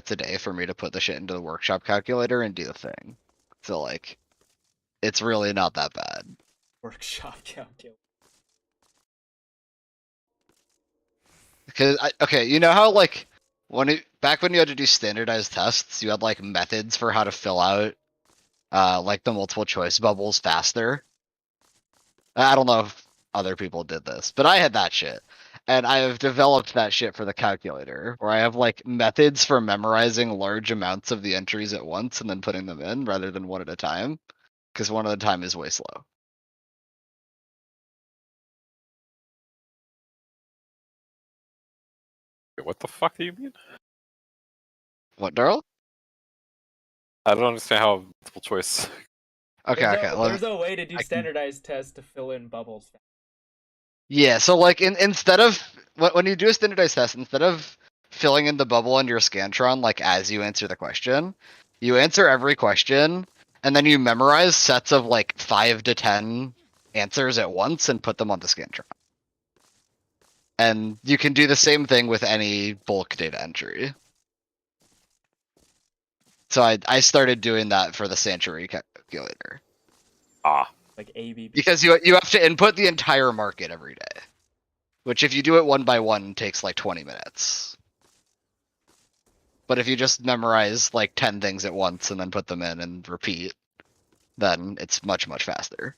minutes a day for me to put the shit into the workshop calculator and do the thing. So like, it's really not that bad. Workshop calculator. Because okay, you know how like back when you had to do standardized tests, you had like methods for how to fill out like the multiple choice bubbles faster. I don't know if other people did this, but I had that shit. And I have developed that shit for the calculator, where I have like methods for memorizing large amounts of the entries at once and then putting them in rather than one at a time, because one at a time is way slow. Wait, what the fuck do you mean? What, Darl? I don't understand how multiple choice. Okay, okay. There's a way to do standardized tests to fill in bubbles. Yeah, so like instead of when you do a standardized test, instead of filling in the bubble on your Scantron like as you answer the question, you answer every question and then you memorize sets of like 5 to 10 answers at once and put them on the Scantron. And you can do the same thing with any bulk data entry. So I started doing that for the Sanctuary calculator. Ah. Like ABB. Because you have to input the entire market every day. Which if you do it one by one takes like 20 minutes. But if you just memorize like 10 things at once and then put them in and repeat, then it's much, much faster.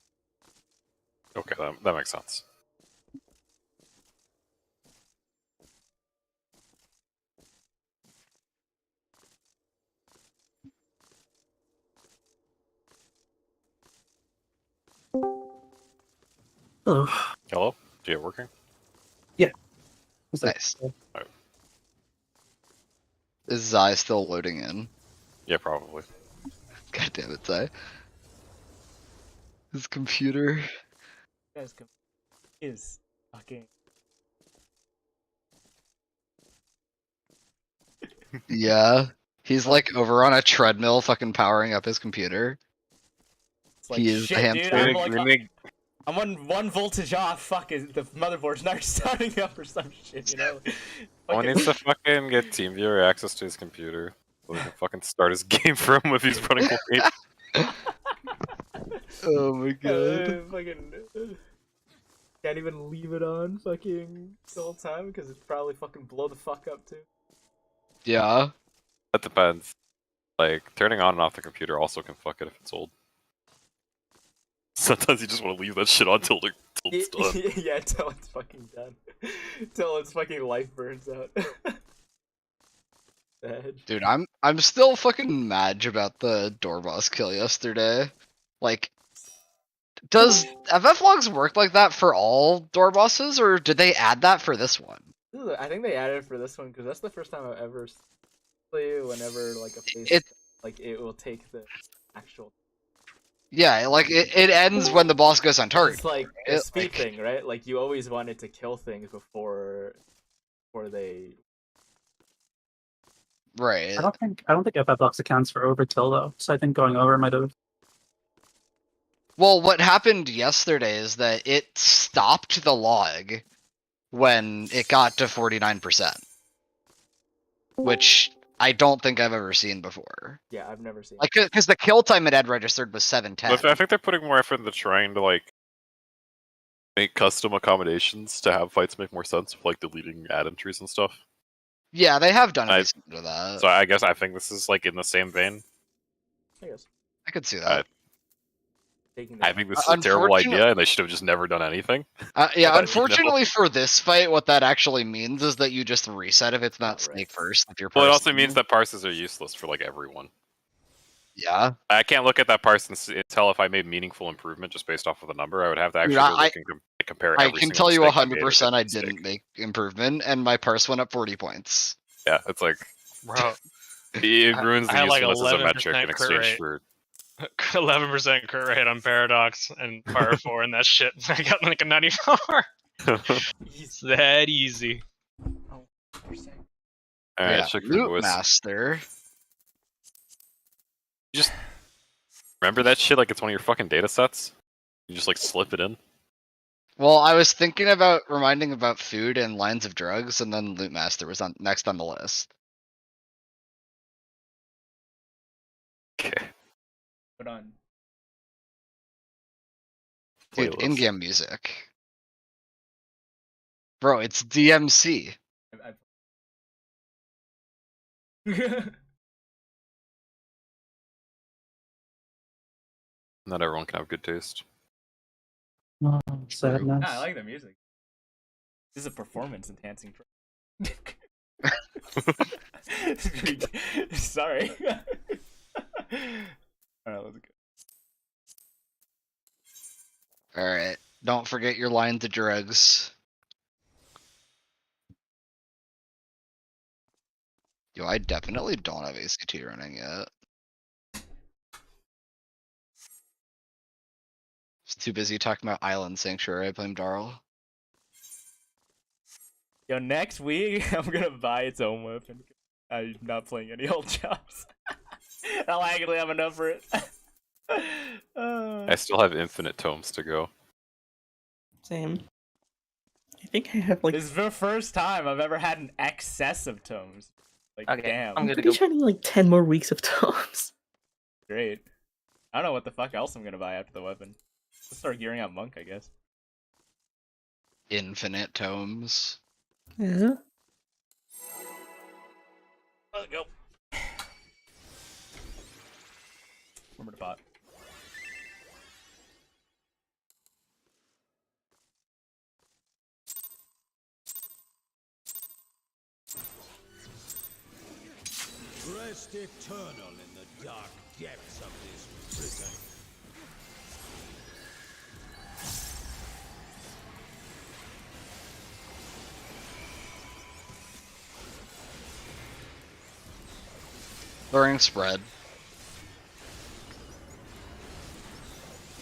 Okay, that makes sense. Hello. Hello? Do you working? Yeah. Nice. Is Zai still loading in? Yeah, probably. God damn it, Zai. His computer. Is fucking. Yeah. He's like over on a treadmill fucking powering up his computer. It's like, He is shit, the dude, hamster. I'm one voltage off. Fuck, is the motherboard's not starting up or some shit, you know? Someone needs to fucking get TeamViewer access to his computer so he can fucking start his game for him if he's running late. Oh my god. Fucking can't even leave it on fucking the whole time because it's probably fucking blow the fuck up too. Yeah. That depends. Like, turning on and off the computer also can fuck it if it's old. Sometimes you just want to leave that shit on till it's done. Yeah, till it's fucking done. Till its fucking life burns out. Dude, I'm still fucking mad about the door boss kill yesterday. Like, does FF logs work like that for all door bosses, or did they add that for this one? I think they added it for this one because that's the first time I've ever seen whenever like a face like it will take the actual. Yeah, like it ends when the boss goes on target. It's like a speed thing, right? Like you always wanted to kill things before they. Right. I don't think FFX accounts for overkill though, so I think going over might have. Well, what happened yesterday is that it stopped the log when it got to 49%, which I don't think I've ever seen before. Yeah, I've never seen. Like, because the kill time it had registered was 7:10. I think they're putting more effort into trying to like make custom accommodations to have fights make more sense, with, like deleting ad entries and stuff. Yeah, they have done a decent bit of that. So I guess I think this is like in the same vein. I guess I could see that. I think this is a terrible idea, and they should have just never done anything. Yeah, unfortunately for this fight, what that actually means is that you just reset if it's not snake first. If you're well, it also means that parses are useless for like everyone. Yeah. I can't look at that parse and tell if I made meaningful improvement just based off of the number. I would have to actually go look and compare every I can single tell you mistake 100% I didn't make improvement, and my parse went up 40 points. Yeah, it's like, bro, it ruins the like usefulness as a metric in exchange for 11% crit rate on Paradox and Fire 4 and that shit. I got like a 94. It's that easy. Alright, check Loot the Master. You just remember that shit like it's one of your fucking data sets? You just like slip it in? Well, I was thinking about reminding about food and lines of drugs, and then Loot Master was next on the list. put on. Dude, Playlist. in-game music. Bro, it's DMC. Not everyone can have good taste. Oh, sadness. I like the music. This is a performance enhancing. Sorry. Alright, let's go. Alright, don't forget your line to drugs. Yo, I definitely don't have ACT running yet. Just too busy talking about Island Sanctuary, I blame Darl. Yo, next week I'm gonna buy its own weapon. I'm not playing any old jobs. I'll actually have enough for it. I still have infinite tomes to go. Same. I think I have like. This is the first time I've ever had an excess of tomes. Like, Okay, damn. I'm pretty sure I need like 10 more weeks of tomes. Great. I don't know what the fuck else I'm gonna buy after the weapon. Let's start gearing up monk, I guess. Infinite tomes. Yeah. Let's go. Remember the pot. Rest eternal in the dark depths of this prison. Luring spread.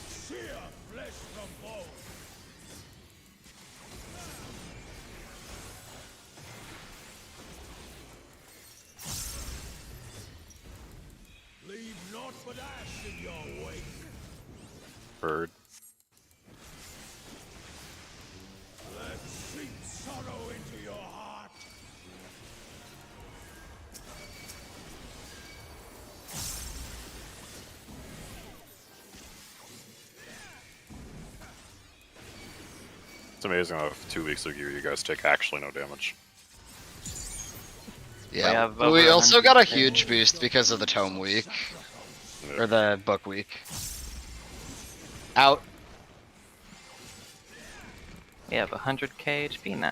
Sear flesh from bone. Leave naught but ash in your wake. Bird. Let seep sorrow into your heart. It's amazing how 2 weeks of gear you guys take actually no damage. Yeah, have but we over also got a 100K. huge boost because of the tome week. Or the book week. Out. We have 100k HP now.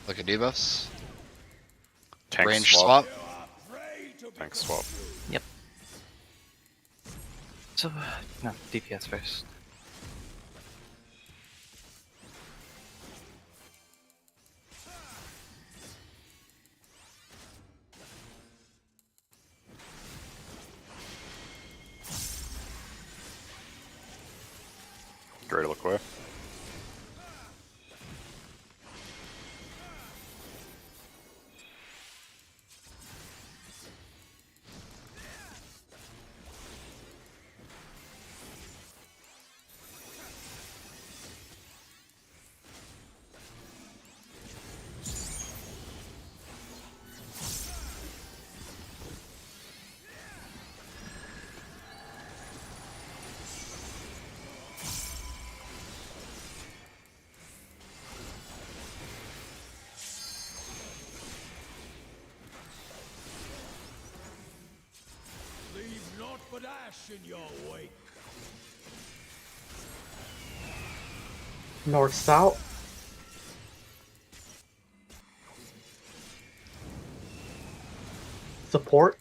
Look at debuffs. Tank Range swap. Tank swap. Yep. So, no, DPS first. Great look away. Leave naught but ash in your wake. North south. Support.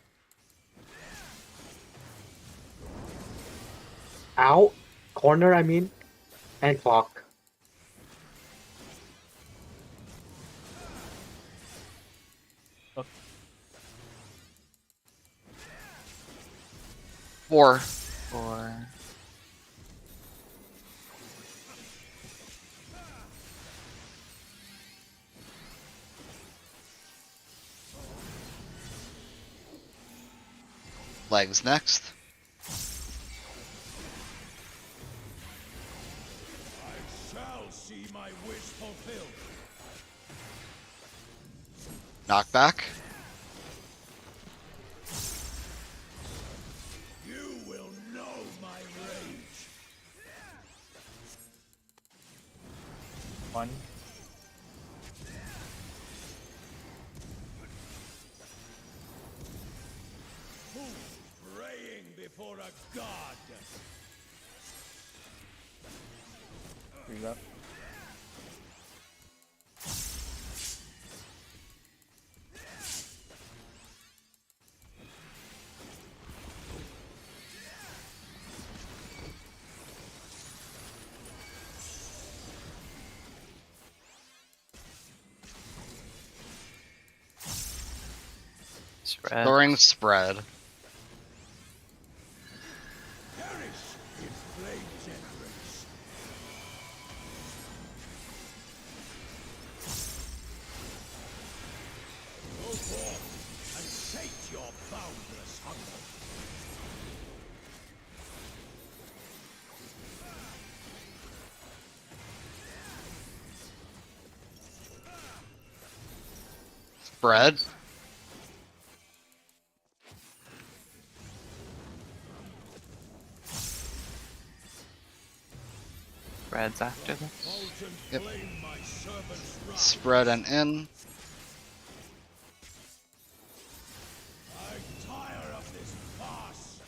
Out. Corner, I mean. And clock. Four. Or Legs next. I shall see my wish fulfilled. Knockback. You will know my rage. One. Praying before a god. Freeze up. Spread. Throwing spread. Perish in flame generous. Go forth and sate your boundless hunger. Spread. Spreads after this. Molten Yep. flame my servant's wrath. Spread and in. I tire of this farce.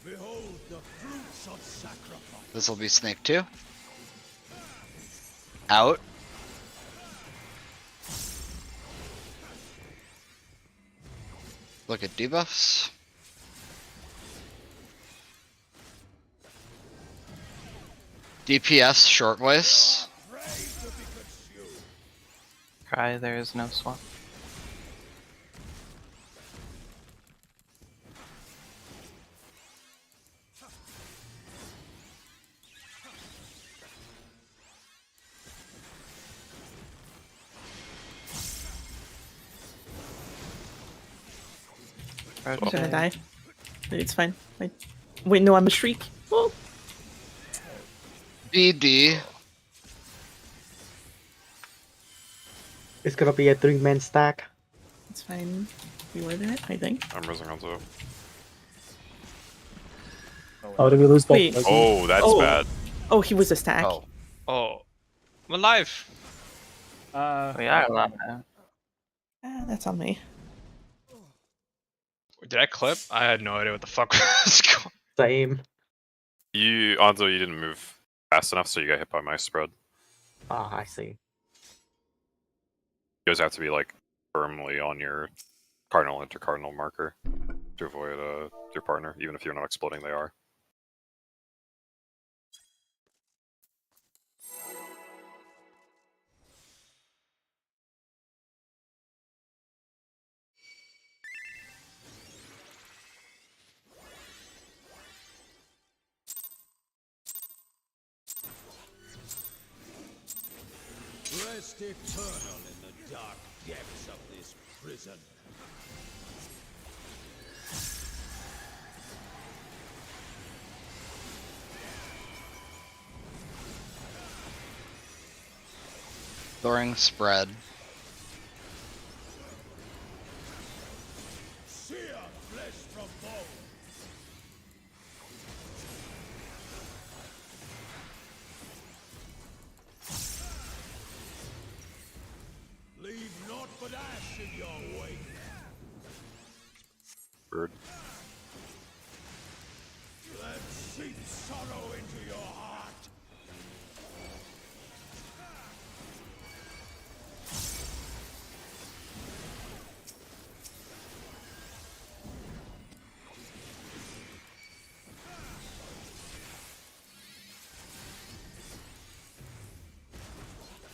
Behold the fruits of sacrifice. This will be snake 2. Out. Look at debuffs. DPS short voice. Pray to be consumed. Cry, there is no swap. I'm gonna die. It's fine. Wait, no, I'm a shriek. Oh, BD. It's gonna be a 3-man stack. it's fine. We were there, I think. I'm rising onto it. Oh, did we lose both? Wait. of those? Oh, that's Oh. bad. Oh, he was a stack. Oh. Oh, I'm alive. We are allowed that. Ah, that's on me. Did I clip? I had no idea what the fuck was going. Same. Anzo, you didn't move fast enough, so you got hit by my spread. Ah, I see. You guys have to be like firmly on your cardinal intercardinal marker to avoid your partner, even if you're not exploding. They are. Rest eternal in the dark depths of this prison. Throwing spread. Sear flesh from bone. Leave naught but ash in your wake. Bird. Let seep sorrow into your heart.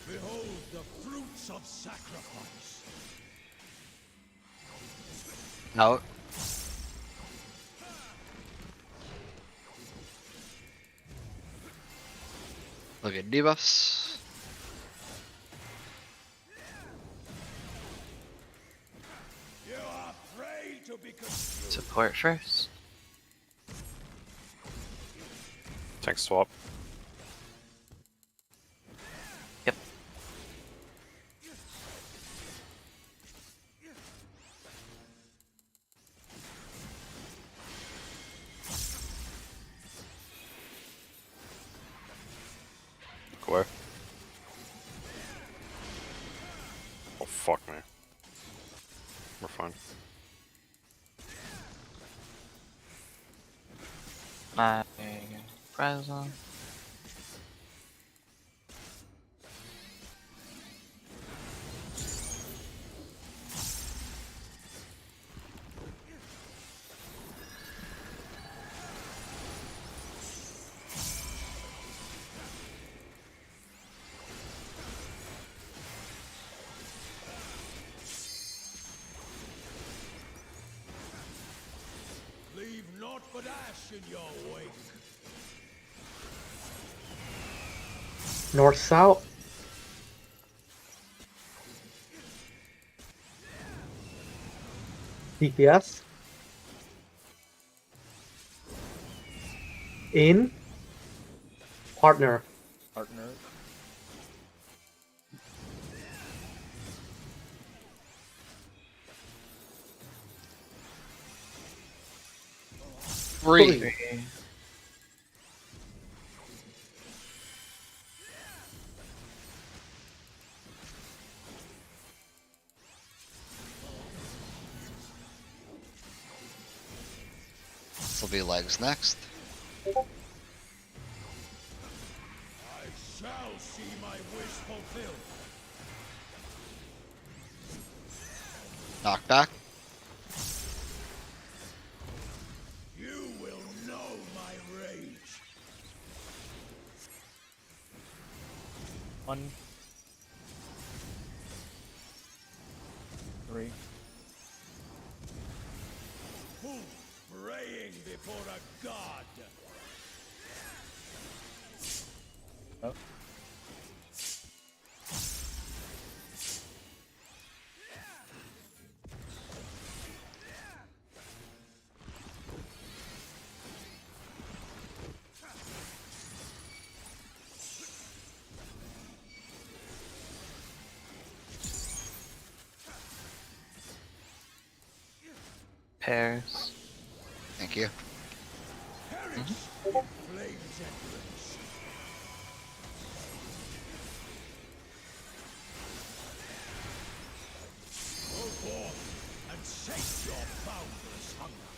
Behold the fruits of sacrifice. Out. Look at debuffs. to be confused. Support first. Tank swap. Yep. Go away. Oh fuck me. We're fine. My present. Leave naught but ash in your wake. North south. DPS. In. Partner. Partner. Three. This will be legs next. I shall see my wish fulfilled. Knockback. You will know my rage. 1, 3. Who praying before a god? Oh. Pairs. Thank you. Perish in flames entrance. Go forth and sate your boundless hunger.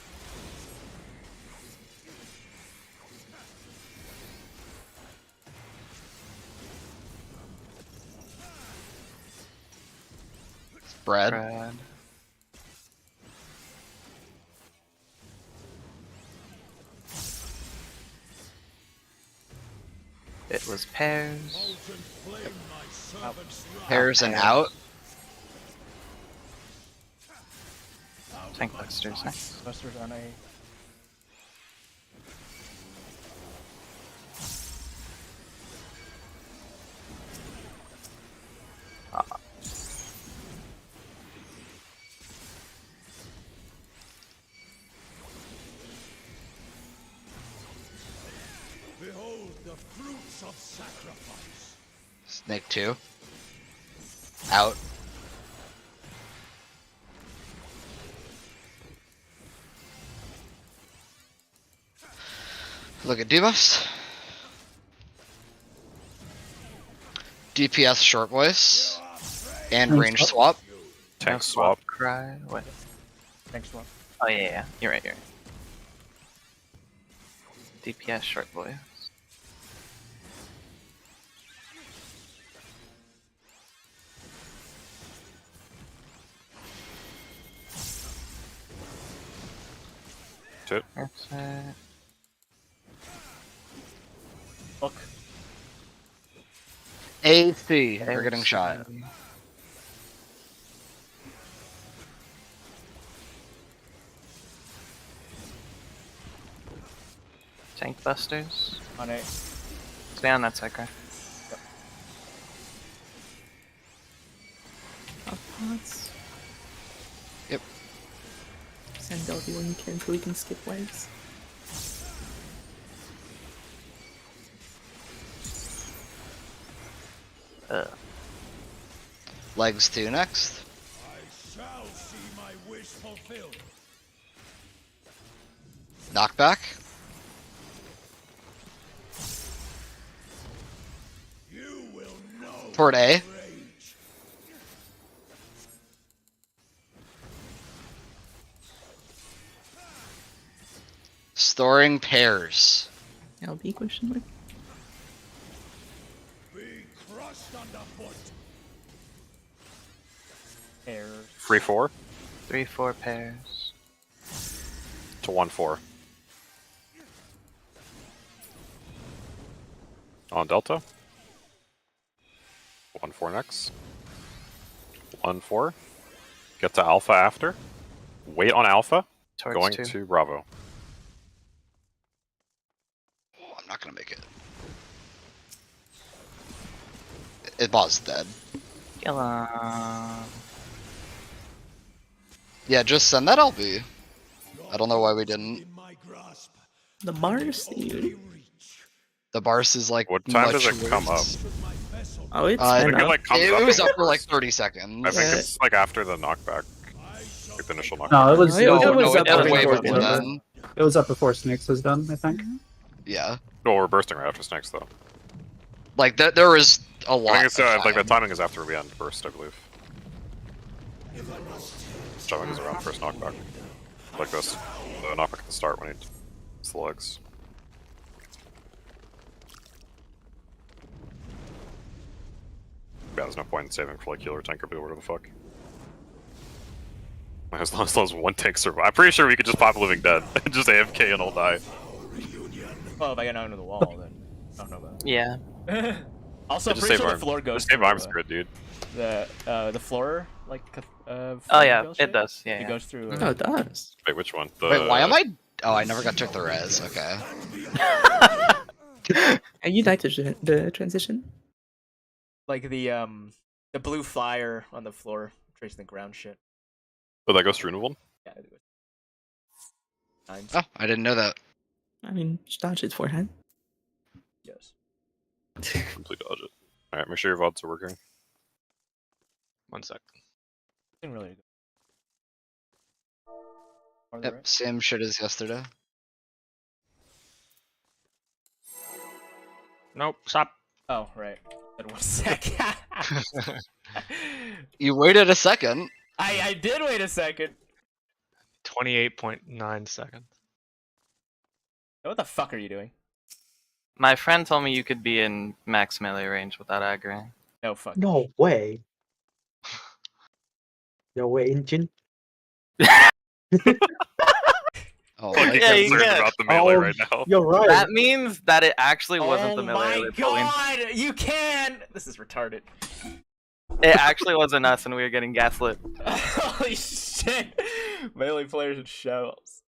Spread. Brad. It was pairs. Molten flame my servant's wrath. Pairs and out. Tank Busters next. Busters on A. Behold the fruits of sacrifice. Snake 2. Out. Look at debuffs. DPS short voice. And Range range swap. swap. Tank No swap. Cry. What? Next one. Oh yeah, yeah. You're right. You're right. DPS short voice. Shit. That's it. Look. AC. We're getting shot. Tank Busters. On A. Stay on that side, Cry. Pods. Yep. Send Delphi when you can so we can skip waves. Legs 2 next. I shall see my wish fulfilled. Knockback. You will know Toward A. rage. Storing pairs. LB question mark. Be crushed underfoot. Error. Free 4 3/4 pairs. to 1/4. On Delta. 1/4 next. 1/4. Get to Alpha after. Wait on Alpha. Towards Going 2. to Bravo. Oh, I'm not gonna make it. It boss dead. Kill him. Yeah, just send that LB. I don't know why we didn't. In my grasp. The bars, dude. The Bars is like What time much does it come up? worse. My vessel. Oh, it's I I think enough. it like comes It up. was in up for the like first- 30 seconds. I think Yeah. it's like after the knockback, like the initial knockback. No, it was. No, No, it no, was it up was before way it before was over. then. It was up before Snakes was done, I think. Yeah. No, we're bursting right after Snakes though. Like, there was a I lot think it's of like the time. timing is after we end burst, I believe. Timing is around first knockback. Like this. The knockback at the start when he slugs. Yeah, there's no point in saving for like healer tank or whatever the fuck. As long as one tank survive. I'm pretty sure we could just pop Living Dead and just AFK and all die. Well, if I get knocked into the wall, then I don't know about Yeah. it. Also, I'm Just pretty save sure the arms. floor goes Just save through arms grid, dude. the floor, like Oh floor yeah, build it shit? does. Yeah, It yeah. goes through. Oh, it does. Wait, which one? Wait, why am I? Oh, I never got took the res. Okay. And you died to the transition. Like the blue flyer on the floor, tracing the ground shit. Oh, that goes through Newell? Yeah. It goes. Nines. Oh, I didn't know that. I mean, just dodge it forehand. Yes. Complete dodge it. Alright, make sure your VODs are working. 1 sec. Nothing really. Are they Yep, right? same shit as yesterday. Nope. Stop. Oh, right. In 1 sec. You waited a second. I did wait a second. 28.9 seconds. What the fuck are you doing? My friend told me you could be in max melee range without aggroing. No fuck. No way. No way, engine. Oh, Fucking Yeah, you concerned get- about the melee Oh, right now. You're right. That means that it actually wasn't Oh the melee. my they pulling. god! You can! This is retarded. It actually wasn't us, and we were getting gaslit. Holy shit! Melee players and shells.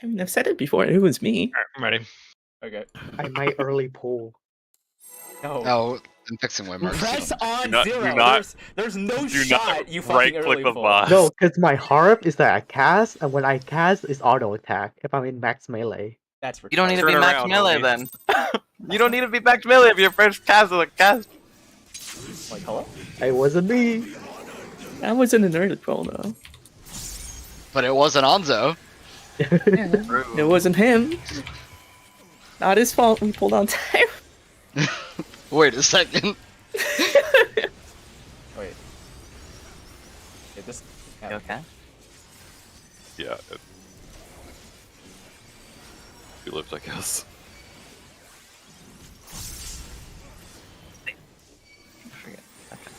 I mean, I've said it before. It was me. Alright, I'm ready. Okay. I might early pull. No. Oh, I'm fixing waymarks. Press on Do not- zero. do not- there's no Do shot not you fucking right early click the pull. boss. No, because my harp is that I cast, and when I cast, it's auto attack if I'm in max melee. That's retarded. You don't need to Turn be max around, melee Ollie. then. You don't need to be max melee if your first cast is a cast. Like, hello? It wasn't me. That wasn't an early pull, though. But it wasn't Anzo. It wasn't him. Not his fault. We pulled on time. Wait a second. Wait. Yeah, this. You okay? Yeah. He lived, I guess. Forget. Okay.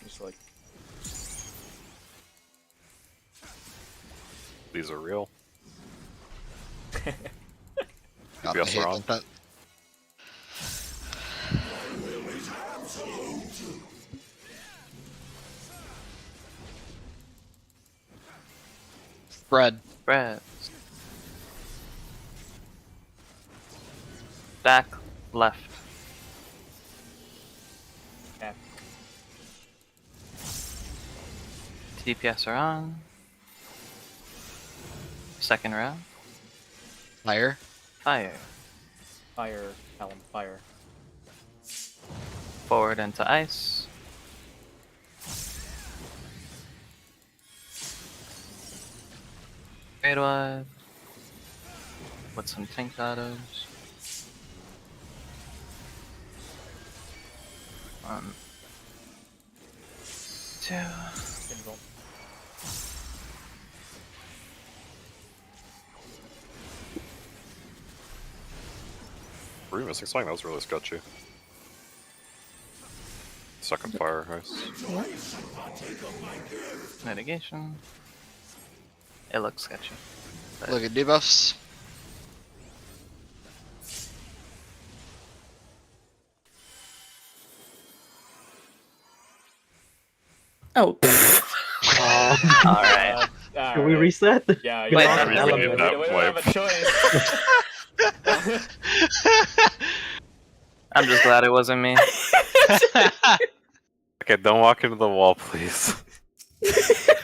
Just like. These are real. God, Be I us hate wrong. that. Spread. Brett. Back left. Yeah. DPS are on. Second round. Fire. Fire. Fire, Callum, fire. Forward into ice. Fade wide. With some tank autos. 1, 2. Invul. Were you missing something? That was really sketchy. Second fire, nice. Mitigation. It looks sketchy. But Look at debuffs. Oh. Alright. Can we reset? Yeah, Wait, don't we have need a- that we don't have a choice. I'm just glad it wasn't me. Okay, don't walk into the wall, please.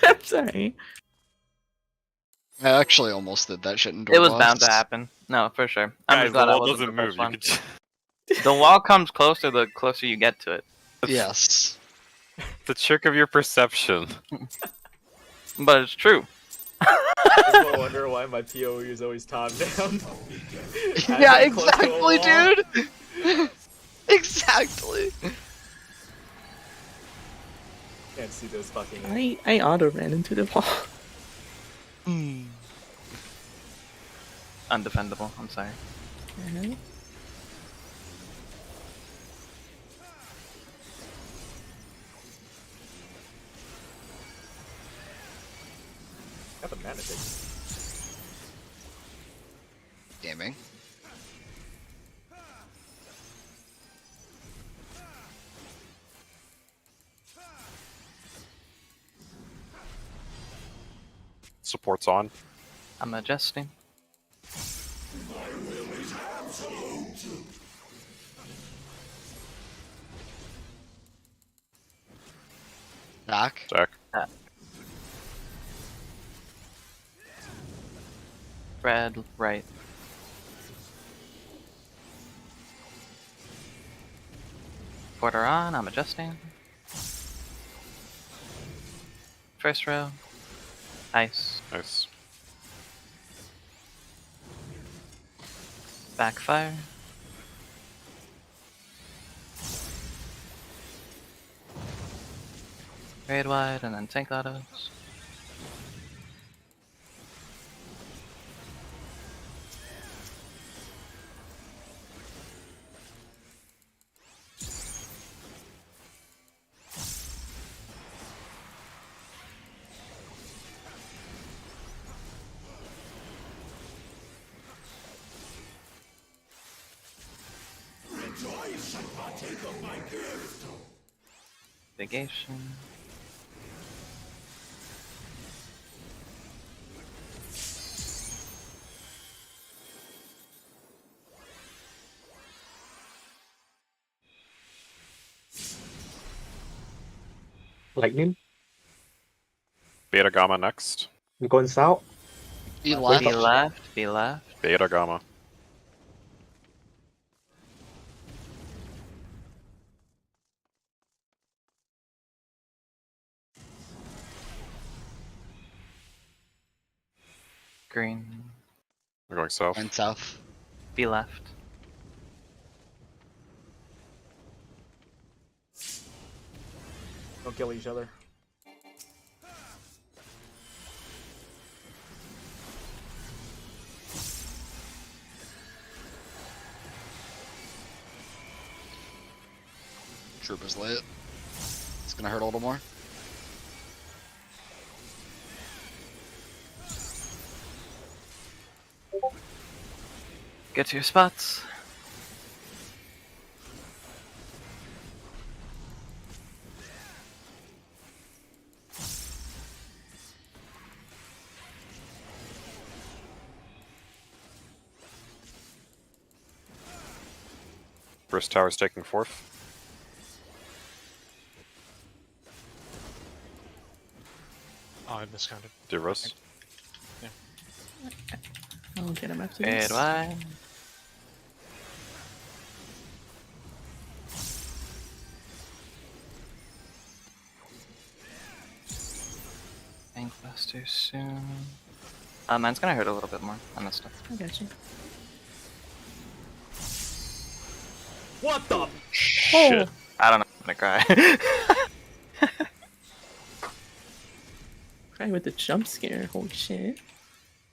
I'm sorry. I actually almost did that shit in It was Dorboss. bound to happen. No, for sure. I'm Guys, just the glad I wall wasn't doesn't the move. first You one. could... The wall comes closer the closer you get to it. Yes. The trick of your perception. But it's true. People wonder why my POE is always top down. Yeah, I'm close to a exactly, wall. dude. Exactly. Can't see those fucking. I auto ran into the wall. Undefendable. I'm sorry. Have a mana tick. Gaming. Support's on. I'm adjusting. Knock. Jack. Red, right. Quarter on, I'm adjusting. First row. Ice. Nice. Backfire. Raid wide and then tank autos. Negation. Lightning. Beta Gamma next. I'm going south. Be Be left. left, be left. Beta Gamma. Green. We're going south. Went south. Be left. Don't kill each other. Trooper's lit. It's gonna hurt a little more. Get to your spots. First tower's taking fourth. Oh, I miscounted. Dear Russ. I'll get him after Fade this. wide. Bankbuster soon. Mine's gonna hurt a little bit more. I messed up. I got you. What the? Shit. I don't know. I'm gonna cry. Cry with the jump scare. Holy shit.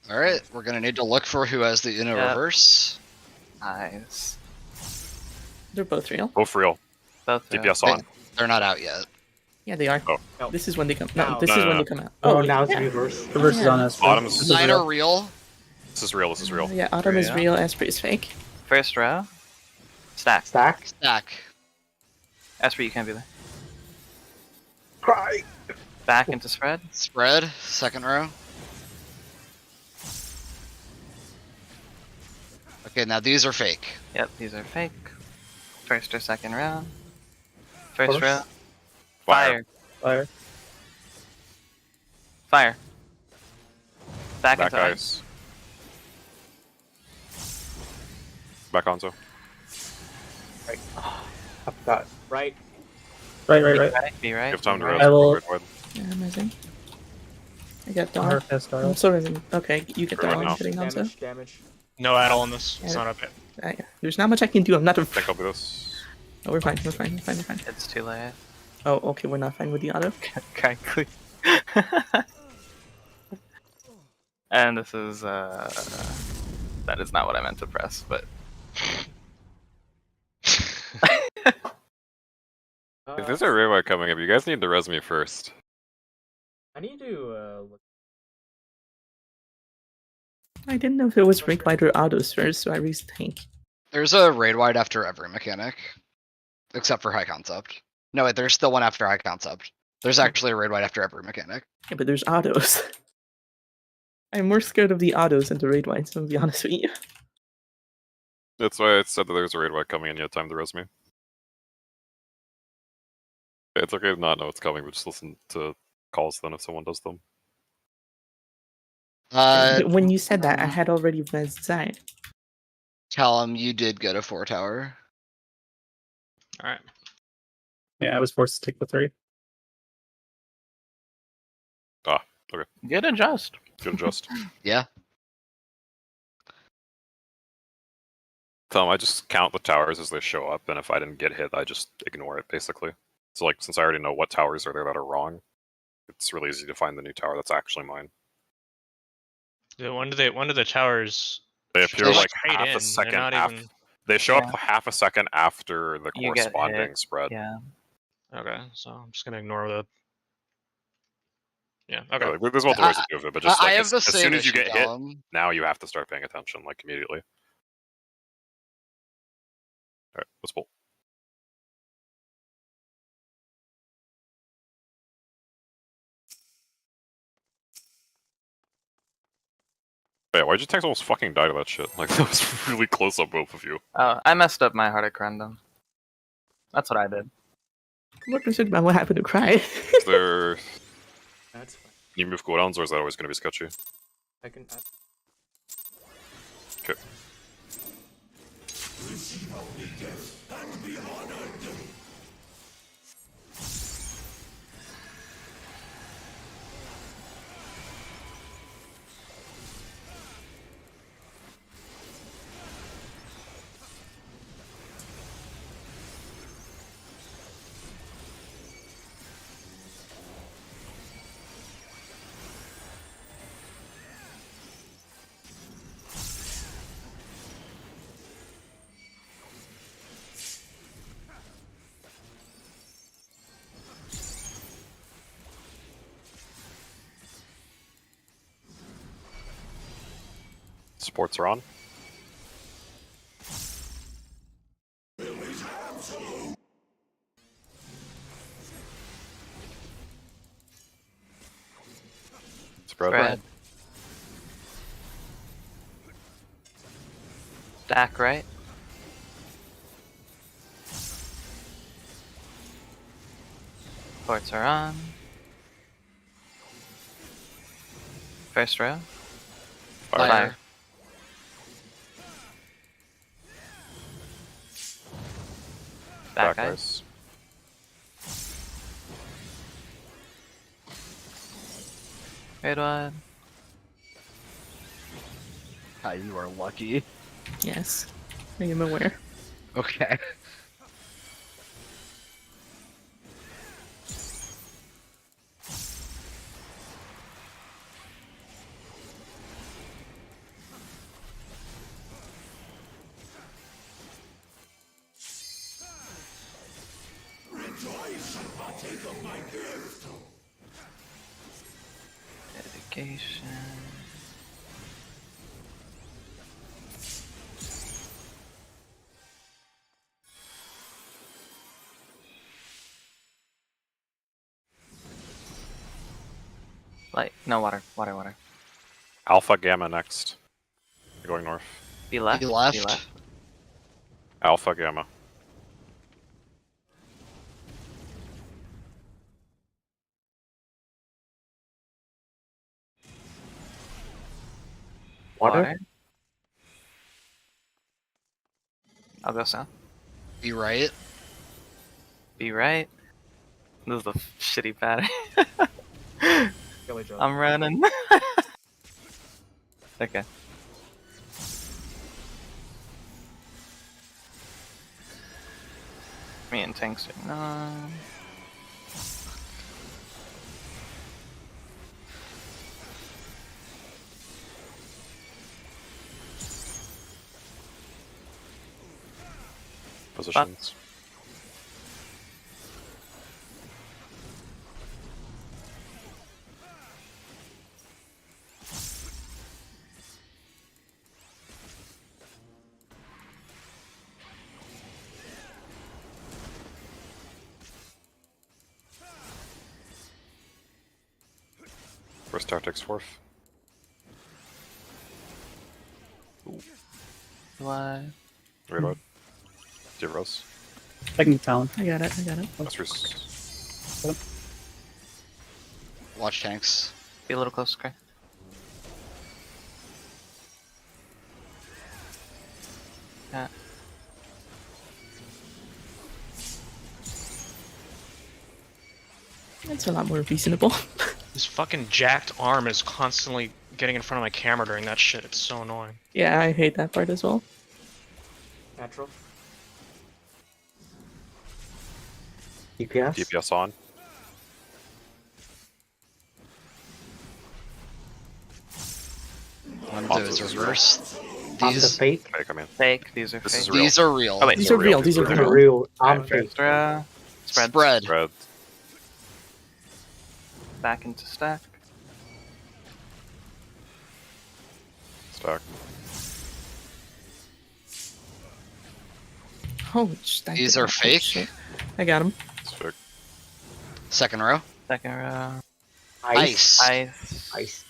Alright, we're gonna need to look for who has the Uno Yep. reverse. Nice. They're both real. Both real. Both DPS They, on. they're not out yet. Yeah, they are. Oh. No. This is when they come. No, No. this No, is no, when no. they come out. Oh, now it's yeah. reverse. Reverse is on us. Bottom's- This is Nine real. are real. This is real. This is real. Yeah, Autumn is Yeah. real. Esper is fake. First row. Stack. Stack. Stack. Esper, you can't be there. Cry. Back into spread. Spread. Second row. Okay, now these are fake. Yep, these are fake. First or second round. First First. row. Fire. Fire. Fire. Fire. Back Back into ice. ice. Back onto. I forgot. Right. Right. Be right. Give time to be rest. right. I will- Wait, wait. Yeah, amazing. I got Our Dawn. fast I'm Darl. so amazing. Okay, you get Right Dawn. now. Getting onto. Damage. No add-all in this. It's Yeah. not up yet. There's not much I can do. I'm not a. I think I'll do this. Oh, we're fine. We're fine. We're fine. We're fine. It's too late. Oh, okay. We're not fine with the auto. Kindly. And this is that is not what I meant to press, but If there's a rewrite coming up, you guys need to res me first. I need to look. I didn't know if it was break wide or autos first, so I rethink. There's a raid wide after every mechanic. Except for high concept. No, wait, there's still one after high concept. There's actually a raid wide after every mechanic. Yeah, but there's autos. I'm more scared of the autos than the raid wides, to be honest with you. That's why I said that there's a raid wipe coming and you have time to res me. It's okay to not know it's coming, but just listen to calls then if someone does them. When you said that, I had already read Zai. Tell him you did go to 4 tower. Alright. Yeah, I was forced to take the 3. good adjust. Good adjust. Yeah. Tell them I just count the towers as they show up, and if I didn't get hit, I just ignore it, basically. So, like, since I already know what towers are there that are wrong, it's really easy to find the new tower that's actually mine. Yeah, when do the towers They appear They like trade half in? a They're second not after. even- They show Yeah. up half a second after the You get corresponding hit. spread. Yeah. Okay, so I'm just gonna ignore the. Yeah. Okay. Like, there's multiple ways to do it, but just I like, have the as same soon as you issue, get hit, Callum. now you have to start paying attention, like immediately. Alright, let's pull. Yeah, why'd you text almost fucking die to that shit? Like, that was really close on both of you. Oh, I messed up my Heartic Random. That's what I did. I'm more concerned about what happened to Cry. Is there... That's fine. Can you move cooldowns, or is that always going to be sketchy? I can. Okay. Supports are on. Spread. Spread. Stack right. Ports are on. First row. Fire. Back Back eyes. eyes. Red wide. Ah, you are lucky. Yes, I am aware. Okay. Dedication. Light. No, water. Water. Alpha Gamma next. You're going north. Be left. Be left. Alpha Gamma. Water? I'll go south. Be right. Be right. This is the shitty pattern. Kill each other. I'm running. Okay. Me and tanks are not. Positions. First tactics fourth. What? Red wide. Zeros. Second talent. I got it. That's Reese. Watch tanks. Be a little closer, Cray. Yeah. That's a lot more reasonable. This fucking jacked arm is constantly getting in front of my camera during that shit. It's so annoying. Yeah, I hate that part as well. Natural. DPS? DPS on. One of those Monsters reversed. I'm the These fake. Fake, I mean. Fake. These are This fake. is real. these are real. Oh, wait. These are real. These are These I'm are real. real. I'm Alright, fake. first row. Spread. Spread. Red. Back into stack. Stack. Holy shit. These are fake. Shit. I got him. It's fake. Second row. Second row. Ice. Ice. Ice.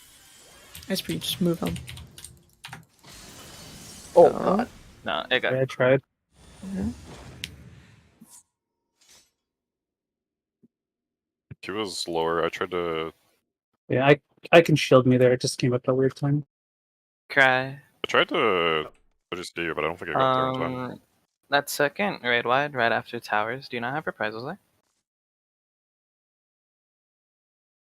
Nice for you. Just move on. Oh god. No, it got Yeah, I tried. He was lower. I tried to. Yeah, I can shield me there. It just came up at a weird time. Cry. I tried to just do you, but I don't think I got there in time. That second raid wide, right after towers. Do you not have reprisals there?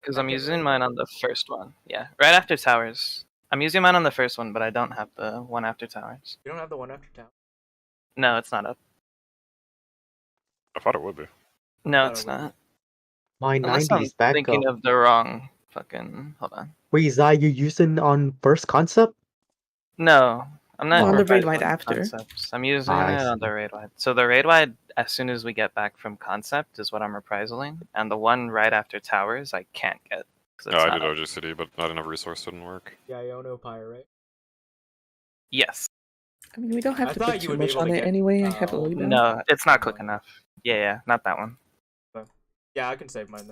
Because I'm using mine on the first one. Yeah, right after towers. I'm using mine on the first one, but I don't have the one after towers. You don't have the one after town. No, it's not up. I thought it would be. No, thought it's it would. not. My Unless 90s I'm back thinking up. of the wrong fucking. Hold on. Wait, Zai, you using on first concept? No, I'm not. Oh, on the raid reprising wide after. concepts. I'm using I it on see. the raid wide. So the raid wide, as soon as we get back from concept, is what I'm reprisaling, and the one right after towers, I can't get. 'Cause No, it's I not did up. OG City, but not enough resource didn't work. Yeah, Iono Pyre, right? Yes. I mean, we don't have I to thought put you too would be much able on to it get, anyway. I have a little bit. No, it's not quick enough. Yeah, not that one. Yeah, I can save mine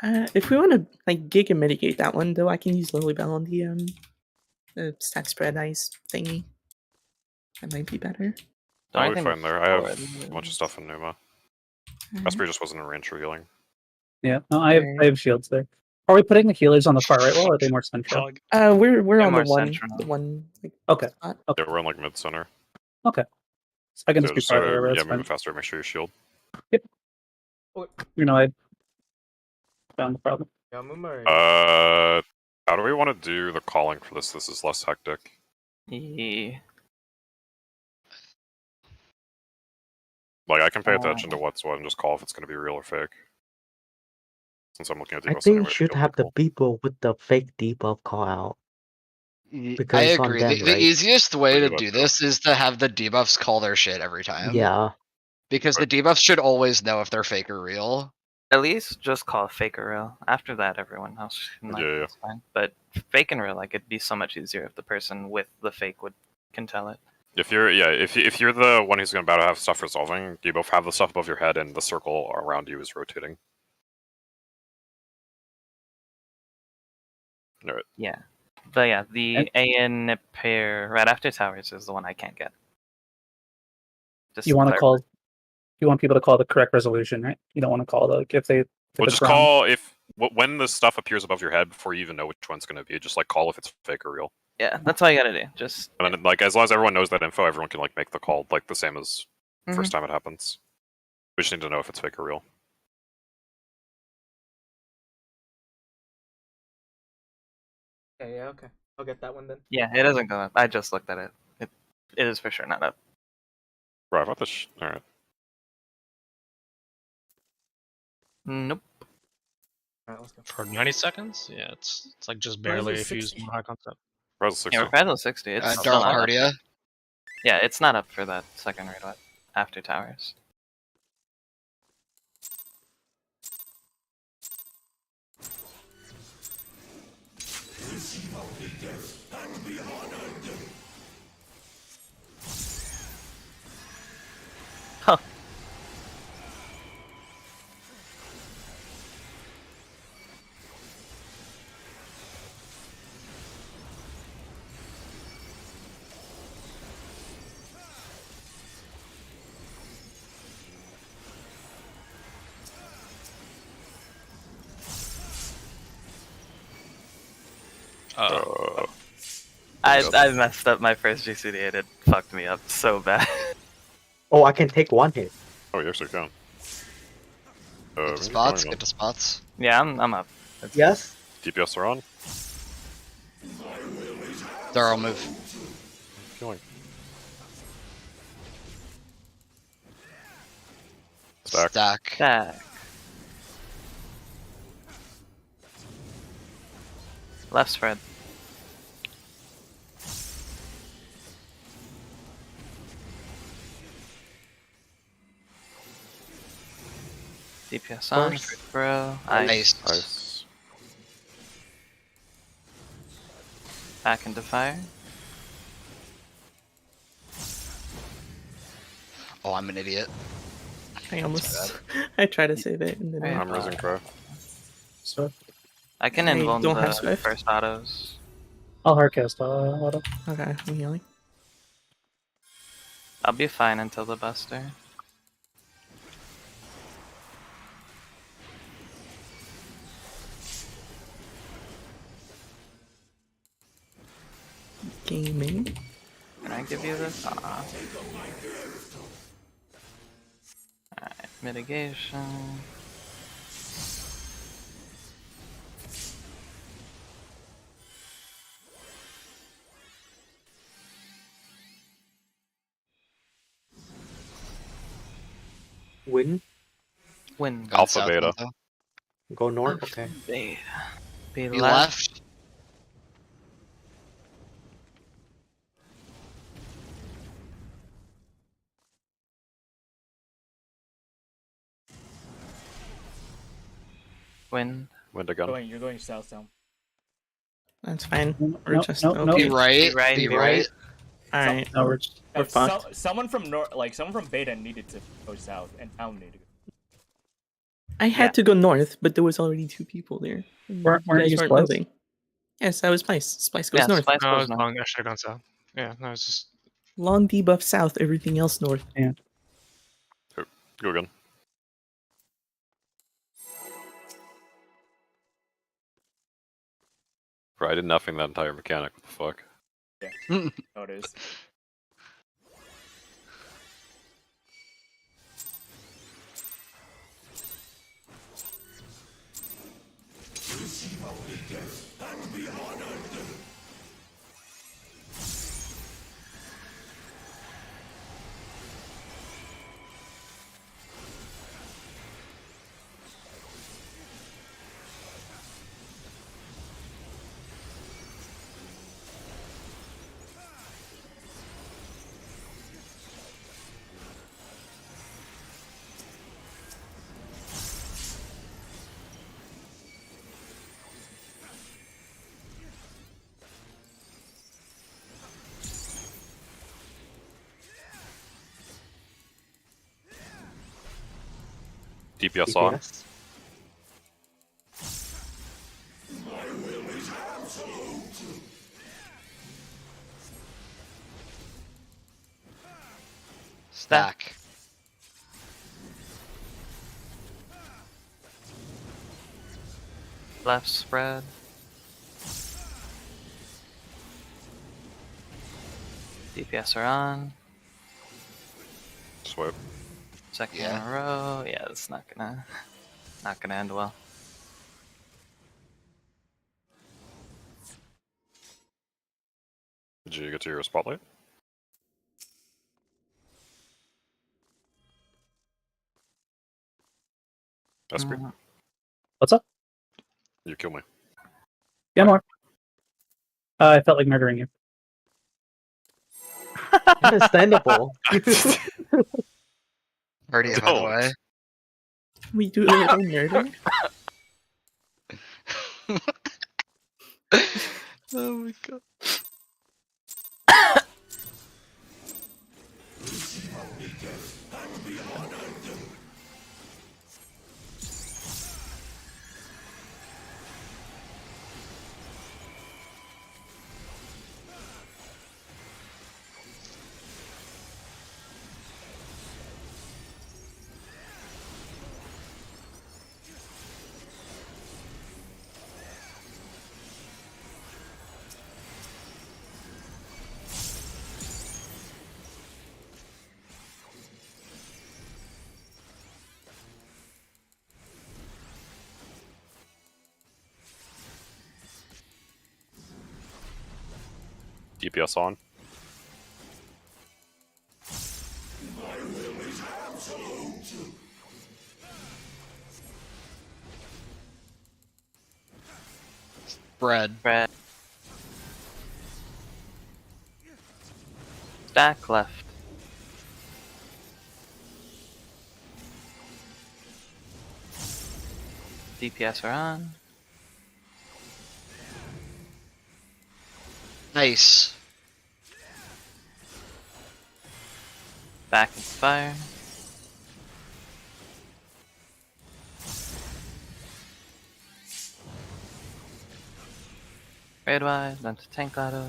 then. If we want to like gig and mitigate that one, though, I can use Lily Bell on the stack spread ice thingy. That might be better. I'll only be thing fine there. I have forward a bunch of stuff in Numa. Alright. Vesper just wasn't in range for healing. Yeah, no, I have shields there. Are we putting the healers on the far right wall, or are they more central? We're They're on the more one, central. the one. Like, Okay. spot. Yeah, we're in like mid center. Okay. So I can So just be just farther. yeah, That's move fine. it faster. Make sure you shield. You know, I found the problem. Yeah, move my. How do we want to do the calling for this? This is less hectic. Yeah. Like I can pay attention to what's what and just call if it's going to be real or fake. Since I'm looking at I debuffs think anyway, you should feel have the cool. people with the fake debuff call out. I Because it's on agree. them, The right? easiest way Pretty to much, do yeah. this is to have the debuffs call their shit every time. Yeah. Because the debuffs should always know if they're fake or real. At least just call fake or real. After that, everyone else can like Yeah. it's fine. But fake and real, like it'd be so much easier if the person with the fake can tell it. If you're if you're the one who's about to have stuff resolving, you both have the stuff above your head and the circle around you is rotating. Alright. Yeah. But yeah, the AN pair right after towers is the one I can't get. Just You want to clarify. call? You want people to call the correct resolution, right? You don't want to call the if they. If Well, it's just wrong. call if when the stuff appears above your head before you even know which one's going to be. Just like call if it's fake or real. Yeah, that's all you gotta do. Just And then, like as long as everyone knows that info, everyone can like make the call like the same as Mhm. first time it happens. We just need to know if it's fake or real. Yeah, okay. I'll get that one then. yeah, it doesn't go up. I just looked at it. It is for sure not up. Right, I thought this. All right. Nope. Alright, let's go. For 90 seconds? Yeah, it's like just Where is barely it, if you use 60? more high concept. Res 60. Yeah, Reprisal 60. It's still Dark not up. Cardia. Yeah, it's not up for that second raid after towers. Huh. I messed up my first GCD and it fucked me up so bad. Oh, I can take one hit. Oh, you actually can. Get maybe to spots. going Get to spots. Yeah, I'm up. Yes? on. DPS are on. Darrell move. Killing. Stack. Stack. Stack. Left spread. DPS on, First. bro. Nice. Nice. Back into fire. Oh, I'm an idiot. I almost. I tried to save it and then. Yeah. I'm raising cry. So I can I invuln don't have the Swift. first autos. I'll hardcast auto. Okay, I'm healing. I'll be fine until the buster. Gaming. Can I give you this? Alright, mitigation. Win? Win. Going Alpha south, beta. Monto. Go north? Okay. Beta. Be Be left. left. Win. Wind again. You're going south down. That's fine. We're Nope, just nope, nope. Be okay. right. right, Be be right. All right. No, we're fucked. Someone from someone from Beta needed to go south, and Town needed to go. I had to go north, but there was already 2 people there. Weren't You guys you weren't Splice? moving. Yes, that was Spice. Spice goes Yeah, north. Spice No, I goes was north. wrong. I should have gone south. Yeah, no, it's just Long debuff south, everything else north. Go again. Bro, I did nothing that entire mechanic. What the fuck? Oh, it is. DPS on. DPS. Stack. Left spread. DPS are on. Swipe. Second Yeah. in a row. Yeah, that's not gonna end well. Did you get to your spotlight? Esper, What's up? you kill me. Yeah, more. I felt like murdering you. Understandable. Party, by the way. We do a little murder. Oh my god. DPS on. Bread. Spread. Stack left. DPS are on. Nice. Back into fire. Red wide, then to tank autos.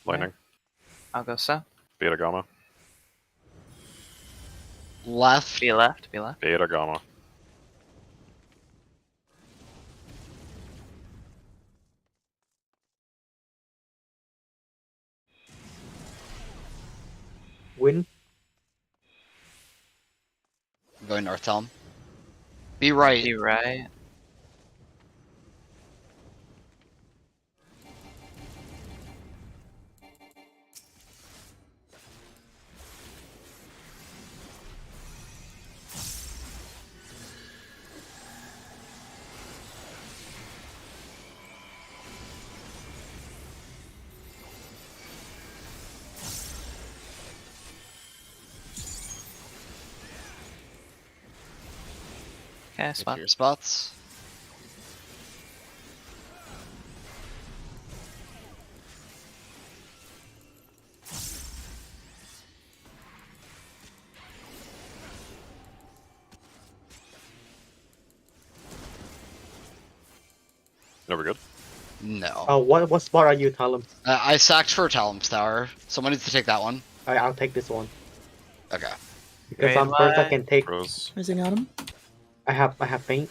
Lightning. I'll go south. Beta Gamma. Left. Be left, be left. Beta Gamma. Win. I'm going north, Tom. Be right. Be right. Okay, Pick spot. your spots. No, we're good. No. Oh, what spot are you, Talum? I sacked for Talum's Tower. Someone needs to take that one. I'll take this one Okay. because Great I'm first. I line. can take. Rose. Rising Autumn. I have paint.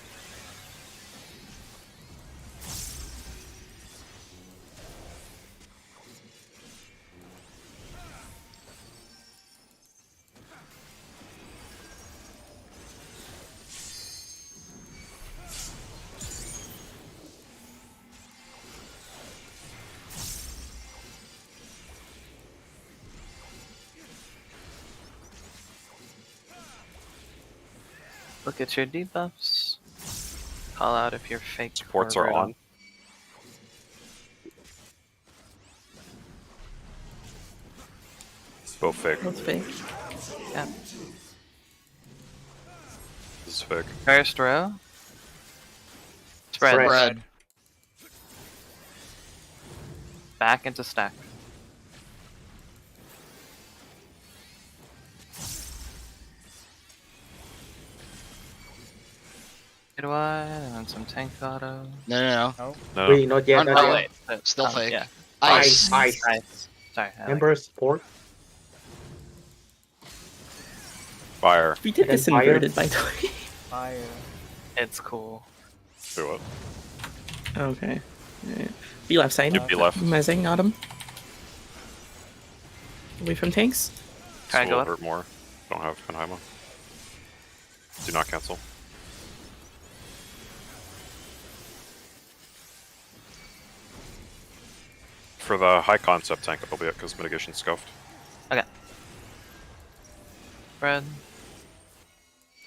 Look at your debuffs. Call out if you're fake. Supports or are Rotom. on. Both fake. Both fake. Yeah. This is fake. First row. Spread. Spread. Red. Back into stack. Good one, and then some tank auto. No. No. Wait, not yet. Run, not run. yet. wait. Still fake. Yeah. Ice. Ice. Nice. Sorry. I like Ember support. Fire. We did And then this fire. inverted, by the way. Fire. It's cool. Do it. Okay. Alright. Be left side. You'd be left. Rising Autumn. Away from tanks. Can I This go will up? hurt more. Don't have Penheima. Do not cancel. For the high concept tank, it'll be it because mitigation scuffed. Okay. Spread.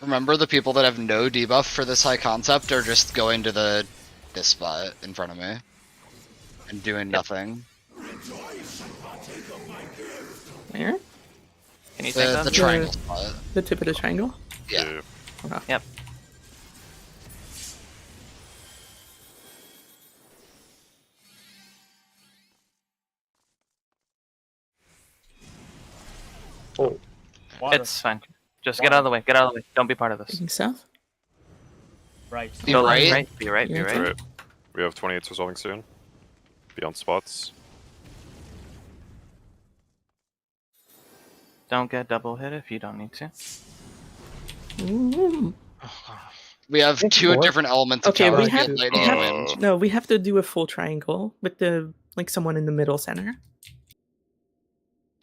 Remember, the people that have no debuff for this high concept are just going to this spot in front of me and doing nothing. Where? Can you take The that? triangle spot. The tip of the triangle. Yeah. Yep. Oh, Water. It's fine. Just get out of the way. Get out of the way. Don't be part of this. Taking south. Right. Be Go right. left, Be right. Be Yeah, right. Alright. We have 28s resolving soon. Be on spots. Don't get double hit if you don't need to. Ooh. We have Thank two you. different elements of Okay, towers. we have- Lightning we and have- wind. No, we have to do a full triangle with the someone in the middle center.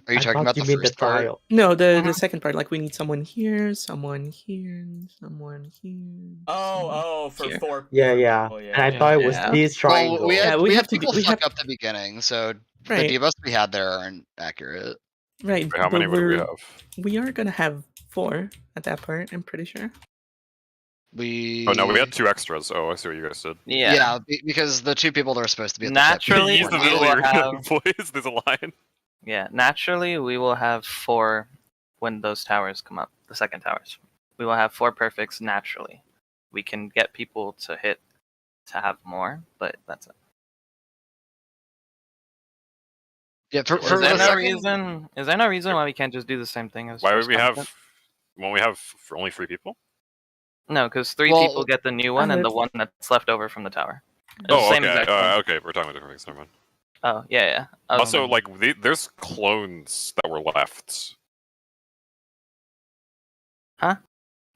Are you I talking thought about you the mean first the part? trial. No, the second part. Like we need someone here, someone here, someone here. someone- Oh, for Here. four. Yeah, for yeah. people, And I thought it was Yeah. these triangles. Well, we Yeah, had, we we have had to do- people we fuck have- up the beginning, so Right. the debuffs we had there aren't accurate. Right. Wait, how but many would we we're- have? We are gonna have 4 at that part. I'm pretty sure. We. Oh no, we had 2 extras. Oh, I see what you guys did. Yeah. Because the two people that are supposed to be at the Naturally, Use the we middle will of your have. boys. There's a line. Yeah. Naturally, we will have 4 when those towers come up. The second towers. We will have 4 perfects naturally. We can get people to hit to have more, but that's it. Yeah, for Is the there no second, reason? Is there no reason why we can't just do the same thing as? Why would first we have? concept? When we have for only 3 people? No, because 3 Well, people get the new one, and the one that's left over from the tower. It's the Oh, same okay. exact thing. Okay, we're talking about different things. Never mind. Oh, yeah. Also, like, there's clones that were left. Huh?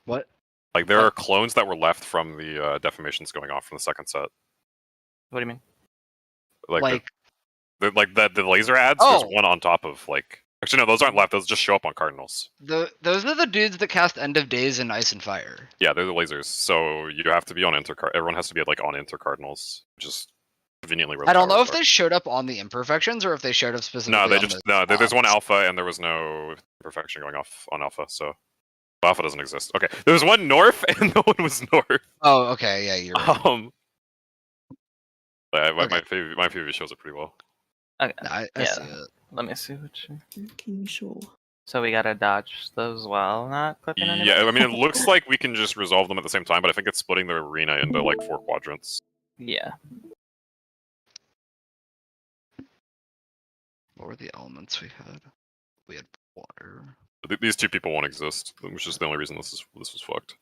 What? Like, there are clones that were left from the defamations going off from the second set. What do you mean? Like the laser ads. Oh. There's one on top of like. Actually, no, those aren't left. Those just show up on Cardinals. those are the dudes that cast End of Days and Ice and Fire. Yeah, they're the lasers. So you have to be on Everyone has to be like on Cardinals. Just conveniently. where the I don't know towers if are. they showed up on the imperfections or if they showed up specifically. No, they on just the there's one spots. alpha and there was no perfection going off on alpha. So alpha doesn't exist. Okay, there was one north and no one was north. Oh, okay, yeah, you're right. My Okay. favorite shows it pretty well. Okay. No, I yeah. see it. Let me see what you. Can you show? So we gotta dodge those while not clipping anybody. Yeah, I mean, it looks like we can just resolve them at the same time, but I think it's splitting the arena into like 4 quadrants. Yeah. What were the elements we had? We had water. These 2 people won't exist, which is the only reason this was fucked.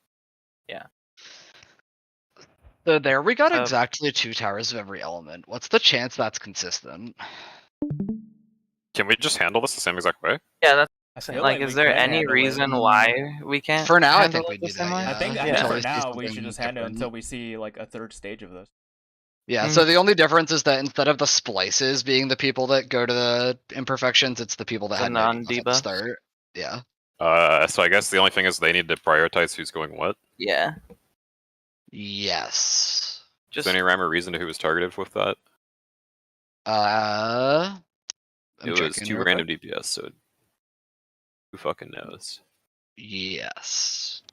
So there we got So- exactly 2 towers of every element. What's the chance that's consistent? Can we just handle this the same exact way? Yeah, that's I feel like. we Is there could any handle it. reason why we can't? For now, I handle think we it the do same that, way? yeah. I think Until for we see now we should something just handle it different. until we see like a 3rd stage of this. Yeah, so the only difference is that instead of the splices being the people that go to the imperfections, it's the people that The had no debuff at the non-debuffs? start. Yeah. So I guess the only thing is they need to prioritize who's going what. Yeah. Yes. Is Just there any rhyme or reason to who was targeted with that? I'm It was checking 2 real random quick. DPS, so who fucking knows? Yes.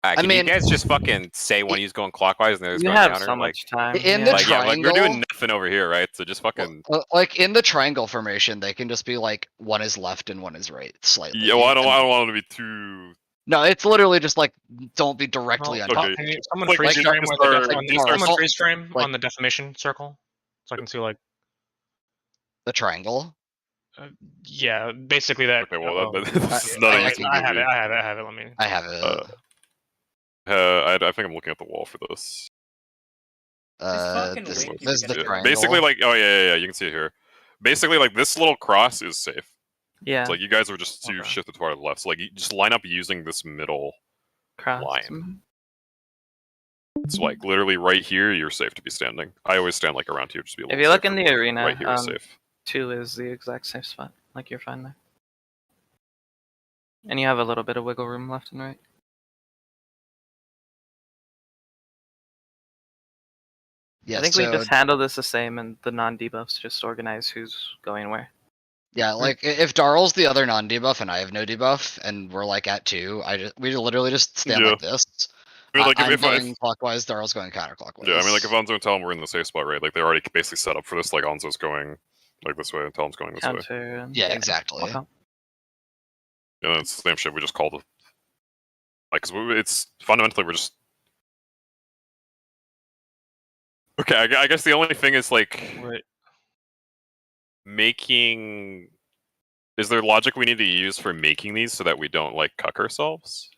Can mean- you guys just fucking say when he's going clockwise and the other's you going have counter? so much time. in yeah. the Like, yeah, like we're triangle- doing nothing over here, right? So just fucking. Like in the triangle formation, they can just be like one is left and one is right, slightly. Yeah, well, I don't And- want it to be too. No, it's literally just like don't be directly on Well, top. okay. can you, someone Like, freeze these frame are with the just def- our- on these the- are someone all- freeze frame like- on the defamation circle, so I can see like The triangle. yeah, basically that. Okay, well, oh, this is not I- a I useful I have movie. it. I have it. Let me. I have it. I think I'm looking at the wall for this. fucking This link is is the gonna- triangle. Basically, like, oh yeah, you can see it here. Basically, like this little cross is safe. Yeah. It's like you guys are just too Okay. shifted far to the left. So like, you just line up using this middle. Cross. line. It's like literally right here, you're safe to be standing. I always stand like around here, just to be a If little you look safer, in the but arena, right here is safe. 2 is the exact safe spot. Like you're fine there. And you have a little bit of wiggle room left and right. Yeah, I think so, we just handle this the same, and the non-debuffs just organize who's going where. yeah, like if Darl's the other non-debuff and I have no debuff and we're like at 2, we literally just stand Yeah. like this. I mean, like I'm if going clockwise, Darl's going counterclockwise. yeah, I mean, like if Anzo and Talon were in the safe spot, right? Like they're already basically set up for this. Like Anzo's going like this way, and Talon's going this way. Counter. And, Yeah, exactly. walk out. Yeah, it's the same shit. We just call the like, cause it's fundamentally we're just okay. I guess the only thing is like Right. making. Is there logic we need to use for making these so that we don't like cuck ourselves?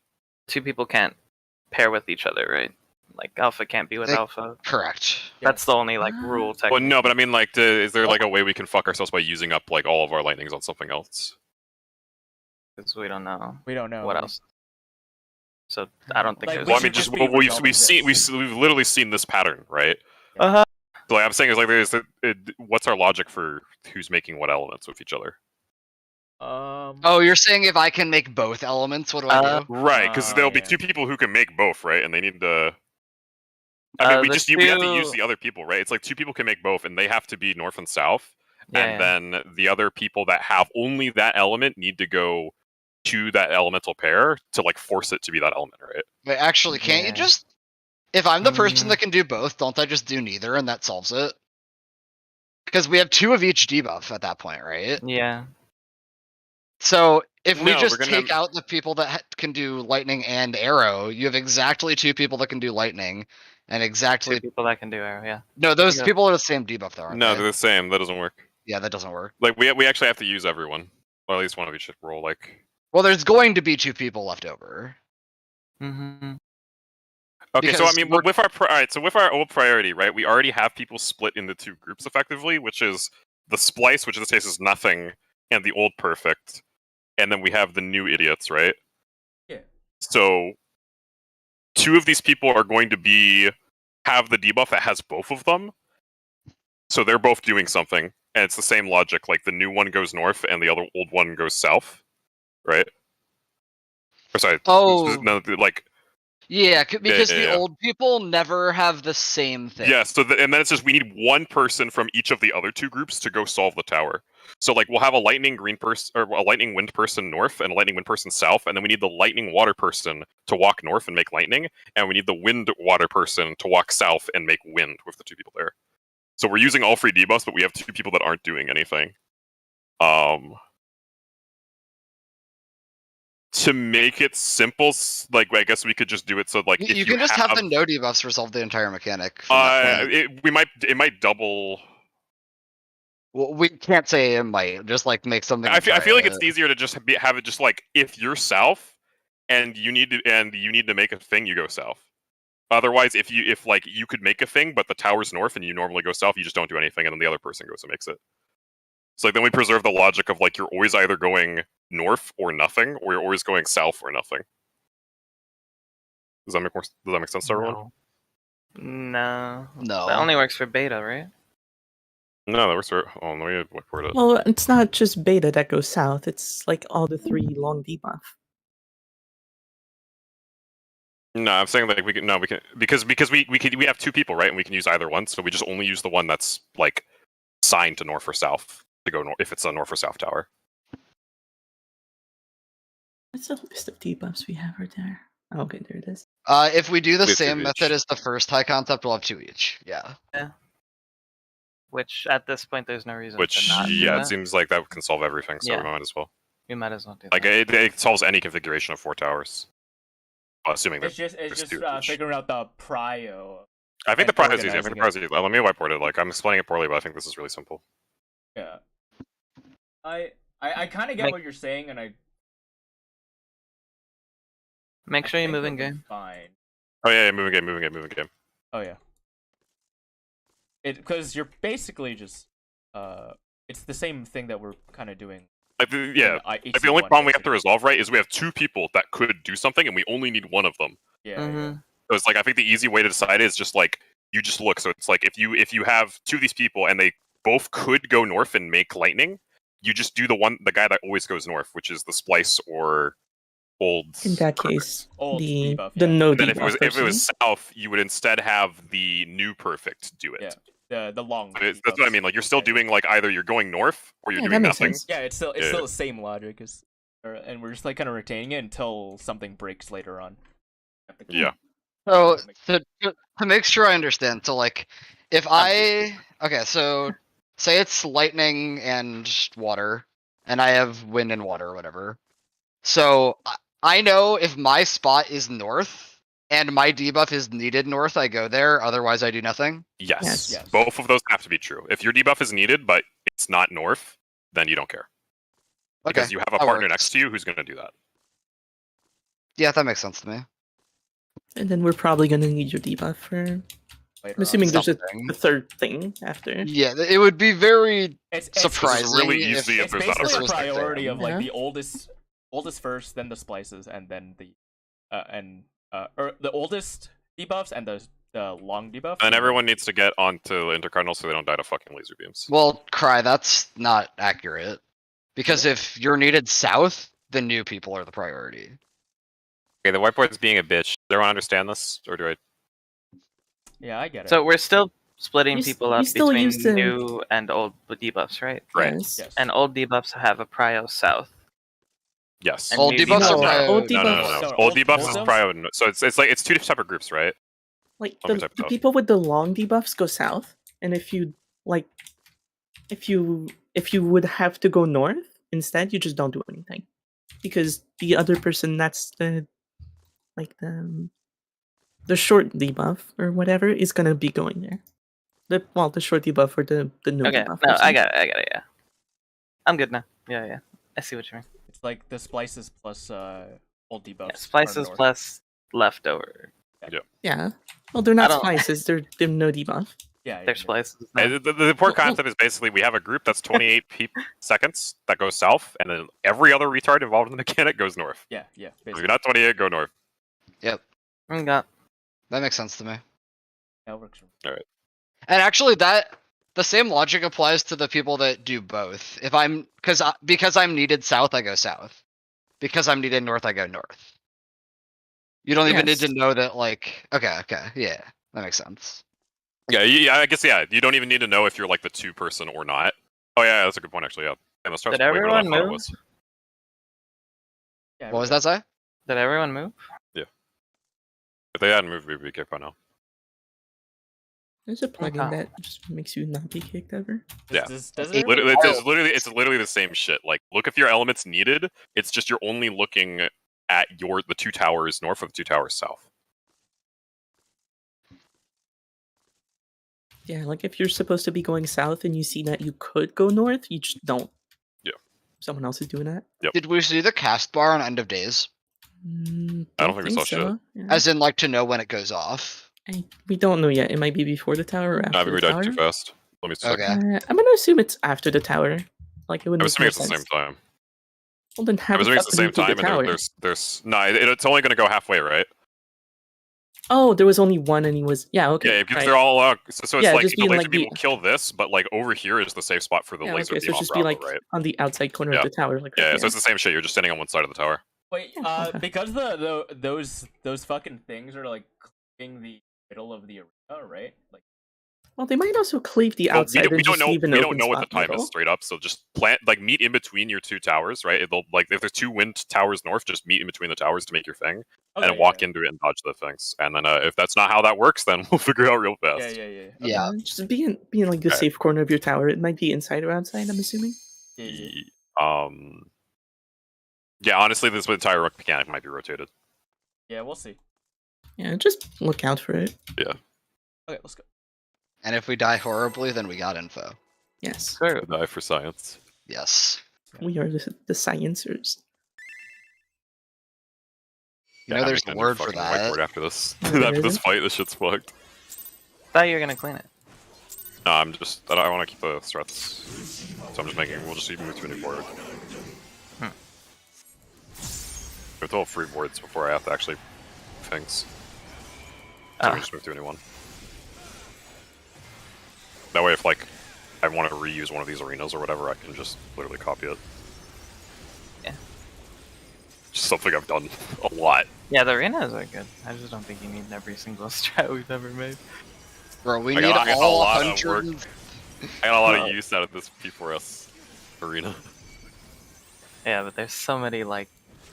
2 people can't pair with each other, right? Like Alpha can't be with They- Alpha. Correct. That's the only like rule. Well, Technically. no, but I mean, like, is there like a way we can fuck ourselves by using up like all of our lightnings on something else? Because we don't know We don't know what else. So I don't think Like, there's. we Well, I mean, should just just be we've resolving seen this. we've literally seen this pattern, right? Uh-huh. So, like I'm saying is like, what's our logic for who's making what elements with each other? Oh, you're saying if I can make both elements, what do I do? Right, because there'll be yeah. 2 people who can make both, right? And they need to. I mean, we the have to use 2 the other people, right? It's like 2 people can make both, and they have to be north and south. Yeah, And then the other people that have only that element need to go to that elemental pair to like force it to be that element, right? Wait, actually, can't you Yeah. just... If I'm the person Mm. that can do both, don't I just do neither and that solves it? Because we have 2 of each debuff at that point, right? yeah. So if we No, just we're gonna- take out the people that can do lightning and arrow, you have exactly 2 people that can do lightning, and 2 exactly... people that can do arrow. Yeah. No, those Yeah. people are the same debuff though, aren't No, they? they're the same. That doesn't work. Yeah, that doesn't work. Like we actually have to use everyone, or at least one of each roll. Like Well, there's going to be 2 people left over. Mm-hmm. okay, so I Because mean, we're- with our alright, so with our old priority, right? We already have people split into 2 groups effectively, which is the splice, which in this case is nothing, and the old perfect, and then we have the new idiots, right? Yeah. So 2 of these people are going to have the debuff that has both of them. So they're both doing something, and it's the same logic. Like the new one goes north, and the other old one goes south, right? Or sorry, Oh. no, like Yeah, because yeah, the yeah. old people never have the same thing. yeah. So and then it's just we need one person from each of the other 2 groups to go solve the tower. So like we'll have a lightning green person or a lightning wind person north and a lightning wind person south, and then we need the lightning water person to walk north and make lightning, and we need the wind water person to walk south and make wind with the 2 people there. So we're using all 3 debuffs, but we have 2 people that aren't doing anything. to make it simple, like I guess we could just do it so like if you can just have the no debuffs resolve the entire mechanic. From that point. It might double. Well, we can't say it might. Just like make something. I feel like it's easier to just have it just like if you're south and you need to make a thing, you go south. Otherwise, if like you could make a thing, but the tower's north and you normally go south, you just don't do anything, and then the other person goes and makes it. So like then we preserve the logic of like you're always either going north or nothing, or you're always going south or nothing. Does that make sense to everyone? No. No. That only works for beta, right? No, that works for. Oh, let me look for it. Well, it's not just beta that goes south. It's like all the 3 long debuff. No, I'm saying like we can because we have 2 people, right? And we can use either one, so we just only use the one that's like signed to north or south to go north if it's a north or south tower. What's the list of debuffs we have right there? Oh, okay, there it is. If we do the We have 2 same each. method as the first high concept, we'll have 2 each. Yeah. Which at this point there's no reason Which to not do it that. seems like that can solve everything, so Yeah. we might as well. We might as well do Like that. it solves any configuration of 4 towers. Well, assuming It's there's just 2 each. figuring out the prio. I think the and prize is easy. I think the organizing prize is easy. Let me whiteboard it. Like I'm explaining it poorly, but I think this is really simple. Yeah. I kind of get Make- what you're saying, and I Make sure you think move in it'll be game. Fine. Oh yeah, moving game. Oh yeah. Because you're basically just it's the same thing that we're kind of doing. Like the only HC1 problem we have to basically. resolve, right, is we have 2 people that could do something, and we only need one of them. Yeah. Mhm. So it's like I think the easy way to decide is just like you just look. So it's like if you have 2 of these people and they both could go north and make lightning, you just do the guy that always goes north, which is the splice or old. In that perfect. case, Old the debuff, the yeah. no And then debuff. if it was person. south, you would instead have the new perfect do it. Yeah. The long. That's what I mean. Like you're still doing like either you're going north or you're Yeah, doing that makes nothing. sense. Yeah, it's still Yeah. the same logic and we're just like kind of retaining it until something breaks later on. Yeah. So to make sure I understand, so like if so say it's lightning and water, and I have wind and water or whatever. So I know if my spot is north and my debuff is needed north, I go there. Otherwise, I do nothing. Yes. Yes. Both of those have to be true. If your debuff is needed but it's not north, then you don't care. Because Okay, you have a that partner works. next to you who's going to do that. Yeah, that makes sense to me. And then we're probably gonna need your debuff for. Later I'm assuming there's Something. a third thing after. Yeah, it would be very it's surprising. really if- easy It's there's not a basically a first thing. priority of like Yeah. the oldest first, then the splices, and then the or the oldest debuffs and the long debuff. And everyone needs to get onto intercardinal so they don't die to fucking laser beams. Well, Cry, that's not accurate. Because if you're needed south, the new people are the priority. Okay, the whiteboard's being a bitch. Does everyone understand this? Or do I... Yeah, I get it. So we're still splitting You s- people you up still between use the- new and old debuffs, right? Right. Yes. Yes. And old debuffs have a prio south. Yes. And Old new debuffs are No, prio. old No. debuffs- So Old old debuffs is debuffs? prio. So it's like it's 2 separate groups, right? Like Let me the type it out. people with the long debuffs go south, and if you would have to go north instead, you just don't do anything, because the other person that's the short debuff or whatever is gonna be going there. The short debuff or the no Okay, debuff. no, person. I got it, yeah. I'm good now. Yeah. I see what you mean. It's like the splices plus old debuffs. Yeah, are splices north. plus leftover. Yeah. Well, they're not don't- splices. They're no debuff. Yeah, They're yeah. splices. And now. the important Well- concept is basically we have a group that's 28 seconds that goes south, and then every other retard involved in the mechanic goes north. Yeah. If you're Basically, not 28, go north. Yep, Okay. that makes sense to me. that works. And actually, the same logic applies to the people that do both. If I'm because I'm needed south, I go south. Because I'm needed north, I go north. You don't even need Yes. to know that. Like, okay, yeah, that makes sense. Yeah, I guess, yeah. You don't even need to know if you're like the 2 person or not. Oh, yeah, that's a good point, actually, yeah. And the starts Did way better than I everyone thought it move? was. Yeah, What was that say? Did everyone move? If they hadn't moved, we'd be kicked by now. There's a plugin Okay. that just makes you not be kicked ever. Yeah. Does It's it? It's literally the same shit. Like, look if your element's needed. It's just you're only looking at the 2 towers north or the 2 towers south. Yeah, like if you're supposed to be going south and you see that you could go north, you just don't. Yeah. Someone else is doing that. Did we see the cast bar on end of days? I don't think we saw shit. Yeah. As in, like, to know when it goes off? We don't know yet. It might be before the tower or after I think we the died tower. too fast. Let me check. Okay. I'm gonna assume it's after the tower. Like it would I'm make assuming more it's the sense. same time. Well, then how I'm the assuming fuck it's the did same we keep time, the and tower? there's no, it's only going to go halfway, right? Oh, there was only one, and he was okay. Yeah, because right. they're all so it's Yeah, like just the being laser like beam the- will kill this, but like over here is the safe spot for the Yeah, laser okay, beam so on just Bravo, be like right? on the outside corner Yeah. of the tower, like Yeah, right so it's the same shit. You're just standing on one side of the tower. Wait, Yeah, okay. because those fucking things are like cleaving the middle of the arena, right? Like, Well, they might also cleave the Well, outside we and don't just know. leave an We open don't know what the spot time middle. is straight up. So just meet in between your 2 towers, right? It'll like if there's 2 wind towers north, just meet in between the towers to make your thing, okay, and walk into it and dodge the things. And then if that's not how that works, then we'll figure it out real fast. Yeah. Yeah. Just being like the Alright. safe corner of your tower. It might be inside or outside. I'm assuming. Yeah, honestly, this entire rook mechanic might be rotated. Yeah, we'll see. Yeah, just look out for it. Okay, let's go. And if we die horribly, then we got info. Yes, True. Die for science. Yes. we are the sciencers. You know, I'm there's the making a new word for fucking that. whiteboard after this. No, there After this isn't. fight, this shit's fucked. Thought you were gonna clean it. No, I want to keep the threats. So I'm just we'll just even move to a new board. We have to hold 3 boards before I have to actually things. So we just move to a new one. That way, if like I want to reuse one of these arenas or whatever, I can just literally copy it. Yeah. Just something I've done a lot. Yeah, the arenas are good. I just don't think you need every single strat we've ever made. Bro, we I need got a all lot of work. 100. I got a lot of use out of this P4S arena. Yeah, but there's so many like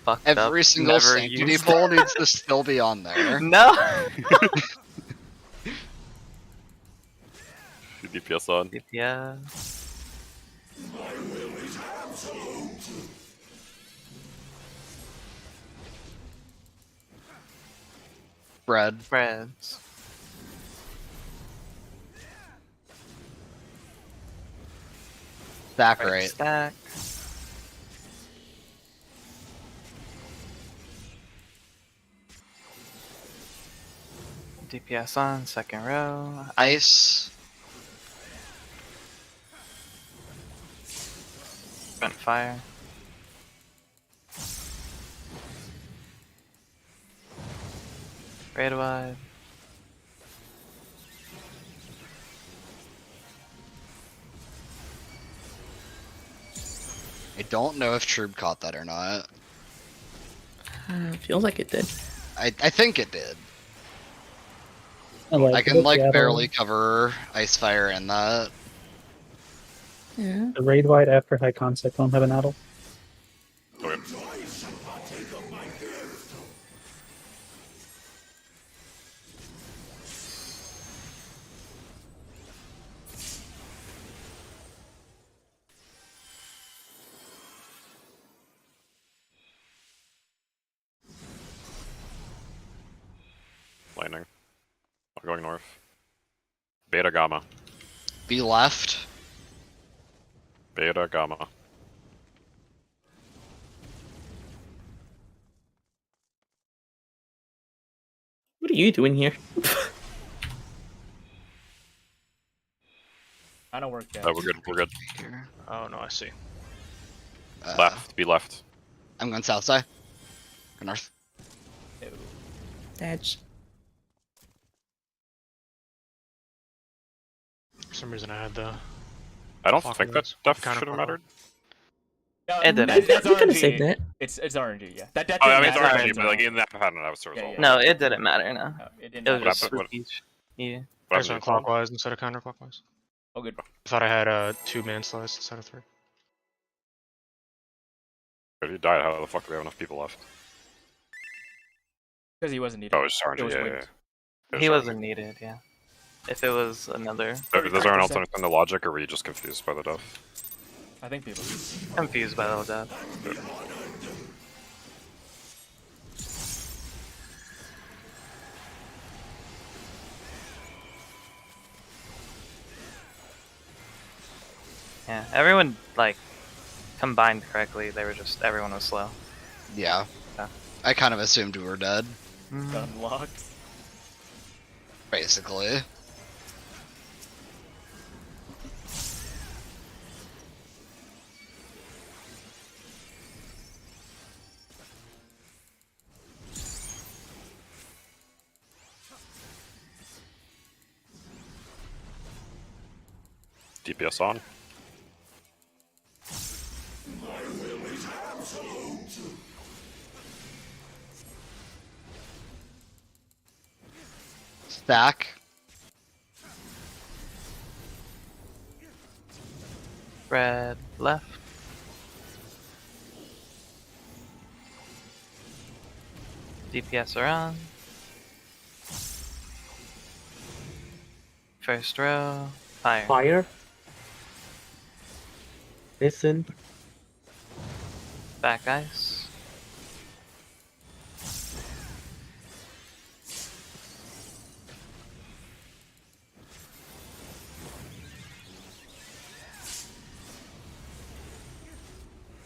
fucked Every up, single never sanctity used- pole needs to still be on there. No. DPS on. Yeah. Bread. Breads. Stack Right right. stack. DPS on, second row. Ice. Vent fire. Raid wide. I don't know if Troop caught that or not. Feels like it did. I think it did. I I can like it, barely cover Ice Fire in that. Yeah. The raid wide after high concept won't have an addle. Okay. Lightning. I'm going north. Beta Gamma. Be left. Beta Gamma. What are you doing here? I don't work yet. Oh, we're good. We're good. Here. Oh no, I see. Left. Be left. I'm going south side. Go north. That's For some reason, I had the. I don't Clock think that moves. def Kind of should have clock. mattered. It didn't. That's you could have RNG. saved that. It's RNG, yeah. That Oh, I mean, it's didn't RNG, matter. but like in that pattern, I was sort of Yeah, all. yeah. No, it didn't matter. No, No, it didn't it was matter. just happened? each. Yeah. I What just went happened? clockwise instead of counterclockwise. Oh, good. I thought I had 2 man slice instead of 3. If you died, how the fuck do we have enough people left? Because he wasn't needed. Oh, it's RNG. It was Yeah, wind. yeah, yeah. He wasn't needed. Yeah. If it was another, Does everyone else 35%. understand the logic, or were you just confused by the def? I think people. confused by the death. Yeah, everyone like combined correctly. They were just everyone was slow. Yeah. Yeah. I kind of assumed we were dead, Unlocked. basically. DPS on. Stack. Red left. DPS are on. First row. Fire. Fire. Listen. Back ice.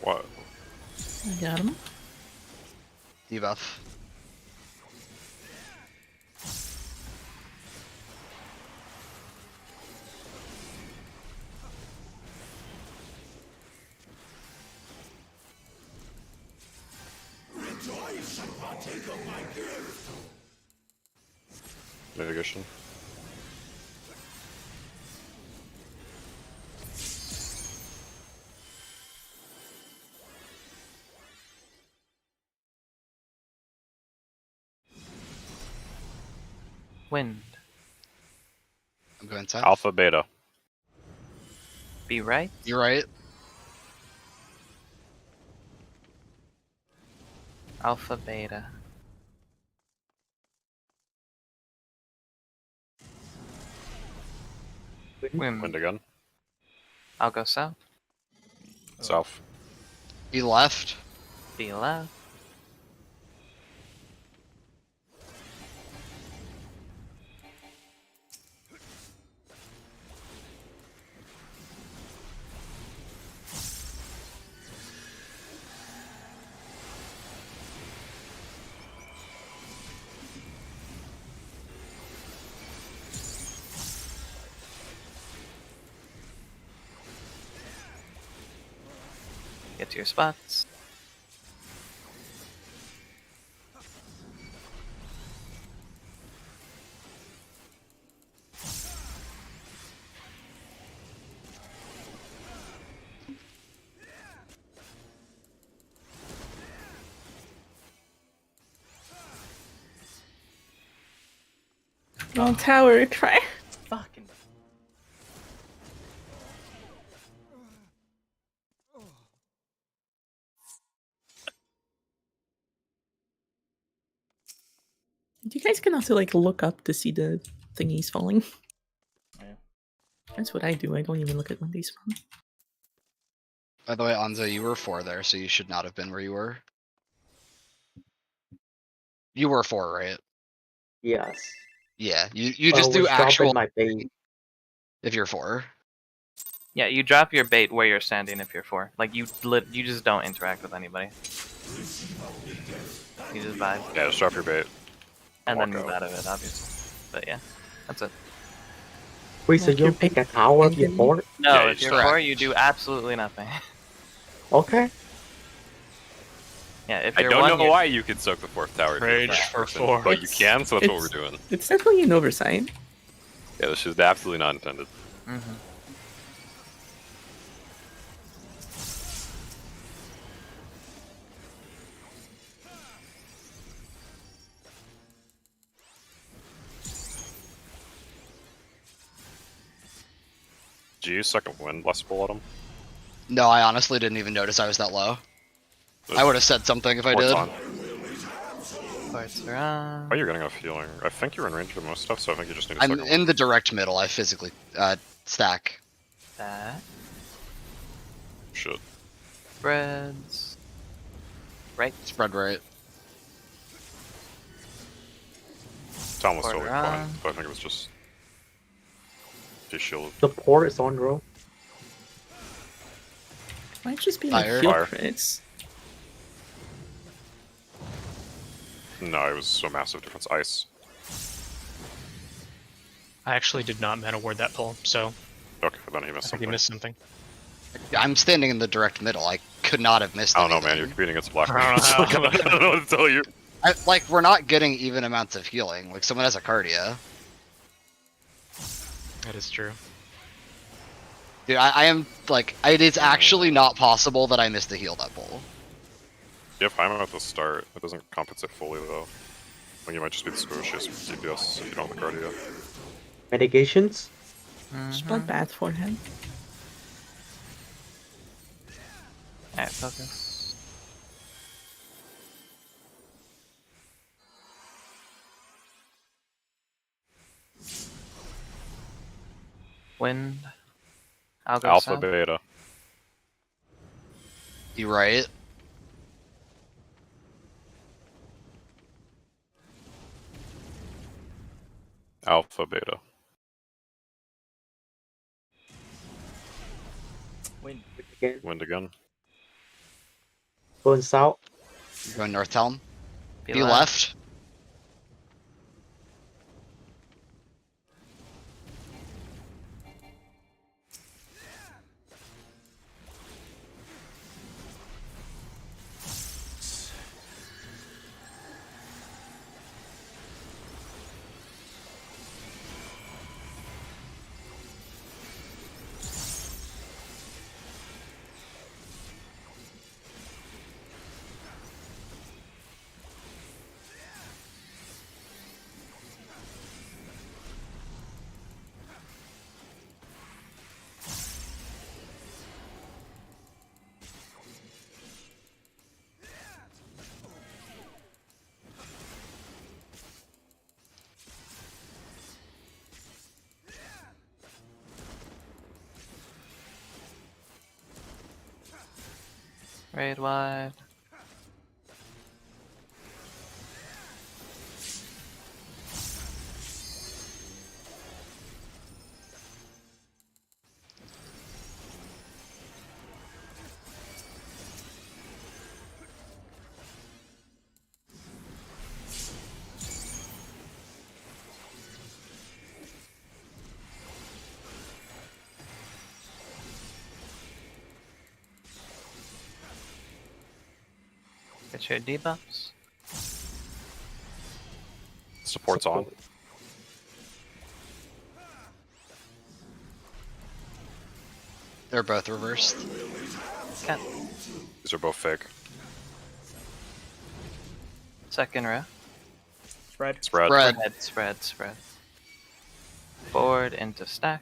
What? I got him. Debuff. Mitigation. Wind. I'm going inside. Alpha, beta. Be right. You're right. Alpha, beta. Wind. Wind again. I'll go south. South. He left. Be left. Get to your spots. Wrong tower, try. Fucking. You guys can also like look up to see the thingies falling. Yeah. That's what I do. I don't even look at when they spawn. By the way, Anzo, you were 4 there, so you should not have been where you were. You were 4, right? Yes. Yeah, you just was do dropping actual my bait. if you're 4. Yeah, you drop your bait where you're standing if you're 4. Like you just don't interact with anybody. You just vibe. Yeah, just drop your bait. And then Walk move out. out of it, obviously. But yeah, that's it. Wait, so Like you your pick a tower if you're bait. bored? No, Yeah, if you you're just- 4, you do absolutely nothing. Okay. Yeah, if I you're don't 1, know why you could soak the 4th tower. if you're Rage the for person, 4. But you can, so that's what we're It's- doing. It's definitely an oversight. Yeah, this is absolutely not intended. Mm-hmm. G, second wind, blessable at him. No, I honestly didn't even notice I was that low. I would have said something if I Port's did. on. Parts are on. Oh, you're getting off healing. I think you're in range of most stuff, so I think you just need a I'm second in one. the direct middle. I physically stack. That. Shit. Spreads. Right. Spread right. Tom was Porter totally fine, on. but I think it was just... He shielded. The port is on row. Might just be like Fire. heal Fire. crits. No, it was a massive difference. Ice. I actually did not mana ward that pull, so Okay, then he I missed think he something. missed something. I'm standing in the direct middle. I could not have missed I don't know, man. anything. You're competing against black. I don't know how- I don't know what to tell you. Like, we're not getting even amounts of healing. Like, someone has a cardia. That is true. Dude, I am, like, it is actually not possible that I missed a heal that pull. You have Hyman at the start. It doesn't compensate fully, though. I think you might just be the squishiest DPS if you don't have the cardio. Medications? Just bloodbath for him. Alright, focus. Wind. I'll go Alpha, south. beta. You right? Alpha, beta. Win. Again. Wind again. Going south. You're going North Helm. Be Be left. left. Raid wide. Get your debuffs. Support's on. They're both reversed. Cat. These are both fake. Second row. Spread. Spread. Spread. Spread. Forward into stack.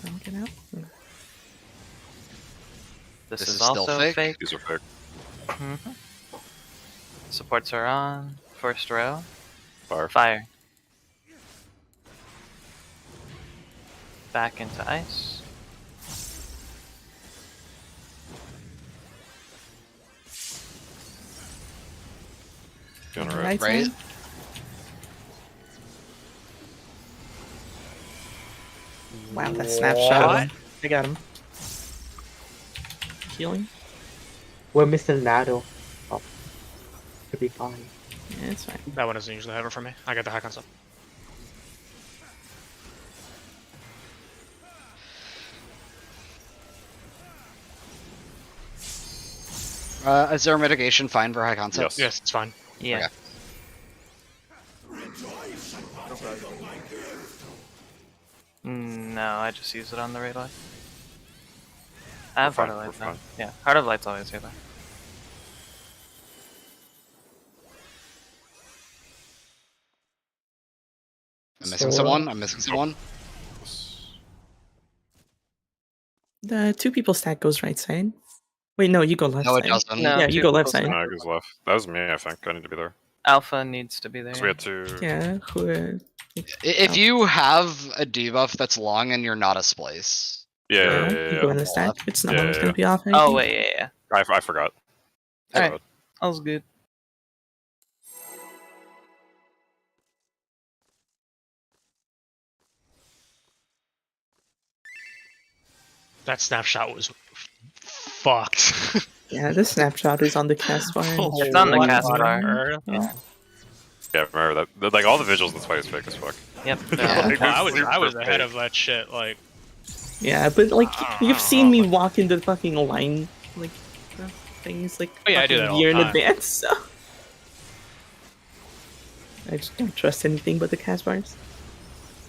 I'll get out. This This is is still also fake? fake. These are fake. Supports are on. First row. Fire. Fire. Back into ice. Going red. Right Right? side. Wow, that snapshot. What? I got him. Healing? We're missing Nado. Oh. Should be fine. Yeah, it's fine. That one doesn't usually have it for me. I got the hack on stuff. Is there mitigation fine for high concept? Yes. Yes, it's fine. Yeah. Okay. No, I just use it on the raid light. I have We're Heart of fine, Light we're though. fine. Yeah, Heart of Light's always here though. I'm missing someone. I'm missing someone. The two people stack goes right side. Wait, no, you go left No, it side. doesn't. No, Yeah, two you go left people side. No, it goes left. That was me, I think. I need to be there. Alpha needs to be there. Because we had two. Yeah, If you have a debuff that's long and you're not a splice. Yeah, you go in the stack. It's not always Yeah, gonna be off. I Oh think. wait, yeah. I forgot. Alright. Good. That was good. That snapshot was fucked. Yeah, the snapshot is on the cast bar. and It's It's on the What cast on bar. earth? Yeah. Yeah, remember that? Like all the visuals in this fight is fake as fuck. Yep. Yeah. Like, Well, they're I was super ahead fake. of that shit. Like, Yeah, but like I you've don't seen know, me like- walk into fucking line like things like Oh, yeah, I do fucking that a all year the in time. advance. So I just don't trust anything but the cast bars.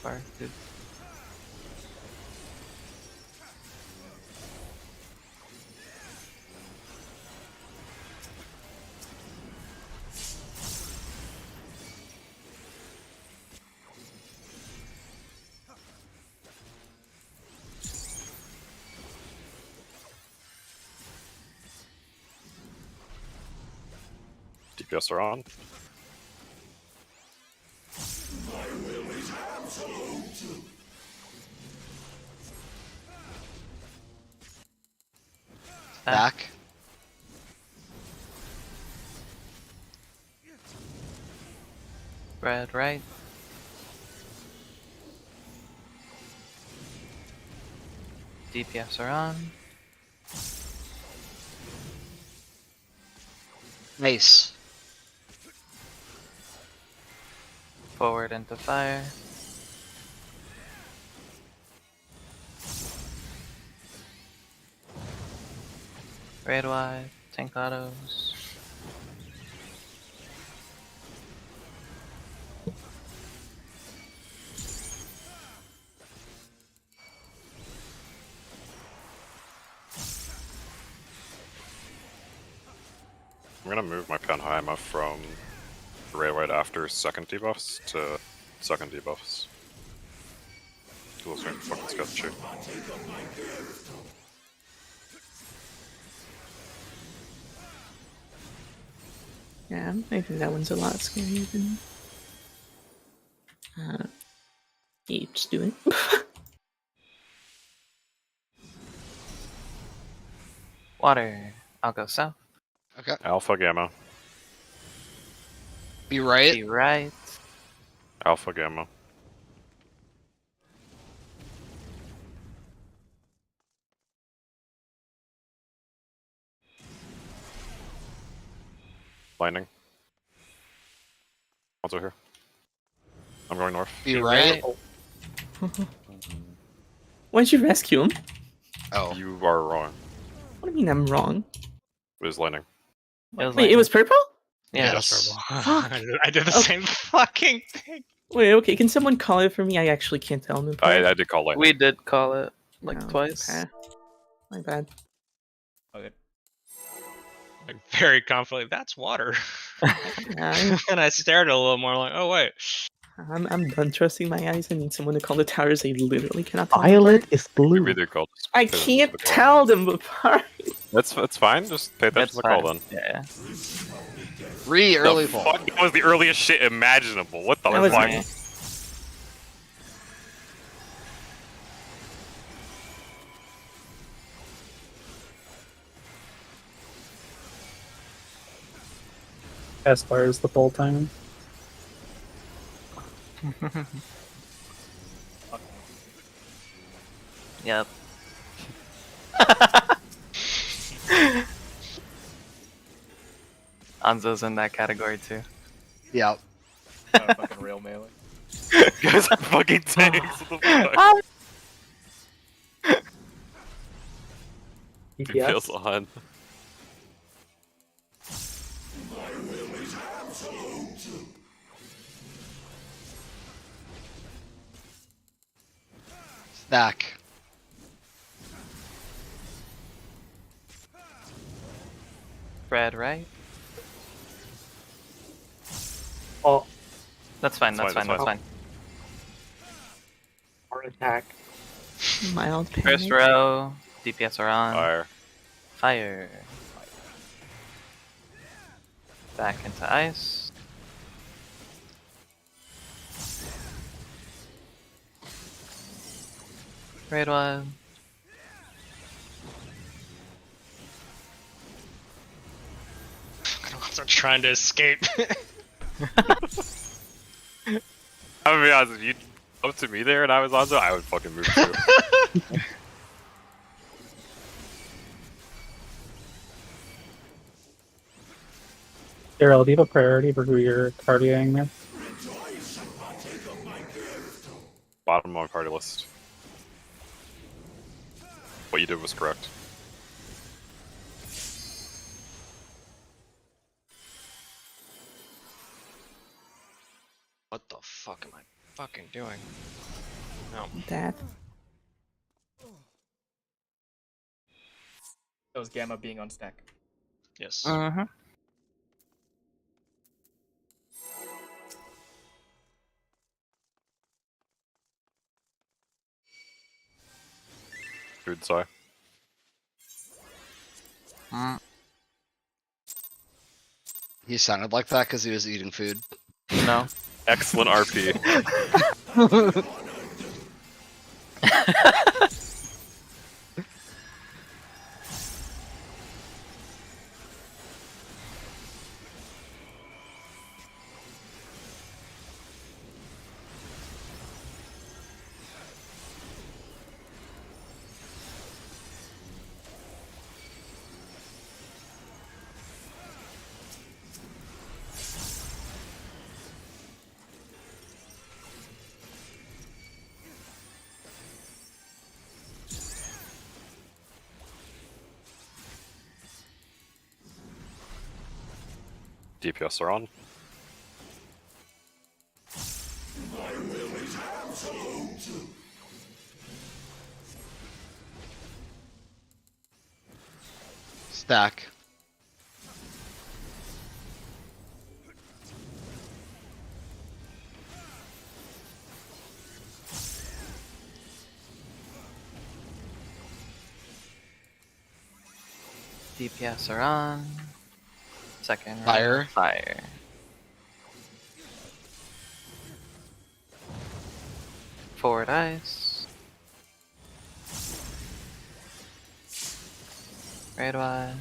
Bar, dude. DPS are on. Back. Red, right. DPS are on. Nice. Forward into fire. Red wide, tank autos. I'm gonna move my Penheima from red white after second debuffs to second debuffs. Those are fucking sketchy. Yeah, I think that one's a lot scarier than yeah, just do it. Water. I'll go south. Okay. Alpha gamma. Be right. Be right. Alpha gamma. Lightning. Also here. I'm going north. Be right. Why'd you rescue him? Oh. You are wrong. What do you mean I'm wrong? It was lightning. It was Wait, it was purple? Yeah. Yes. I did the Okay. same fucking thing. Wait, okay, can someone call it for me? I actually can't tell him. I did call lightning. We did call it like Oh, twice. okay. My bad. Okay. Like very confidently, that's water. Yeah, And I stared a little more, like, oh wait. I'm done trusting my eyes. I need someone to call the towers. I literally cannot tell them Violet apart. is We blue. really called. I can't tell them apart. That's fine. Just pay attention to the call then. Yeah. Early The fall. fuck? That was the earliest shit imaginable. What the That was fuck? me. As far as the full time. Yep. Anzo's in that category too. Yep. Fucking real melee. You guys are fucking tanks. What the fuck? It feels DPS. on. Back. Red, right? Oh, That's fine. That's That's fine, fine. that's That's fine. or attack. Mild First panic. row. DPS are on. Fire. Fire. Back into ice. Red one. I'm trying to escape. I'm gonna be honest, if you up to me there and I was Anzo, I would fucking move too. Daryl, do you have a priority for who you're cardioing there? Bottom of my party list. What you did was correct. What the fuck am I fucking doing? No. That. That was Gamma being on stack. Yes. Mm-hmm. Food sigh. Mm. He sounded like that because he was eating food. No. Excellent RP. DPS are on. Stack. DPS are on. Second round, Fire. Fire. Forward ice. Red wide.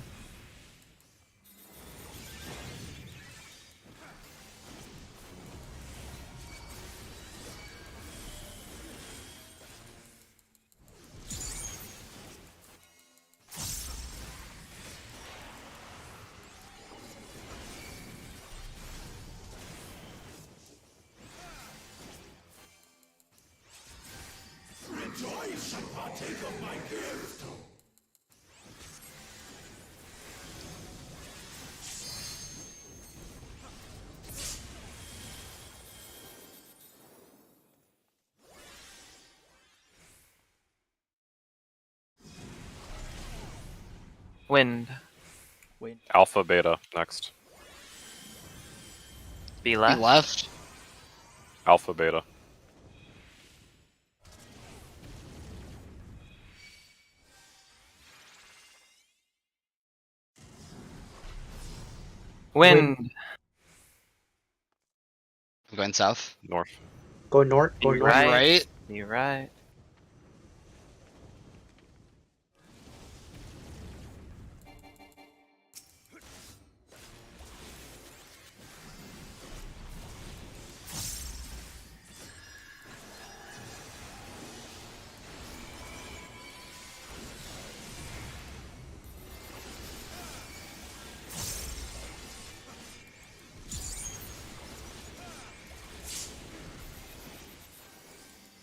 Wind. Wait. Alpha, beta, next. Be He left. left. Alpha, beta. Wind. I'm going south. North. Go north. Go Be north. right. Right. Be right.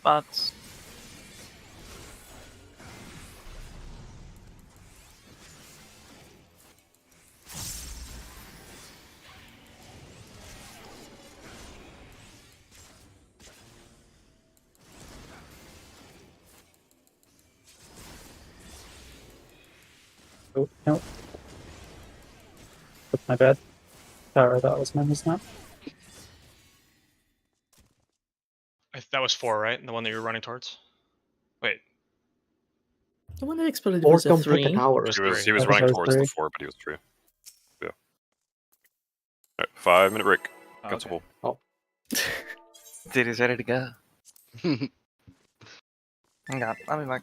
Bots. Oh, no. That's my bad. Tower, that was my mishap. That was 4, right? The one that you were running towards? Wait. The one that exploded Or was a come take a 3. tower. It was He was, three. he was I think running that was towards the three. 4, but he was 3. Yeah. Alright, 5-minute break. Oh, Got okay. okay. Dude, he's ready to go. Hang on, I'll be back.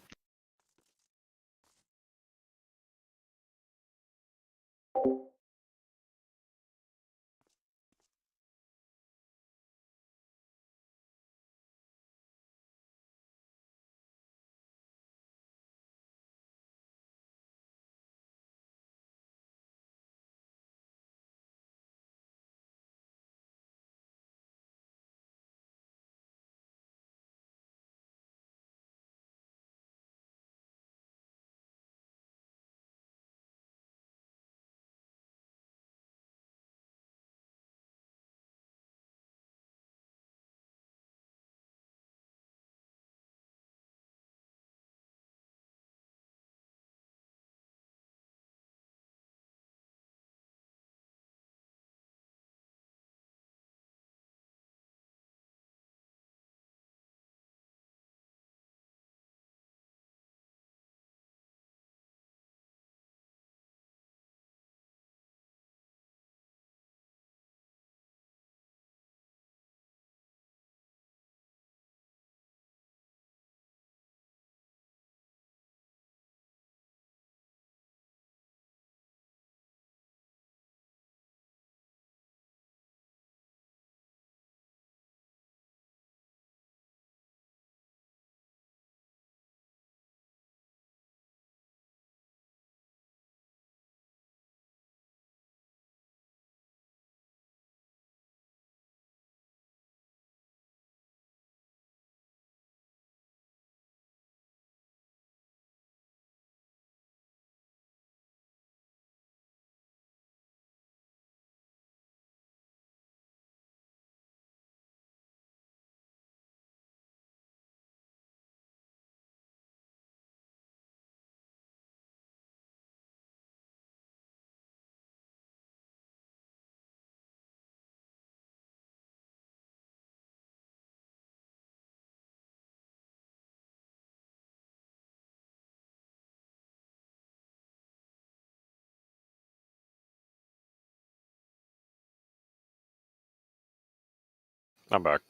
I'm back.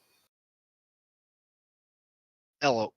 Hello.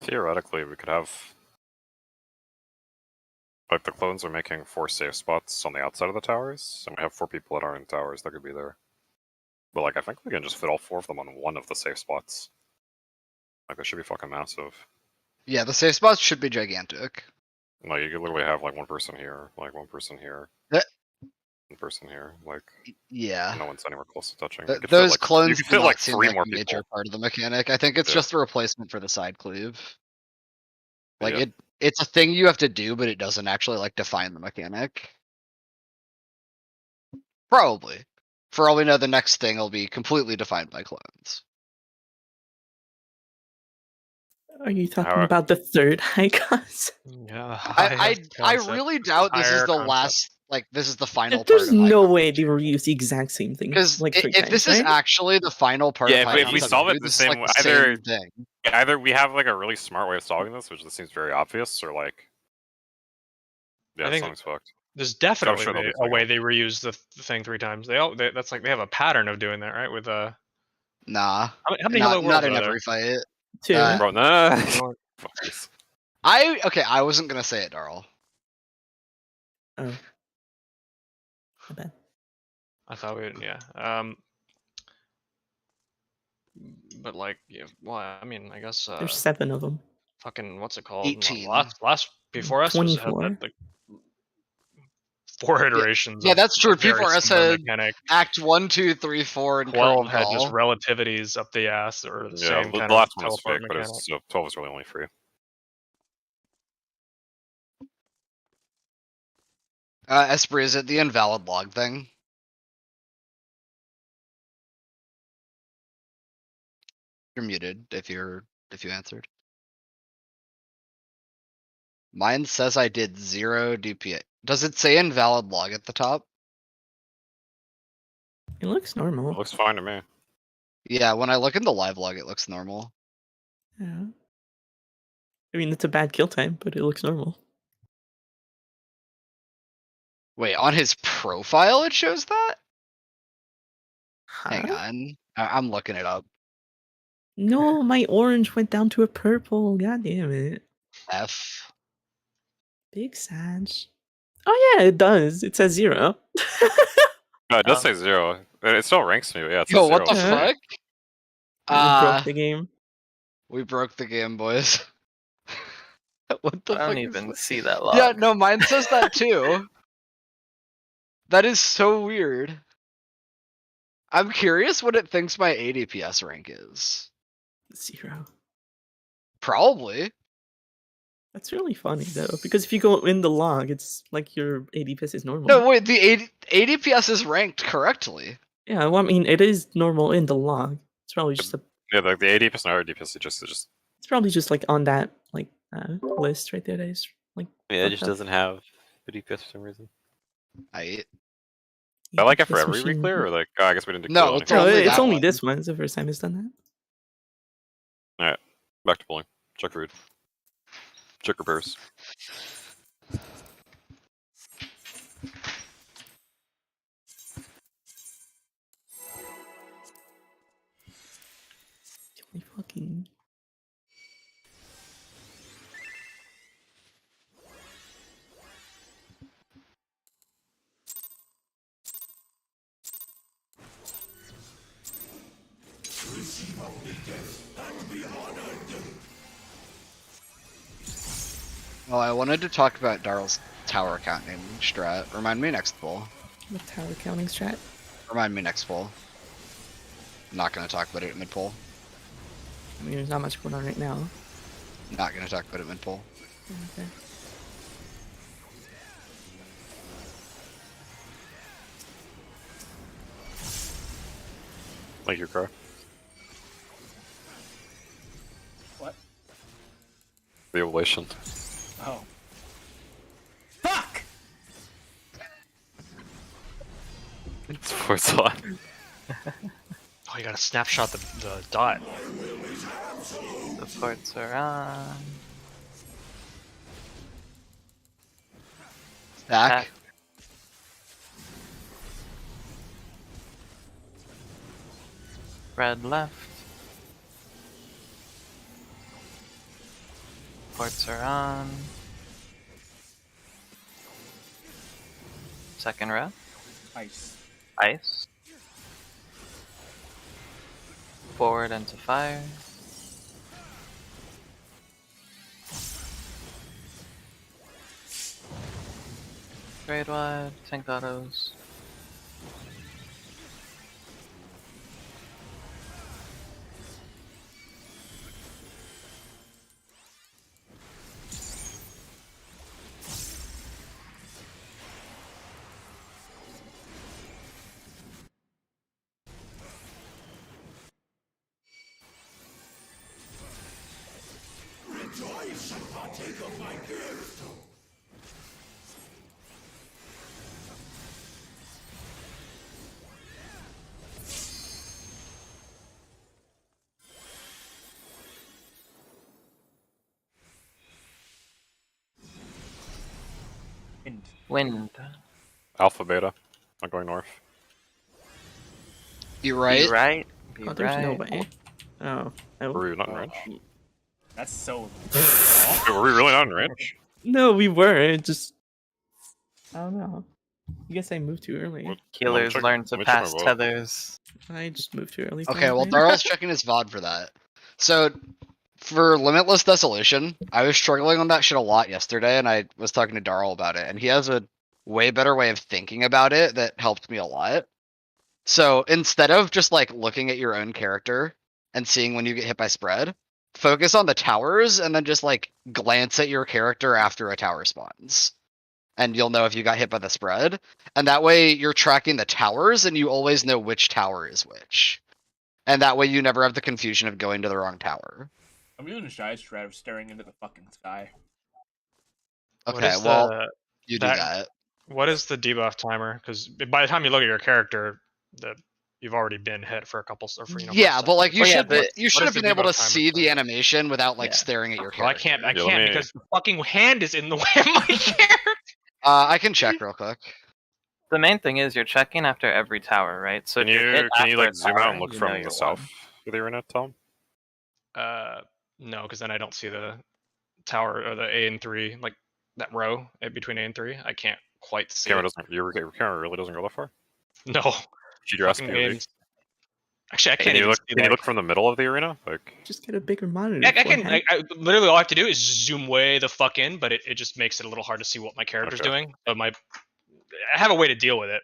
Theoretically, we could have... Like, the clones are making 4 safe spots on the outside of the towers, and we have 4 people that aren't in towers that could be there. But, like, I think we can just fit all 4 of them on one of the safe spots. Like, that should be fucking massive. Yeah, the safe spots should be gigantic. Like, you could literally have, like, 1 person here, like, 1 person here, That- 1 person here, like, Yeah. no one's anywhere close to touching. Th- You could those fit, like, clones you could do fit, not like, seem 3 like more a major people. part of the mechanic. I think it's Yeah. just a replacement for the side cleave. Like Yeah. it's a thing you have to do, but it doesn't actually like define the mechanic. Probably. For all we know, the next thing will be completely defined by clones. Are you talking How- about the third icons? Yeah. I really doubt this is the last. Like this is the final part. There's of no Icon. way they reuse the exact same thing. Because like if this is actually the final part Yeah, of if we Icon solve it 2, the this is same like way- the either- same thing. Either we have, like, a really smart way of solving this, which this seems very obvious, or, like... Yeah, I think- something's fucked. There's definitely sure there'll be a something way else. they reuse the thing 3 times. That's like they have a pattern of doing that, right? With Nah, how many Hello not Worlds in are there? every fight. Two. Bro, nah. Well, Fuck this. I wasn't gonna say it, Darl. Oh. My bad. I thought we would, yeah. But like, yeah, well, I mean, I guess There's 7 of them. fucking what's it called? 18. Last before us was had 24. that, like 4 iterations. Yeah, of that's true. a very P4S similar had mechanic. Act 1, 2, 3, 4, and 12 Curtain had just Call. relativities up the ass, or the Yeah, same the kind last of one was teleport fake, but mechanic. it's, 12 is really only free. Esprit, is it the invalid log thing? You're muted if you answered. Mine says I did 0 DPA. Does it say invalid log at the top? It looks normal. It looks fine to me. Yeah, when I look in the live log, it looks normal. Yeah. I mean, it's a bad kill time, but it looks normal. Wait, on his profile it shows that? Hang Huh? on. I'm looking it up. No, my orange went down to a purple. God damn it. F. Big Sag. Oh yeah, it does. It says 0. No, it does Oh. say 0. It still ranks me, but yeah, it says Yo, 0. what the Yeah. fuck? We broke the game. We broke the game, boys. What the I fuck don't is even that? see that log. Yeah, no, mine says that too. That is so weird. I'm curious what it thinks my ADPS rank is. 0. Probably. That's really funny though, because if you go in the log, it's like your ADPS is normal. No, wait, the ADPS is ranked correctly. Yeah, well, I mean, it is normal in the log. It's probably just Yeah, like the ADPS and RDPS, it just it's probably just like on that like list right there. That is like. Yeah, it just fucked up. doesn't have the DPS for some reason. I like it for ADPS every machine. reclear, or like I guess we didn't do No, cool it's No, only it's that only one. this one. It's the first time it's done that. Alright, back to pulling. Check root. Check repairs. Holy fucking. Oh, I wanted to talk about Darl's tower counting strat. Remind me next pull. The tower counting strat. Remind me next pull. I'm not gonna talk about it at mid pull. I mean, there's not much going on right now. Not gonna talk about it mid pull. Okay. Thank you, Car. What? The oblation. Oh. Fuck! It's force on. Oh, you gotta snapshot the dot. The ports are on. Back. Red left. Ports are on. Second row. Ice. Ice. Forward into fire. Trade wide, tank autos. Wind. Alpha, beta. I'm going north. You right? Be right. Be Oh, there's no right. way. Oh. Were we not in range? That's so. Wait, were we really not in range? No, we were. Just. I don't know. I guess I moved too early. What? Healers check- learn to let me check my pass vote. tethers. I just moved too early. for Okay, that, well, man. Daryl's checking his VOD for that. So, for Limitless Desolation, I was struggling on that shit a lot yesterday, and I was talking to Darl about it, and he has a way better way of thinking about it that helped me a lot. So, instead of just, like, looking at your own character and seeing when you get hit by spread, focus on the towers, and then just, like, glance at your character after a tower spawns. And you'll know if you got hit by the spread. And that way, you're tracking the towers, and you always know which tower is which. And that way you never have the confusion of going to the wrong tower. I'm using a shy strat of staring into the fucking sky. What Okay, is well, the- you do that. What is the debuff timer? Because by the time you look at your character, you've already been hit for a couple. Or for, Yeah, but like you Well, yeah, should but you should what have is been the able to debuff timer see for the that? animation without like Yeah. staring at your Well, I character. can't. I Yeah, let can't me- because the fucking hand is in the way of my character. I can check real quick. The main thing is you're checking after every tower, right? So Can if you're hit you after like a zoom tower, out and look you know from you're the south won. of the arena, Tom? No, because then I don't see the tower or the A and 3, like that row between A and 3. I can't quite see Camera it. doesn't. Your camera really doesn't go that far. No. Should your Fucking A SPV? and- Actually, I Can can't you even look? see. Can you look from the middle of the arena? Like, Just get a bigger monitor. I can. forehead. I literally all I have to do is zoom way the fuck in, but it just makes it a little hard to see what my character's Okay. doing. But I have a way to deal with it,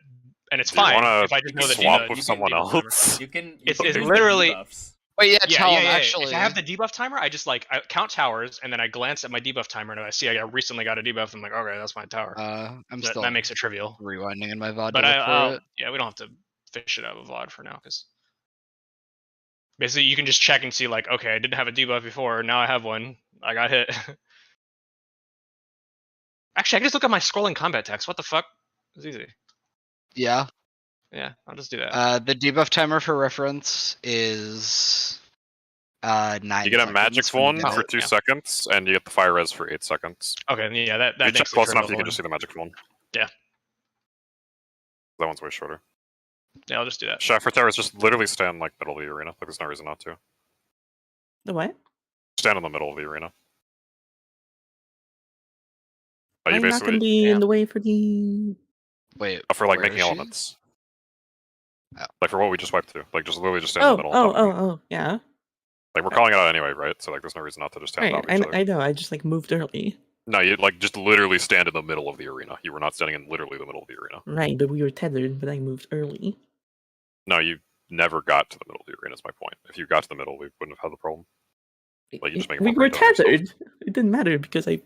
and it's Do you fine wanna if I just know the swap debuff. with you can someone debuff timer. else? You can. It's use the literally- debuffs. Wait, yeah, Yeah, tell yeah, him yeah. actually. If I have the debuff timer, I just like I count towers, and then I glance at my debuff timer, and if I see I recently got a debuff, I'm like, okay, that's my tower. I'm that, still that makes it trivial. rewinding in my VOD But to look for it. yeah, we don't have to fish it out of a VOD for now, because basically you can just check and see like, okay, I didn't have a debuff before, now I have one. I got hit. Actually, I can just look at my scrolling combat text. What the fuck? It's easy. Yeah. Yeah, I'll just do that. The debuff timer for reference is 9 you get a magic seconds when you one get for it. 2 seconds, and you get the fire res for 8 seconds. Okay, yeah, that If you check makes it close enough, trivial you can one. just see the magic one. Yeah. That one's way shorter. Yeah, I'll just do that. Shaffer towers just literally stand like middle of the arena. Like there's no reason not to. The what? Stand in the middle of the arena. You I'm not basically gonna be yeah. in the way for the. Wait, for like where making is she? elements. Oh. Like for what we just wiped through. Like just literally just stand in Oh, the middle. oh, on top of me. oh, yeah. Like we're calling it out anyway, right? So like there's no reason not to just stand Right, on top of each other. I know. I just like moved early. No, you like just literally stand in the middle of the arena. You were not standing in literally the middle of the arena. Right, but we were tethered, but I moved early. No, you never got to the middle of the arena is my point. If you got to the middle, we wouldn't have had the problem. Like, you just make We one were right down yourself. tethered. It didn't matter because I.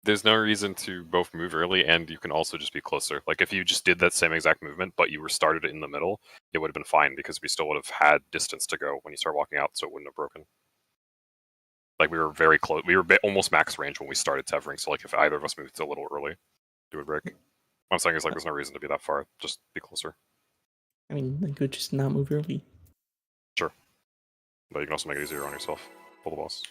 there's no reason to both move early, and you can also just be closer. Like if you just did that same exact movement, but you were started it in the middle, it would have been fine because we still would have had distance to go when you start walking out, so it wouldn't have broken. Like we were very close. We were almost max range when we started tethering. So like if either of us moved a little early, it would break. What I'm saying is like there's no reason to be that far. Just be closer. I mean, I could just not move early. Sure. But you can also make it easier on yourself. Pull the boss.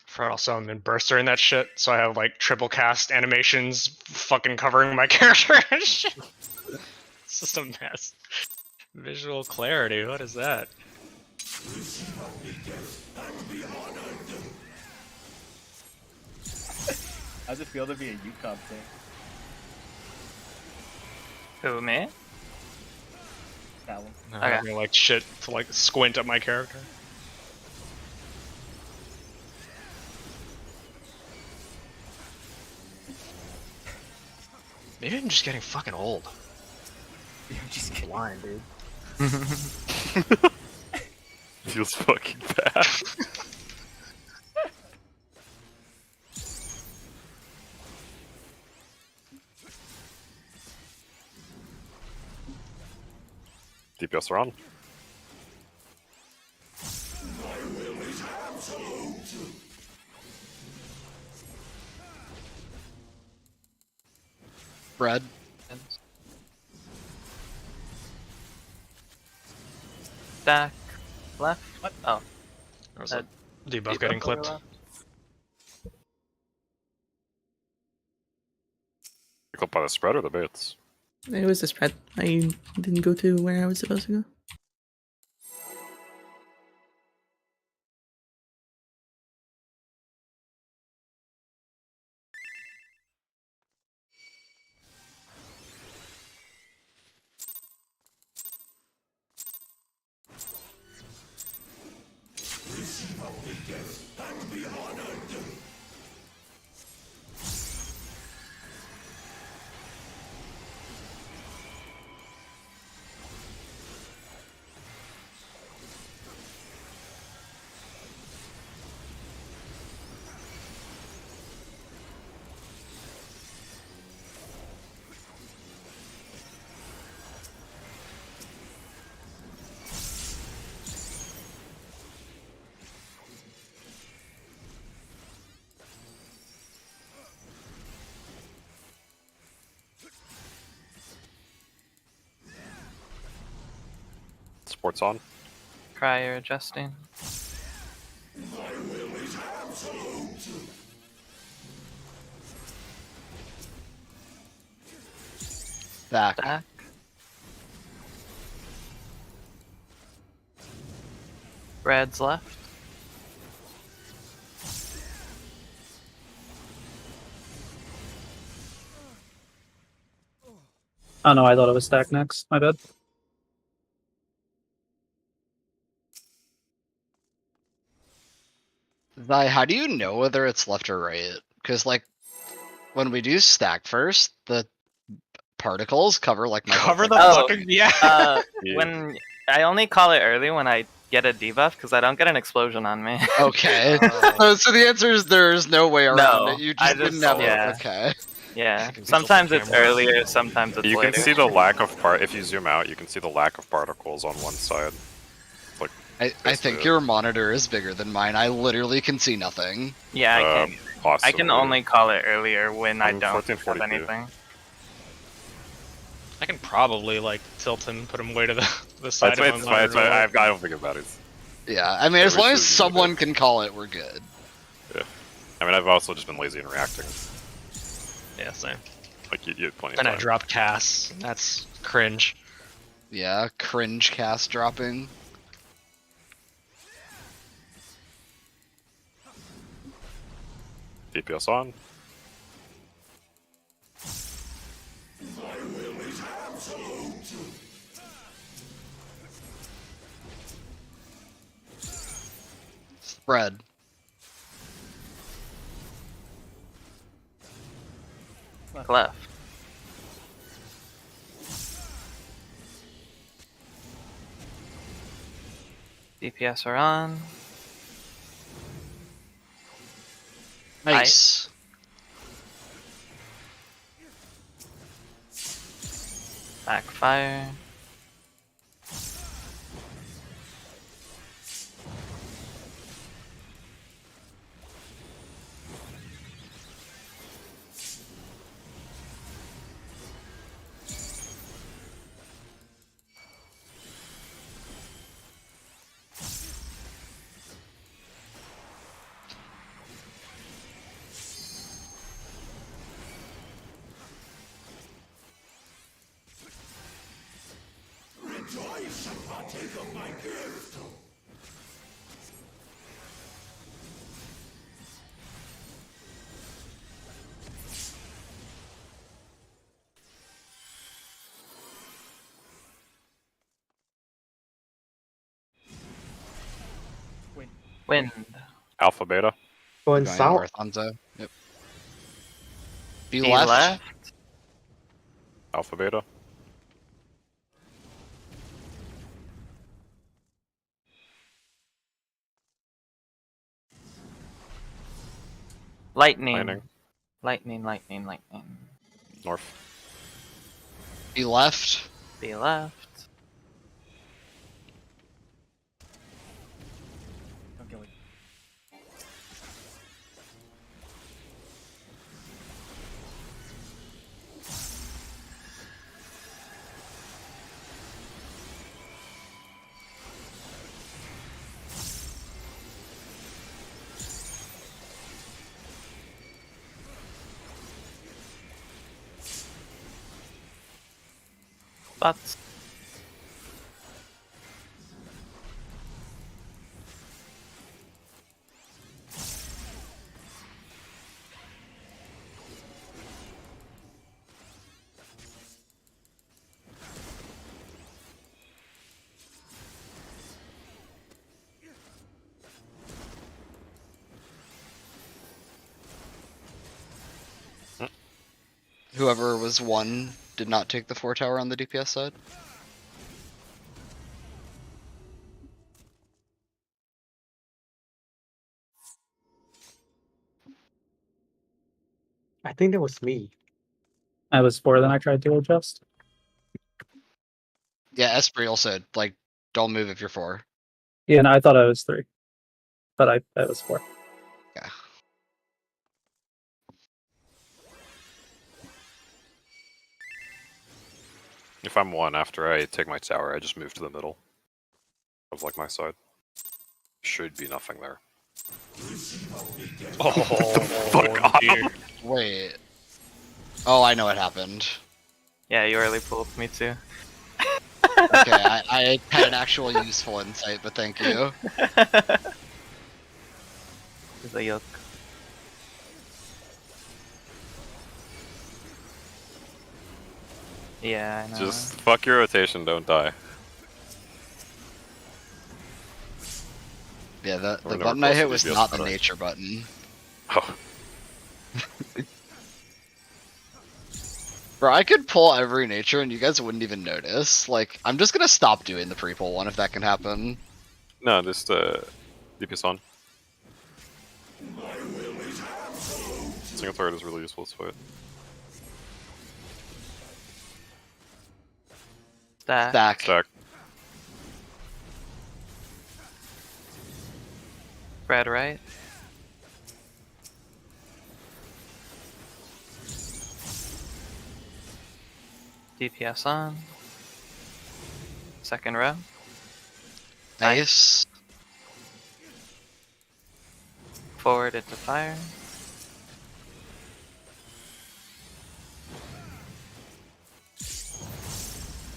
For also, I'm in burster in that shit, so I have like triple cast animations fucking covering my character and shit. It's just a mess. Visual clarity, what is that? How's it feel to be a UCOM thing? Who, me? That one. I'm Okay. having like shit to like squint at my character. Maybe I'm just getting fucking old. You're just blind, dude. Feels fucking bad. DPS are on. Bread. Stack left. What? Oh, There was a debuff getting debuff clipped. left. You clip by the spread or the baits? It was a spread. I didn't go to where I was supposed to go. Sports on. Prior adjusting. Back. Stack. Red's left. Oh no, I thought it was stack next. My bad. Zai, how do you know whether it's left or right? Because like when we do stack first, the particles cover like my whole Cover the thing. fucking yeah. Yeah. When I only call it early when I get a debuff because I don't get an explosion on me. Okay. So the answer is there's no way around No, it. You I just didn't just- have yeah. it. Okay. Yeah. can Sometimes tilt it's the camera. earlier, sometimes it's You later. can see the lack of if you zoom out, you can see the lack of particles on one side. I That's think good. your monitor is bigger than mine. I literally can see nothing. Yeah, I can. I Possibly. can only call it earlier when I I'm don't have 1442. anything. I can probably like tilt him, put him way to the side It's of my fine. It's fine. monitor. I don't think about it. Yeah, I mean, Yeah, as we long as should- someone can call it, we're good. I mean, I've also just been lazy in reacting. Yeah, same. Like you had plenty of And I time. drop Cass. That's cringe. Yeah, cringe cast dropping. DPS on. Spread. Left. DPS are on. Nice. Backfire. Wind. Alpha, beta. Going Going south. north, Hanzo. Yep. Be Be left. left. Alpha, beta. Lightning. Lightning. Lightning, lightning, lightning. North. Be left. Be left. Okay, wait. Butts. Whoever was 1 did not take the 4 tower on the DPS side. I think that was me. I was 4, then I tried to adjust. Yeah, Espriel said, like, don't move if you're 4. Yeah, no, I thought I was 3. But I was 4. Yeah. If I'm 1 after I take my tower, I just move to the middle of like my side. Should be nothing there. Oh, fuck dear. Wait. Oh, I know what happened. Yeah, you early pulled me too. Okay, I had an actual useful insight, but thank you. It's a yoke. Yeah, I know. Just fuck your rotation, don't die. Yeah, the We're nowhere button I close hit to was DPS not the better. nature button. Oh, Bro, I could pull every nature and you guys wouldn't even notice. Like, I'm just gonna stop doing the pre-pull one if that can happen. no, just DPS on. Single thread is really useful, so it. Stack. Stack. Stack. Spread right. DPS on. Second row. Nice. Forward into fire.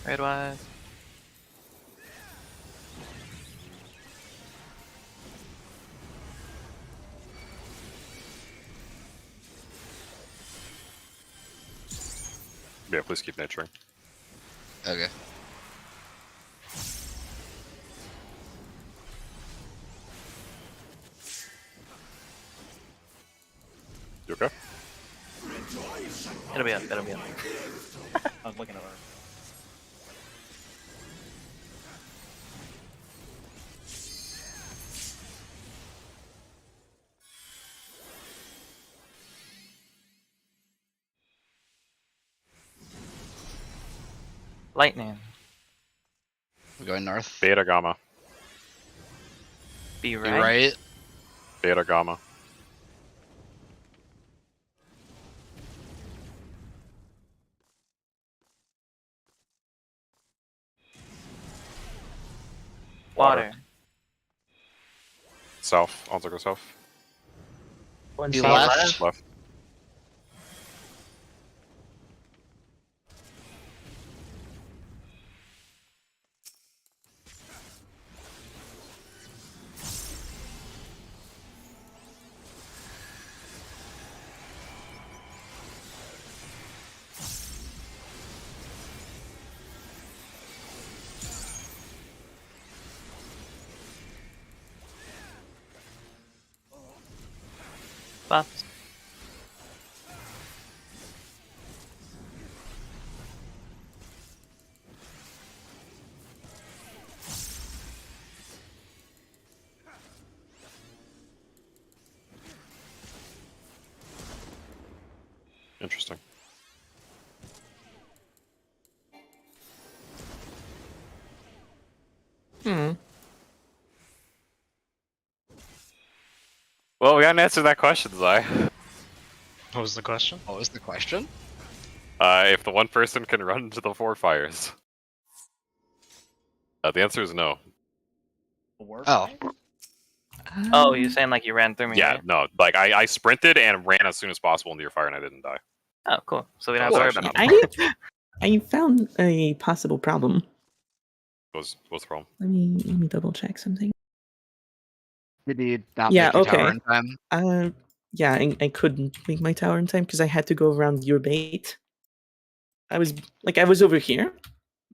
Right wide. Yeah, please keep naturing. Okay. You okay? It'll be up, it'll be up. I was looking at her. Lightning. We're going north. Beta Gamma. Be Be right. right. Beta Gamma. Water. South. I'll go south. One Be south. left. Left. Buffs. Interesting. Hmm. Well, we gotta answer that question, Zai. What was the question? What was the question? If the one person can run into the 4 fires. The answer is no. Oh. Oh, you're saying like you ran through me? Yeah, Right? no. Like I sprinted and ran as soon as possible into your fire, and I didn't die. Oh, cool. So we don't have to worry Cool. about it. I found a possible problem. What's the problem? Let me double check something. Did you not Yeah, make your tower okay. in time? Yeah, I couldn't make my tower in time because I had to go around your bait. I was over here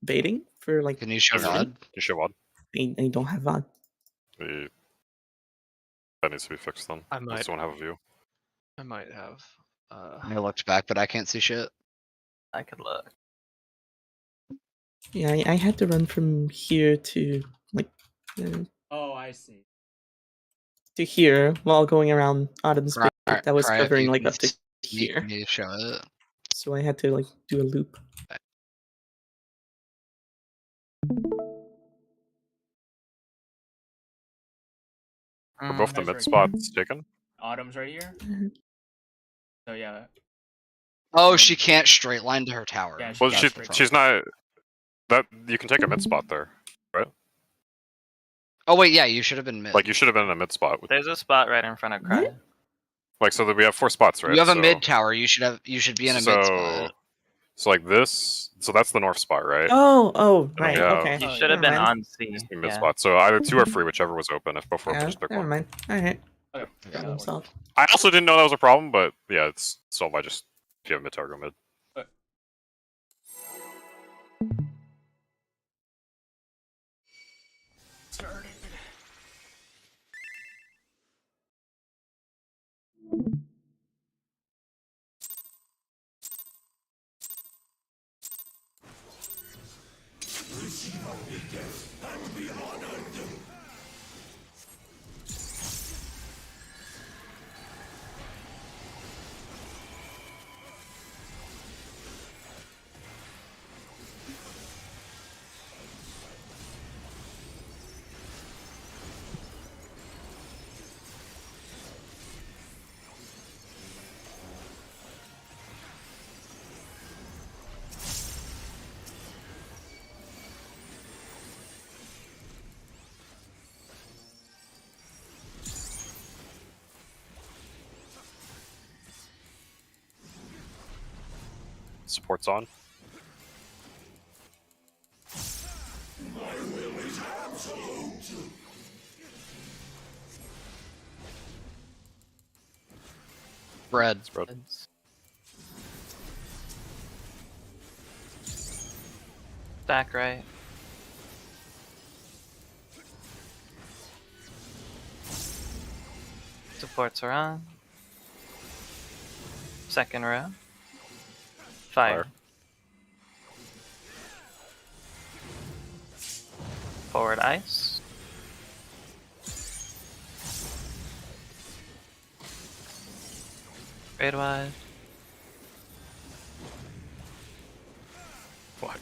baiting for like. Can you show Everything. VOD? You show what? I don't have VOD. That needs to be fixed then. I Does might. someone have a view? I might have. I looked back, but I can't see shit. I could look. Yeah, I had to run from here to like Oh, I see. to here while going around Autumn's Cry- bait that was Cry if covering you like can up to s- here. Can you show it? So I had to like do a loop. Are both the Guys, mid right spots taken? Autumn's right here. So yeah. Oh, she can't straight line to her tower. Yeah, Well, That's she, the problem. she's not. That you can take a mid spot there, right? Oh wait, yeah, you should have been mid. Like you should have been in a mid spot. There's a spot right in front of Cry. What? Like so that we have 4 spots, right? You have a So- mid tower. You should be in a mid spot. So like this. So that's the north spot, right? Oh, right. Yeah. Okay. You should have been Never mind. on C. These two mid Yeah. spots. So either 2 or 3, whichever was open. If both were open, Yeah, just pick never one. mind. All right. Okay. Problem solved. I also didn't know that was a problem, but yeah, it's solved by just if you have mid tower, go mid. Support's on. Bread. Spread. Stack right. Supports are on. Second row. Fire. Forward ice. Raid wide. Fuck.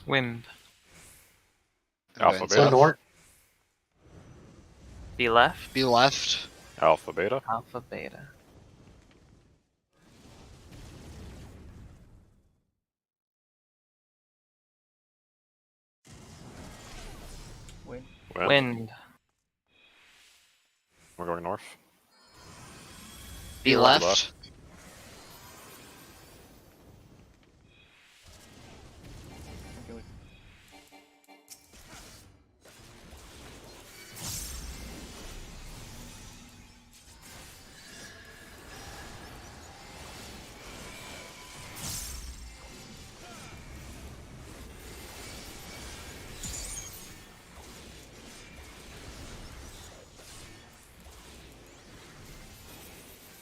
Wind. Alpha, Okay, Go beta. north. Be left. Be left. Alpha, beta. Alpha, beta. Win. Wind. We're going north. Be left. left. Okay, wait.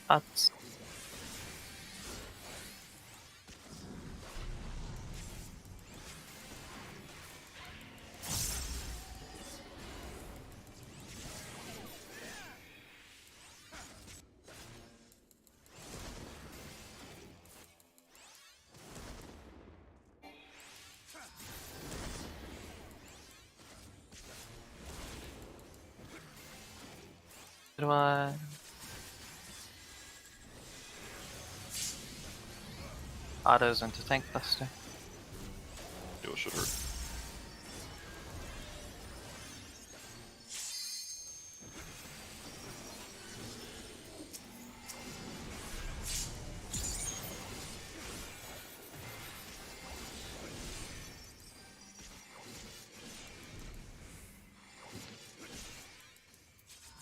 Huts. Good one. Autos into tank buster. Deal should hurt.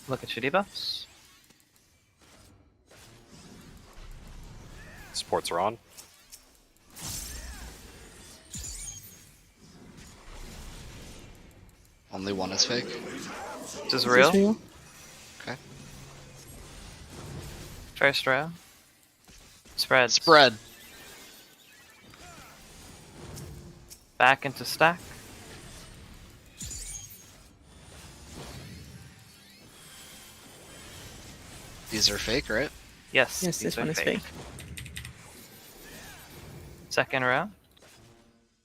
Look at your debuffs. Supports are on. Only one is fake. This is Is real. this real? Okay. First row. Spread. Spread. Back into stack. These are fake, right? Yes. Yes, these this are one is fake. Second row.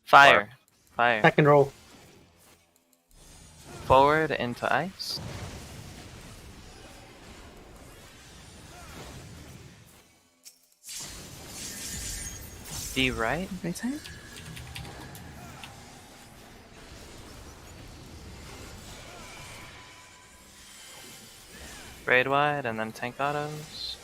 Fire. Fire. Second row. Forward into ice. D right. Right side? Raid wide and then tank autos.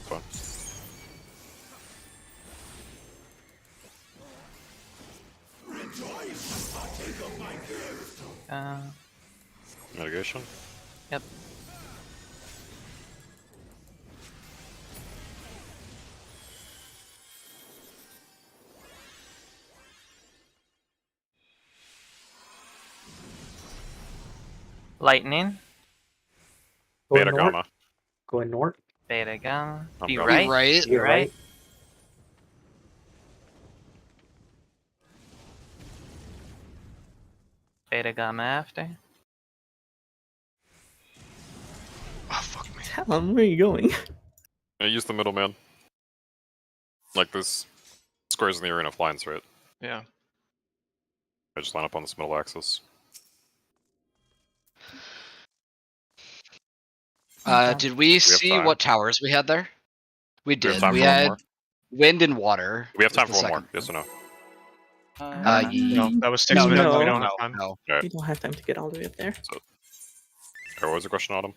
Fun. Mitigation. Yep. Lightning. Going Beta north. gamma. Going north. Beta gamma. I'm Be going. right. Be right. You're right. Beta gamma after. Oh, fuck me. Talon, where are you going? I use the middleman. Like this squares in the arena of lines, right? Yeah. I just line up on this middle axis. Did we see time. what towers we had there? We Do we have did. time We for one had more? wind and water. We have was time the for one more. second Yes or no? No, that was 6 no, minutes. no, We don't no, have time. no. We don't have time to get all the way up there. Or what was the question, Autumn?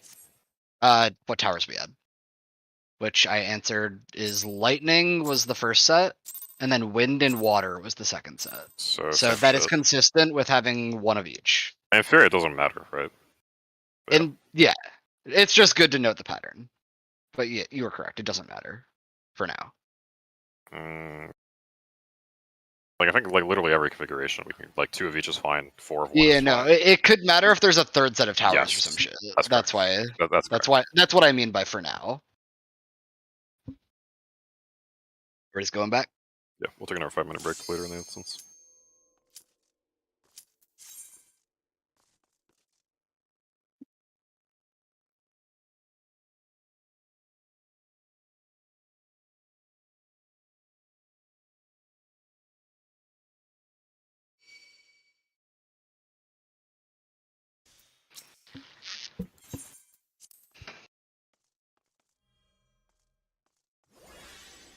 What towers we had? Which I answered is lightning was the first set, and then wind and water was the second set. So So same that is shit. consistent with having one of each. In theory, it doesn't matter, right? Yeah. And yeah, it's just good to note the pattern. But yeah, you were correct. It doesn't matter for now. Like I think like literally every configuration we can like 2 of each is fine, 4 of one Yeah, is no, fine. it could matter if there's a third set of towers or Yes, some shit. that's That's correct. why. That's That's correct. why. That's what I mean by for now. We're just going back. Yeah, we'll take another 5-minute break later in the instance.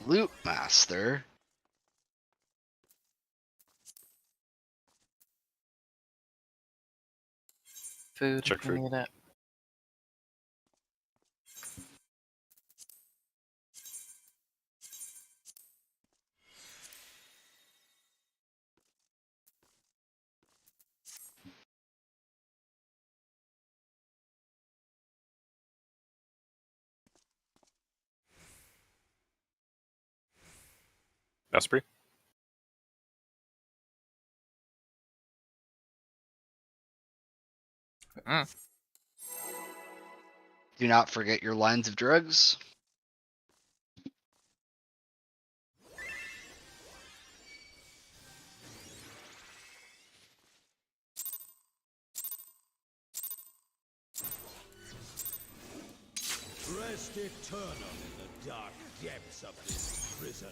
Loot master. Food. Check we food. need it. Esprit? Do not forget your lines of drugs. Rest eternal in the dark depths of this prison.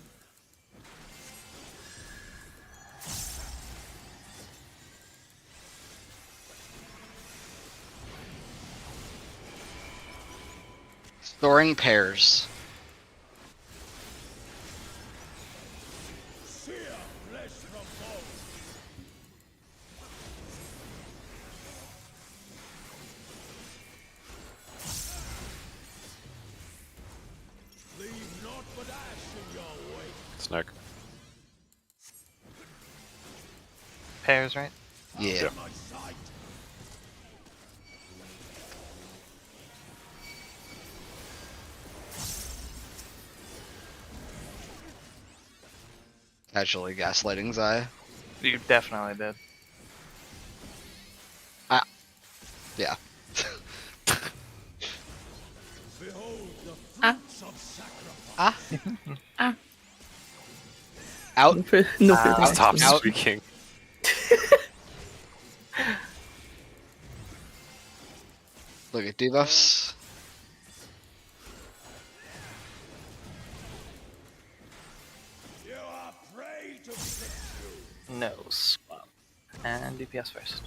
Storing pairs. Sear flesh from bone. Leave naught but ash in your wake. Snack. Pairs, right? Yeah. My sight. Casually gaslighting Zai. You definitely did. Yeah. Behold the fruits of sacrifice. Out. No further no further Out. Stop explanation. speaking. Look at debuffs. You are prey to sickness. No swap. And DPS first.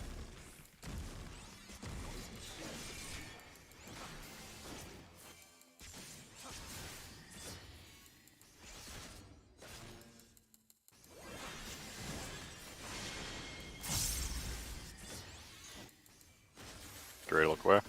Get ready to look away.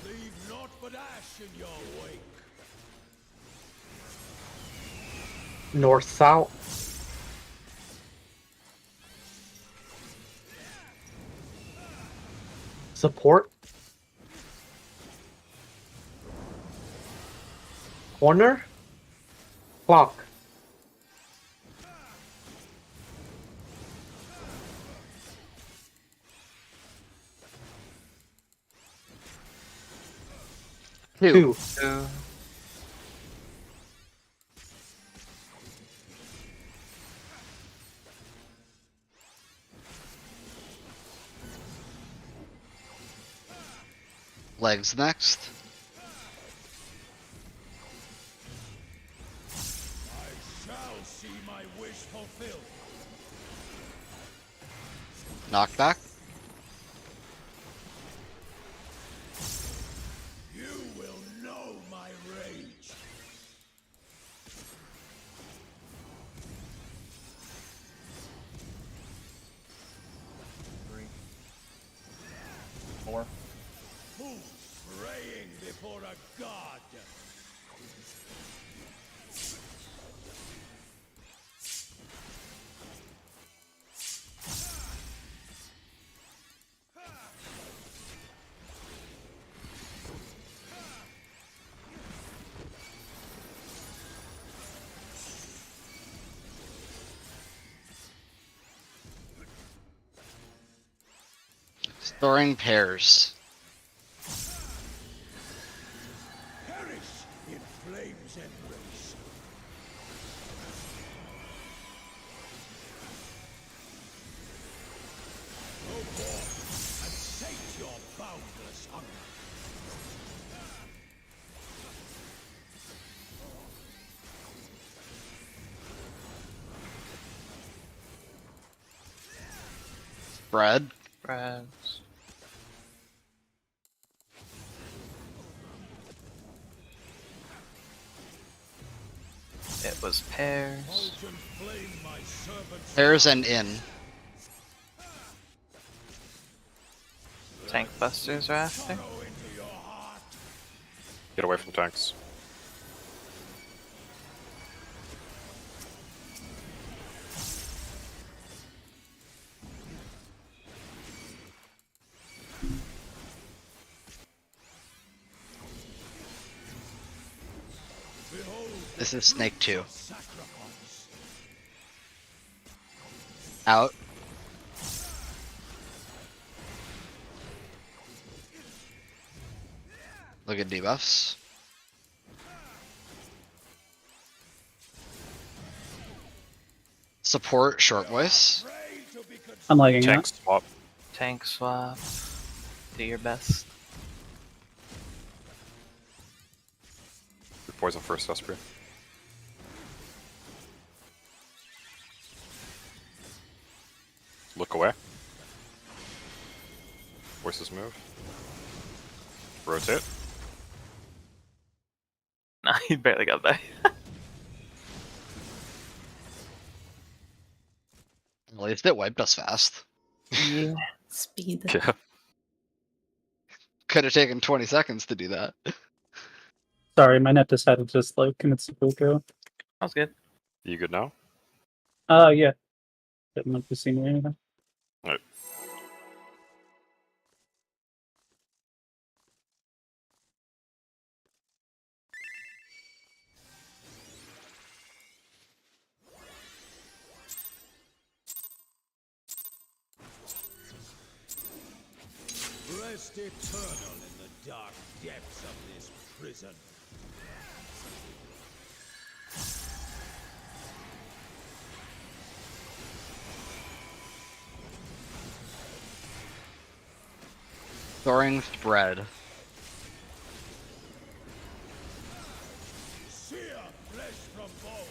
Leave naught but ash in your wake. North south. Support. Corner. Clock. Two. Legs next. I shall see my wish fulfilled. Knockback. Praying before a god. Storing pairs. Perish in flames embrace. Go forth and sate your boundless hunger. Spread. Spreads. It was pairs. Molten flame, my servants. Pairs and in. Tank busters are after. Sorrow into your heart. Get away from tanks. Behold This is Snake 2. sacrifice. Out. Look at debuffs. Support short voice. Pray to be consumed. I'm liking Tank it. swap. Tank swap. Do your best. Your poison first, Esprit. Look away. Voices move. Rotate. Nah, he barely got by. At least it wiped us fast. Yeah. Speed. Yeah. Could have taken 20 seconds to do that. Sorry, my net decided to just like commit seppuku. That was good. You good now? Yeah. Didn't look to see me or anything. Alright. Rest eternal in the dark depths of this prison. Storing spread. Sear flesh from bone.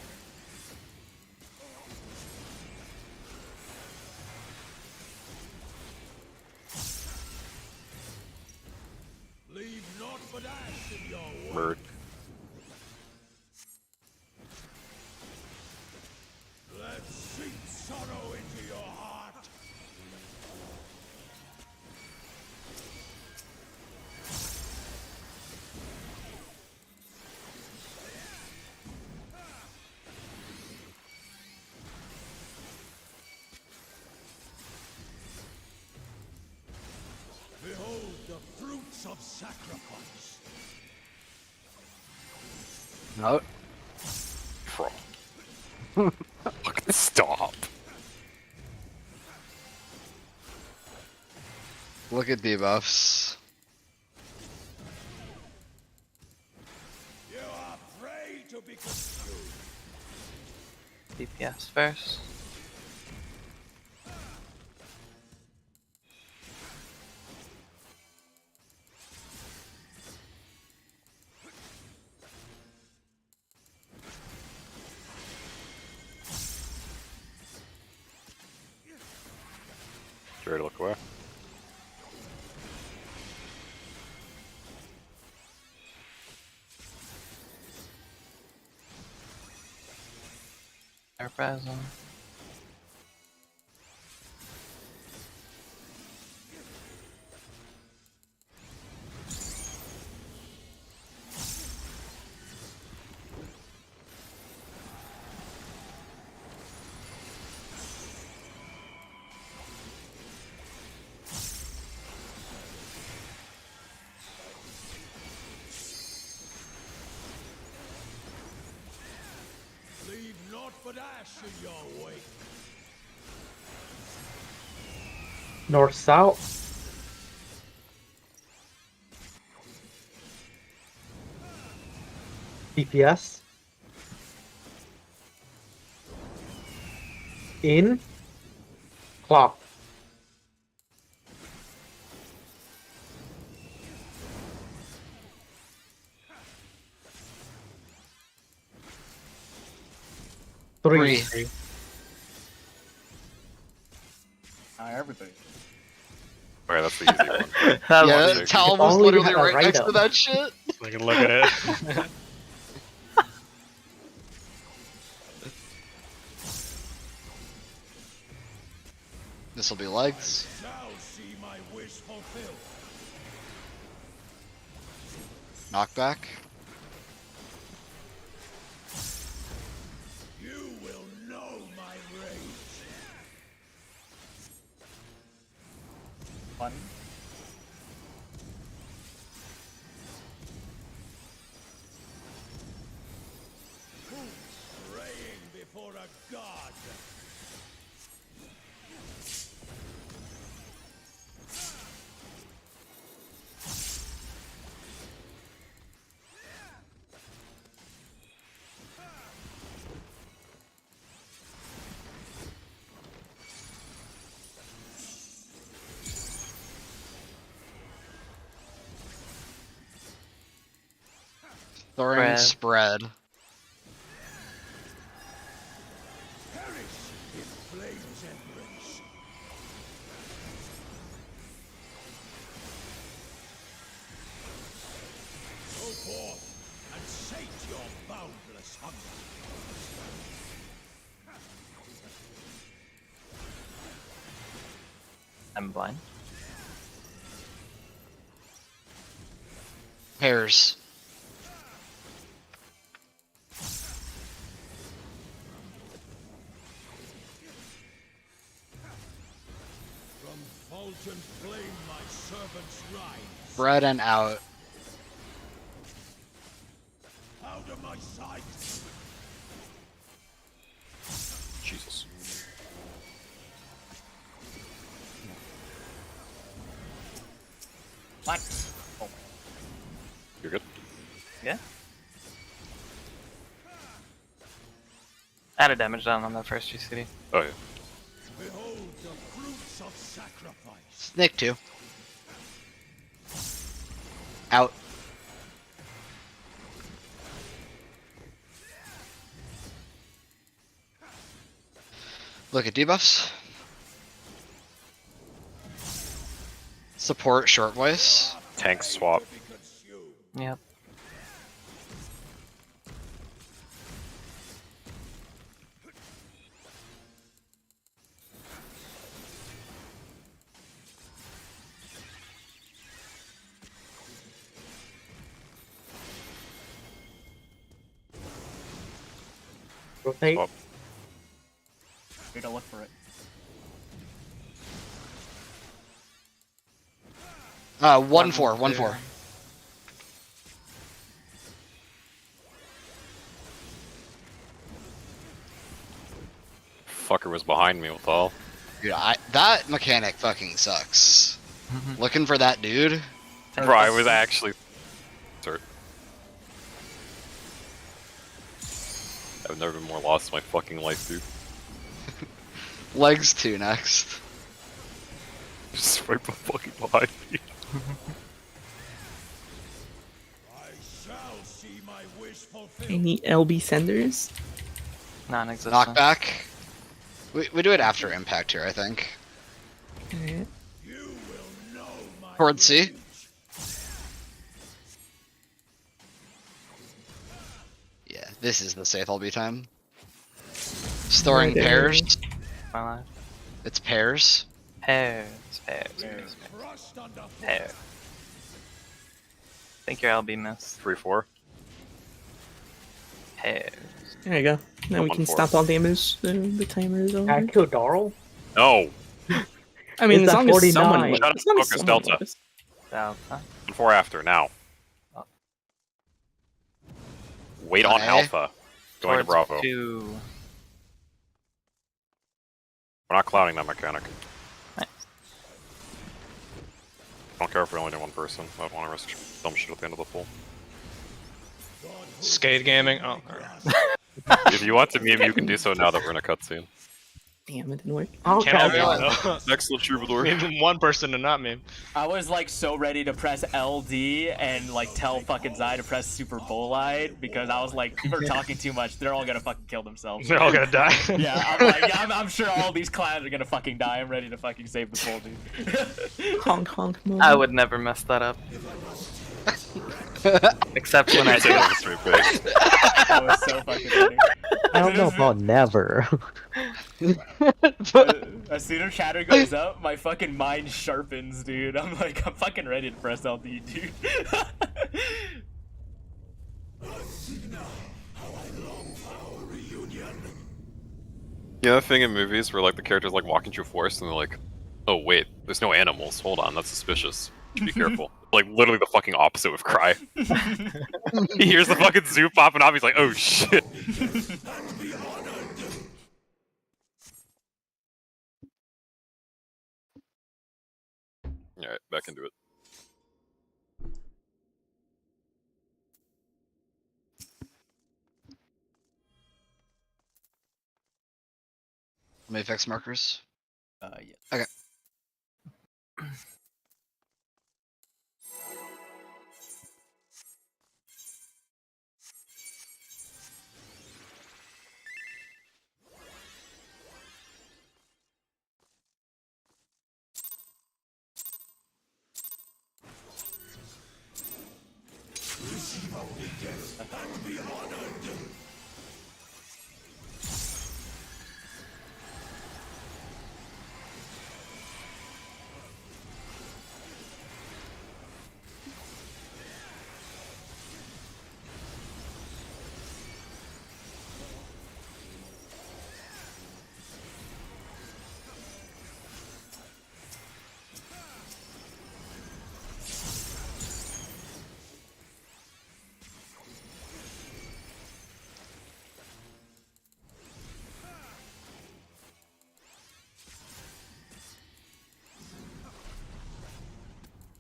Leave naught but ash in your Bird. work. Let sink sorrow into your heart. Behold the fruits of sacrifice. No. Bro. Fucking stop. Look at debuffs. You are prey to be consumed. DPS first. You ready to look away? Air present. of ash in your wake. North south. DPS. In. Clock. Three. Everybody. Okay, that's the easy one. That Yeah, was- If Tal was only we literally had a right next to write-up. that shit. I can look at it. This will be legs. Shall see my wish fulfilled. Knockback. You will know my rage. Fun. Praying before a god. Throwing Spread. spread. Perish in flames embrace. Go forth and sate your boundless hunger. I'm blind. Pairs. From fulgent flame my servants rise. Spread and out. Out of my sight. Jesus. What? Oh. You're good? Yeah. Added damage down on that first GCD. Oh, yeah. Behold the fruits of sacrifice. Snake 2. Out. Look at debuffs. Support short voice. Tank swap. Be consumed. Yep. Rotate. Swap. We don't look for it. 1-4, 1-4. Fucker was behind me with all. Dude, that mechanic fucking sucks. Looking for that dude. Bro, I was actually. Sorry. I've never been more lost in my fucking life, dude. Legs 2 next. Just right fucking behind me. I shall see my wish fulfilled. Any LB senders? Non-existent. Knockback. We do it after impact here, I think. Alright. You will know my Towards C. rage. Yeah, this is the safe LB time. Storing Right there. pairs. My life. It's pairs. Pairs. Crushed under foot. Pairs. Think your LB missed. 3-4. Pairs. There you go. Now we 1-4. can stop all damage. The timer is over. Can I kill Darl? No! I mean, It's as at long as someone 49. was. Shut up, As long as focus, someone Delta. was. Delta. 1-4 after, now. Wait on Okay. Alpha. Going to Towards Bravo. 2. We're not clouding that mechanic. Nice. I don't care if we only do one person. I don't want to risk dumb shit at the end of the pool. Skate gaming. Oh. If you want to meme, you can do so now that we're in a cutscene. Damn, it didn't work. Oh, Can't all okay. meme though. Excellent troubadour. Maybe one person to not meme. I was like so ready to press LD and like tell fucking Zai to press Super Bolide because I was like, we're talking too much. They're all gonna fucking kill themselves. They're all gonna die. Yeah, I'm like, yeah, I'm sure all these clowns are gonna fucking die. I'm ready to fucking save the pool, dude. Honk honk mode. I would never mess that up. Except when I do. That was so fucking funny. I don't know about never. As soon as chatter goes up, my fucking mind sharpens, dude. I'm like, I'm fucking ready to press LD, dude. Yeah, the thing in movies where like the characters like walking through a forest and they're like, oh wait, there's no animals. Hold on, that's suspicious. Be careful. Like literally the fucking opposite with Cry. He hears the fucking zoo popping off, he's like, oh shit. Alright, back into it. May fix markers. Yeah. Okay.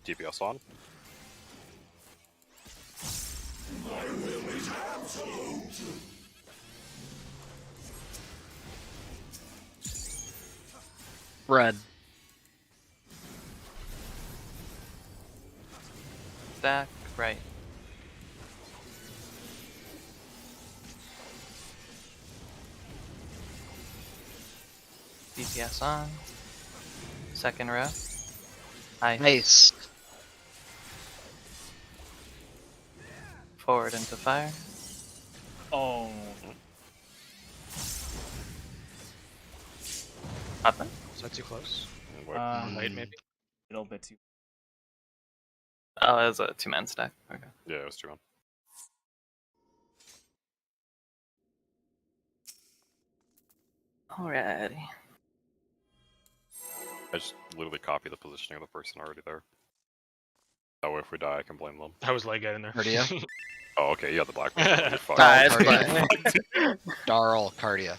DPS on. Red. Stack right. DPS on. Second row. Nice. Forward into fire. Oh. Nothing. Is that too close? Wait, maybe. A little bit too. Oh, it was a 2-man stack. Okay. Yeah, it was 2-1. Alrighty. I just literally copy the positioning of the person already there. That way if we die, I can blame them. How was Light getting there? Cardia. Oh, okay, you got the black one. You're fine. Cardia. Darl Cardia.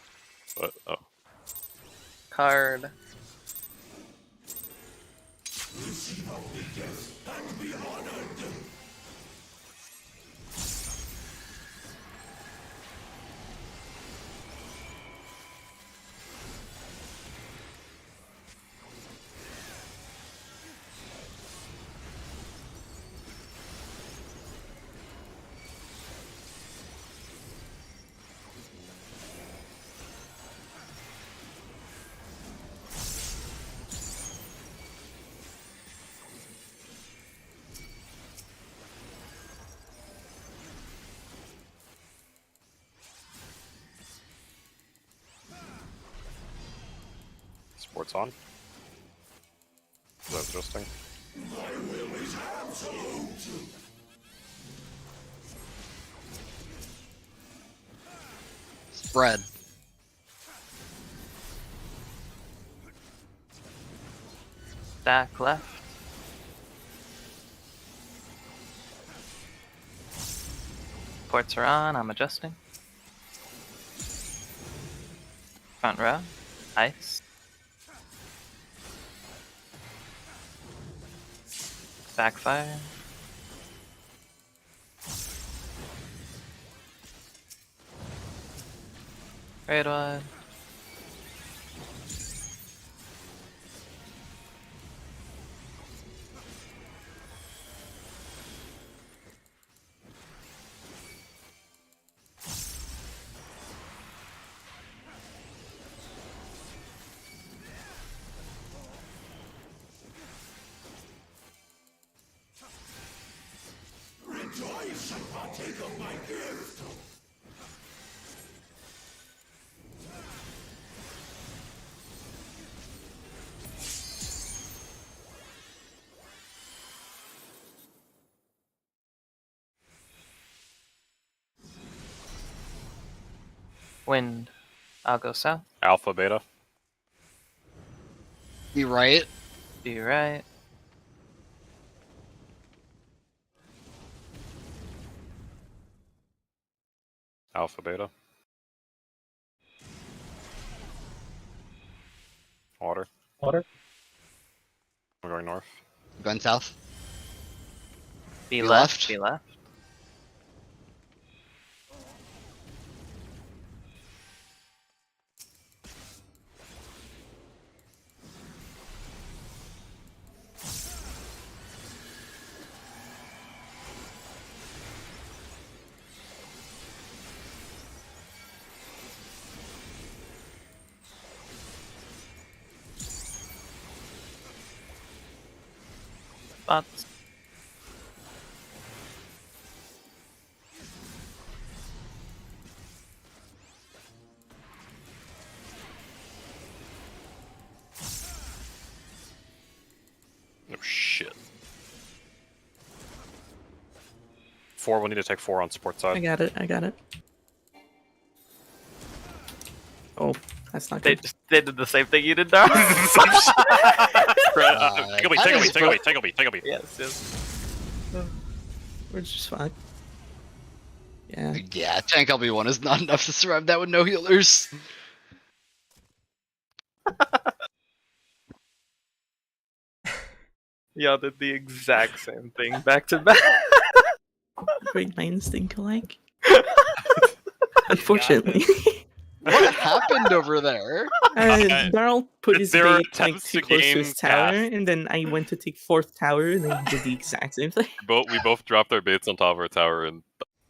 But, oh. Card. Sports on. Is that adjusting? Spread. Stack left. Ports are on, I'm adjusting. Front row. Ice. Backfire. Red one. Rejoice and partake of my gift. Wind. I'll go south. Alpha, beta. You right? Be right. Alpha, beta. Water. Water. We're going north. Going south. Be Be left. left. Be left. Spots. Oh shit. 4, we'll need to take 4 on support I side. got it. I got it. Oh, that's not They good. they did the same thing you did, Dar. Take a beat, take a beat, take a beat, take a beat, take a beat. Yes, yes. We're just fine. Yeah. Yeah, tank LB1 is not enough to survive that with no healers. Y'all did the exact same thing back to back. Great minds think alike. Unfortunately. What happened over there? Darl put his There are bait like attempts too to close to game his tower, fast. and then I went to take 4th tower, and I did the exact same thing. We both dropped our baits on top of our tower, and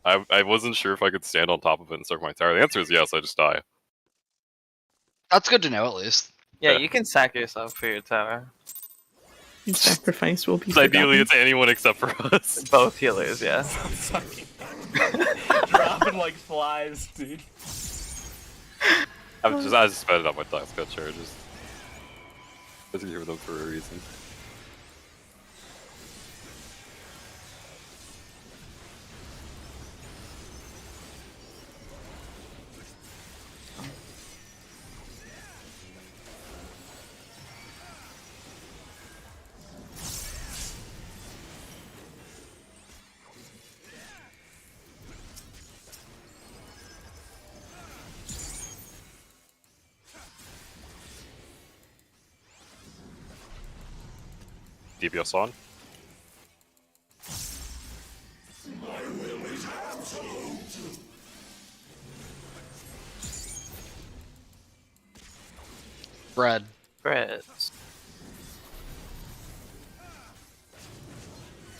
I wasn't sure if I could stand on top of it and circle my tower. The answer is yes, I just die. That's good to know at least. Yeah, Yeah. you can sack yourself for your tower. Your sacrifice will be Ideally, forgotten. it's anyone except for us. Both healers, yeah. Dropping like flies, dude. I just sped it up my dice cut charges. I was here with them for a reason. DPS on. Bread. Breads.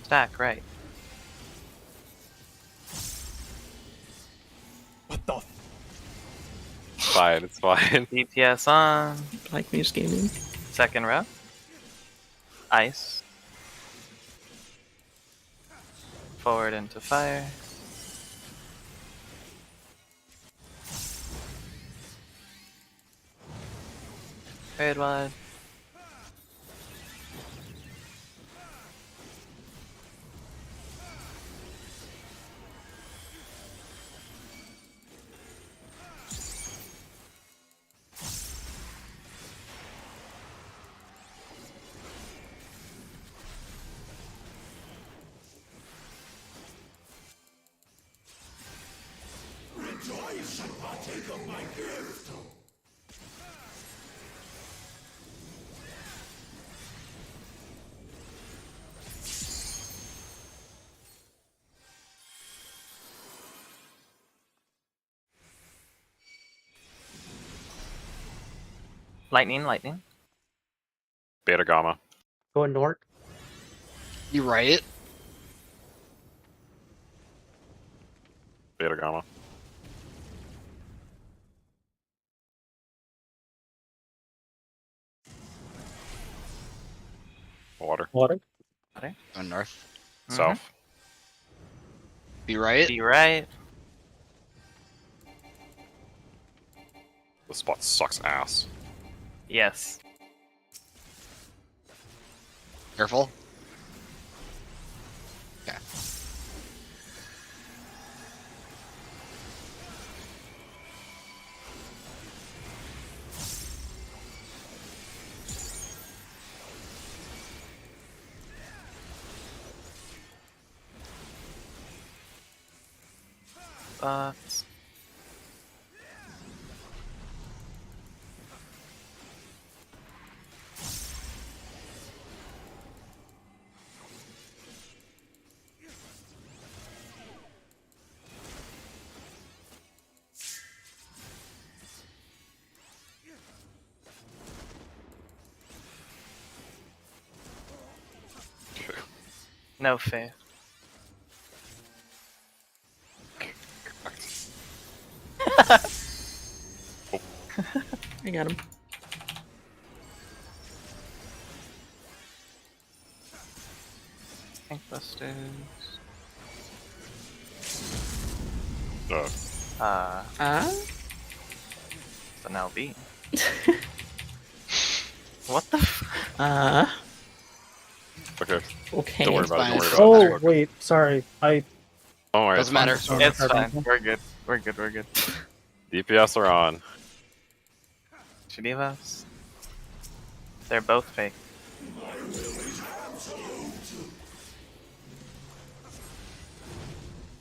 Stack, right. What the? Fine, it's fine. DPS on. Black Mage Gaming. Second row. Ice. Forward into fire. Red wide. Rejoice and partake of my gift. Lightning, lightning. Beta Gamma. Going north. You right? Beta Gamma. Water. Water. Going north. South. Be right. Be right. This spot sucks ass. Yes. Careful. Okay. No faith. I got him. Tank busters. It's an LB. What the Okay. Okay. Don't worry about it. Don't worry about Oh it. wait, sorry. Don't worry. Doesn't matter. It's fine. We're good. We're good. We're good. DPS are on. Chidivas. They're both fake.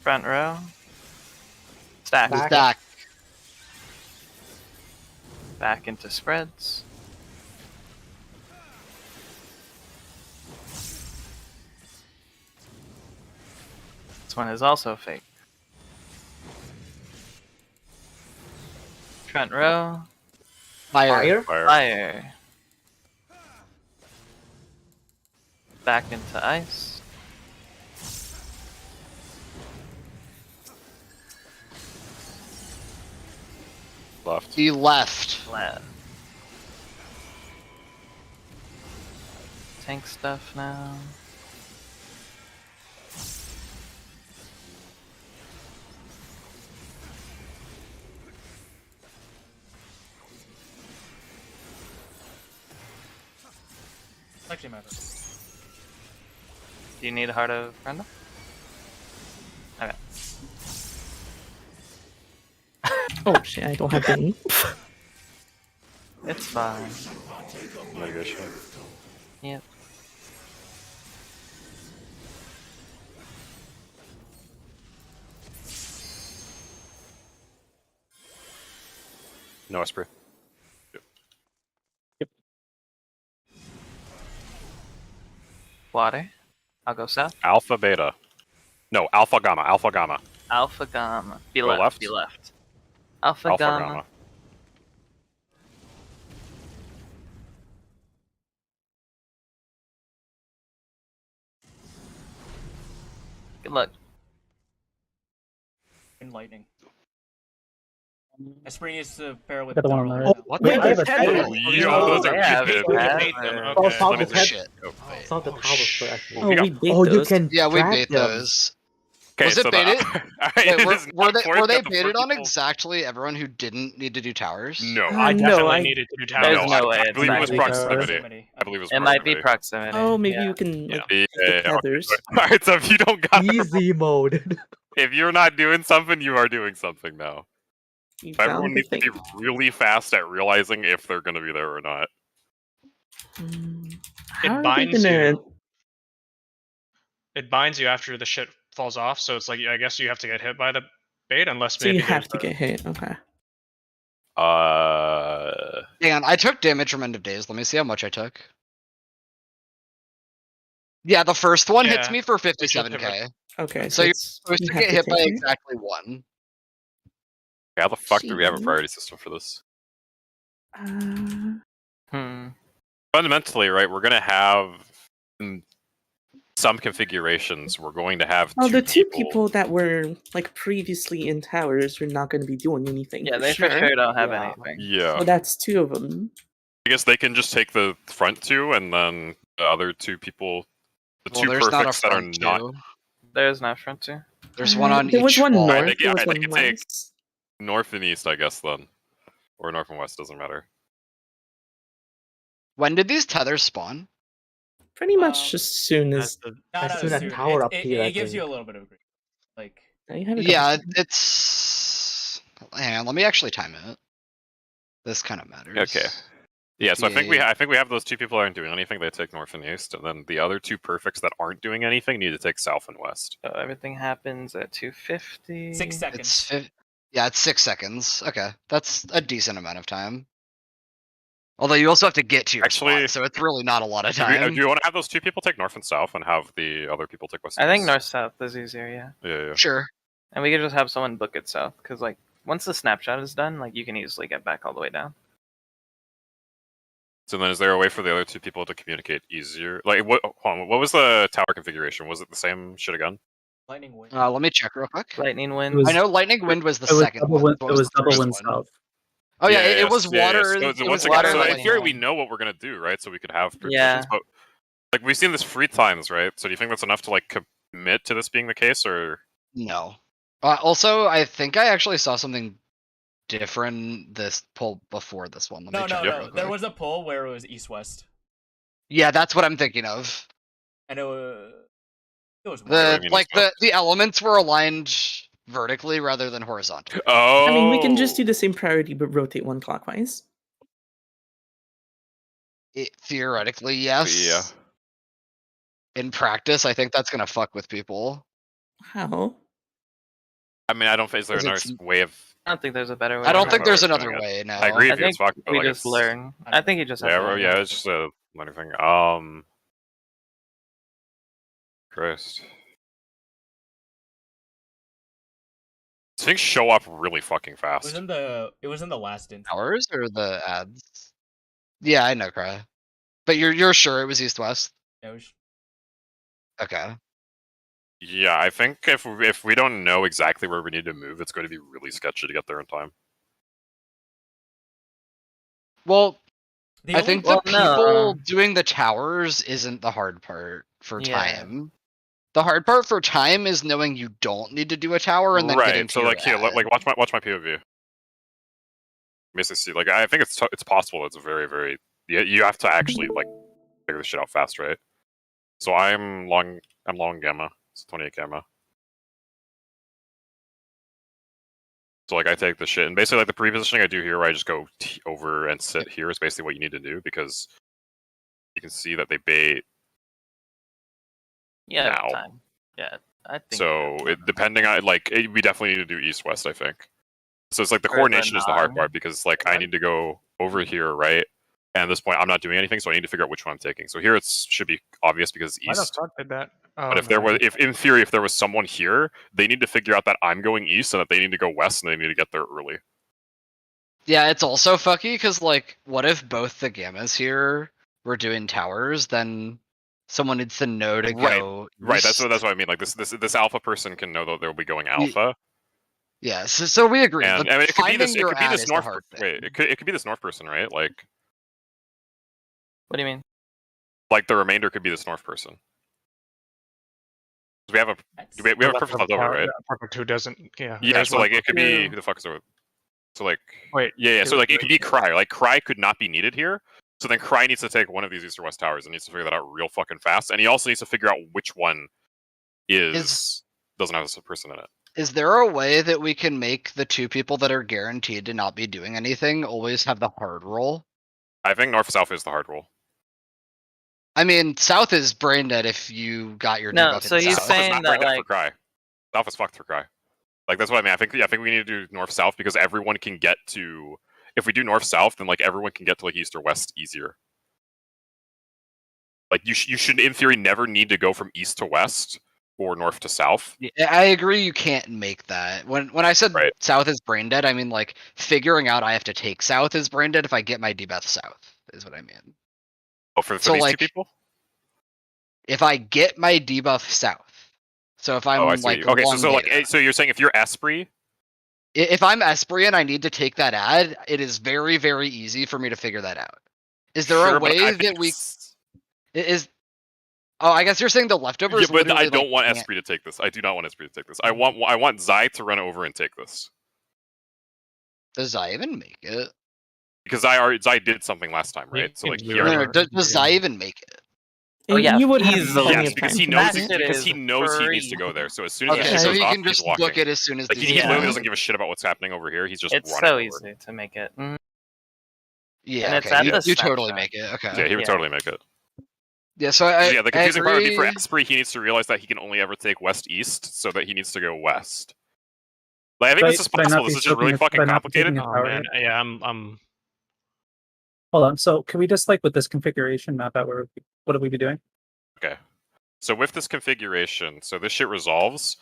Front row. Stack. Back. Stack. Back into spreads. This one is also fake. Front row. Fire. Fire. Fire. Back into ice. Left. He left. Left. Tank stuff now. Actually matter. Do you need a Heart of Brenda? Okay. Oh shit, I don't have any. It's fine. Mitigation. Yep. No Esprit. Water. I'll go south. Alpha, beta. No, alpha, gamma. Alpha, gamma. Alpha Gamma. Be Go left. left? Be left. Alpha, Alpha, Gamma. gamma. Good luck. In lightning. Esprit needs to pair with Got the one on the Darla. right. What Wait, the I have a heck? ten. Oh, yeah, those are yeah, good. we We have, hate them. uh, Oh, Okay. South Let me is head. shit. Oh, Wait. Saw the towers for actually. Oh, we got- we bait Oh, you those. can. Yeah, we drag bait them. those. Okay, Was it so baited? Alright, Wait, it were, is were not they important were they that the baited four on people- exactly everyone who didn't need to do towers? No, I no, definitely I- needed to do There's towers. no way I it's believe it was that. proximity. I believe it was It might be proximity. proximity. Oh, maybe yeah. you can like Yeah, take the okay, feathers. Alright, so if you don't got it, Easy mode. if you're not doing something, you are doing something now. You But found everyone the needs to be thing. really fast at realizing if they're going to be there or not. How are they binds gonna- you. It binds you after the shit falls off, so it's like I guess you have to get hit by the bait unless So maybe you have to there's get hit. Okay. Hang on, I took damage from End of Days. Let me see how much I took. Yeah, the first one hits Yeah, me for just hit 57k. Okay. So you're it's- supposed you to have get hit by take it. exactly one. How the fuck do we have a Gee. priority system for this? Fundamentally, right, we're gonna have in some configurations. We're going to have Oh, two the two people. people that were like previously in towers are not going to be doing anything. Yeah, for they sure. for sure don't have Yeah. anything. Yeah, So that's two of them. I guess they can just take the front two, and then the other two people, the Well, two there's not a perfects that are front not. two. There's not front two. There's one on There was each one wall. north. They- There was they one can take- west. North and east, I guess, then. Or north and west, doesn't matter. When did these tethers spawn? Pretty much as soon That's as the- As Not soon as soon. tower up it, here, I it gives you a think. little bit of grief. Like, now you have a couple Yeah, seconds. it's. Hang on, let me actually time it. This kind of matters. Okay. Yeah, so I think we Yeah. have those two people that aren't doing anything. They take north and east, and then the other two perfects that aren't doing anything need to take south and west. So everything happens at 250. 6 seconds. Yeah, it's 6 seconds. Okay, that's a decent amount of time. Although you also have to get to your Actually, spot, so it's really not a lot of Do time. you want to have those two people take north and south, and have the other people take west? I and think east? north south is easier, yeah. Yeah. Sure. And we could just have someone book it south, because like once the snapshot is done, like you can easily get back all the way down. So then, is there a way for the other two people to communicate easier? Like, what? Hold on, what was the tower configuration? Was it the same shit again? Lightning wind. Let me check real quick. Lightning wind. was- I know Lightning Wind was the It was second double one. wind, What it was the double first wind one? south. Oh yeah, it was water. So, it once was again, water. so in lightning. theory, we know what we're gonna do, right? So we could have predictions, Yeah. but like we've seen this 3 times, right? So do you think that's enough to like commit to this being the case, or? No. Also, I think I actually saw something different this pull before this one. Let me No, check no, real no. quick. There was a pull where it was east-west. Yeah, that's what I'm thinking of. And it was What do The you mean like east-west? the elements were aligned vertically rather than horizontally. Oh. I mean, we can just do the same priority but rotate one clockwise. Theoretically, yes. Yeah. In practice, I think that's gonna fuck with people. How? I mean, I don't think there's Is another it- way of. I don't think there's a better way. I don't to think do it. there's doing another it. way. No. I agree I with you. It's think fucked, but we like just it's... learn. I think you just have Yeah, to bro, learn yeah, it. it's just a learning thing. Christ. Things show up really fucking It fast. was in the last instance. Hours or the ads? Yeah, I know, Cry. But you're sure it was east west? It was- Okay. Yeah, I think if we don't know exactly where we need to move, it's going to be really sketchy to get there in time. Well, The I only- think Well, the no, people doing the towers isn't the hard part for Yeah. time. The hard part for time is knowing you don't need to do a tower and then getting Right. to So your like here, ad. like watch my POV. Basically, see, like I think it's possible. It's very you have to actually like figure this shit out fast, right? So I'm long gamma. It's 28 gamma. So like I take the shit and basically like the pre-positioning I do here, where I just go over and sit here is basically what you need to do because you can see that they bait. Yeah, now. time. Yeah, I think. So depending on we definitely need to do east west. I think. So it's like the For the coordination is the hard nine. part because like I need to go over here, right? And at this point, I'm not doing anything, so I need to figure out which one I'm taking. So here it should be obvious because it's Why the east. fuck did that? But if there was, if in theory, if there was someone here, they need to figure out that I'm going east and that they need to go west and they need to get there early. Yeah, it's also fucky because like, what if both the gammas here were doing towers? Then someone needs to know to Right, go. Right. That's east. what I mean. Like this alpha person can know that they'll be going alpha. Yeah, so we agree. And The I mean, it could be timing this. It you're could be at this is the north. hard thing. Wait, it could be this north person, right? Like What do you mean? the remainder could be this north person. We have a perfect left over, right? Perfect who doesn't? Yeah. Yeah, there's so one like it could for be two. who the fuck is over? So like Wait. yeah. So who- like it could be Cry. Like Cry could not be needed here. So then Cry needs to take one of these east or west towers and needs to figure that out real fucking fast. And he also needs to figure out which one doesn't have a person in it. Is there a way that we can make the two people that are guaranteed to not be doing anything always have the hard roll? I think north south is the hard roll. I mean, south is brain dead if you got your No, debuff so in he's south. South is saying not that, brain dead like- for Cry. South is fucked for Cry. Like that's what I mean. I think we need to do north south because everyone can get to. If we do north south, then like everyone can get to like east or west easier. Like you should in theory never need to go from east to west or north to south. Yeah, I agree. You can't make that. When I said Right. south is brain dead, I mean like figuring out I have to take south is brain dead if I get my debuff south. is what I mean. Oh, for So, these like, two people? If I get my debuff south, so if I'm Oh, I see. like Okay, long so like, data, so you're saying if you're Esprit, if I'm Esprit and I need to take that ad, it is very, very easy for me to figure that out. Is there sure, a but I way think that we it's- is? Oh, I guess you're saying the Yeah, leftovers. but I literally, don't want can't- Esprit to take this. I do not want Esprit to take this. I want Zai to run over and take this Does Zai even make it? because Zai did something last time, right? So like, can he do No, already, no, does Zai even make it? Oh, yeah, you would have easily. plenty yes, of because time he to knows make it. because he is knows he needs to free. go there. So as soon as Okay, the shit so goes he off, can he's just walking. book it as soon as Like the he Yeah. literally doesn't give a shit about what's happening over here. He's just It's running so over. easy to make it. Yeah, And it's okay, at you, the you totally snapshot. make it. Okay. Yeah, he would Yeah. totally make it. Yeah, so I Yeah, the confusing part would be for agree. Esprit, he needs to realize that he can only ever take west-east, so that he needs to go west. Like, I think But- this is but not possible. be This is just soaking really it- fucking but not be complicated. taking it. Oh Power man, hit. yeah, I'm Hold on. So can we just like with this configuration map out where what do we be doing? Okay. So with this configuration, so this shit resolves.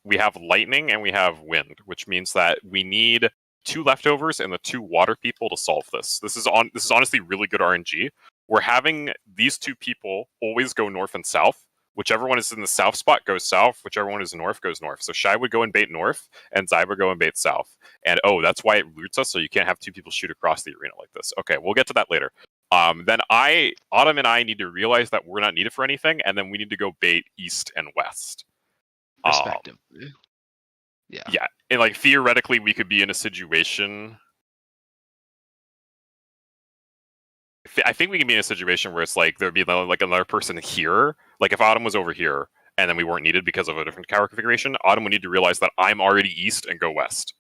We have lightning and we have wind, which means that we need 2 leftovers and the 2 water people to solve this. This is honestly really good RNG. We're having these 2 people always go north and south. Whichever one is in the south spot goes south. Whichever one is north goes north. So Shai would go and bait north, and Zai would go and bait south. And that's why it roots us, so you can't have 2 people shoot across the arena like this. Okay, we'll get to that later. Then Autumn and I need to realize that we're not needed for anything, and then we need to go bait east and west. Respectively. Yeah. Yeah, and like theoretically, we could be in a situation. I think we can be in a situation where it's like there'd be like another person here. Like if Autumn was over here and then we weren't needed because of a different tower configuration, Autumn would need to realize that I'm already east and go west.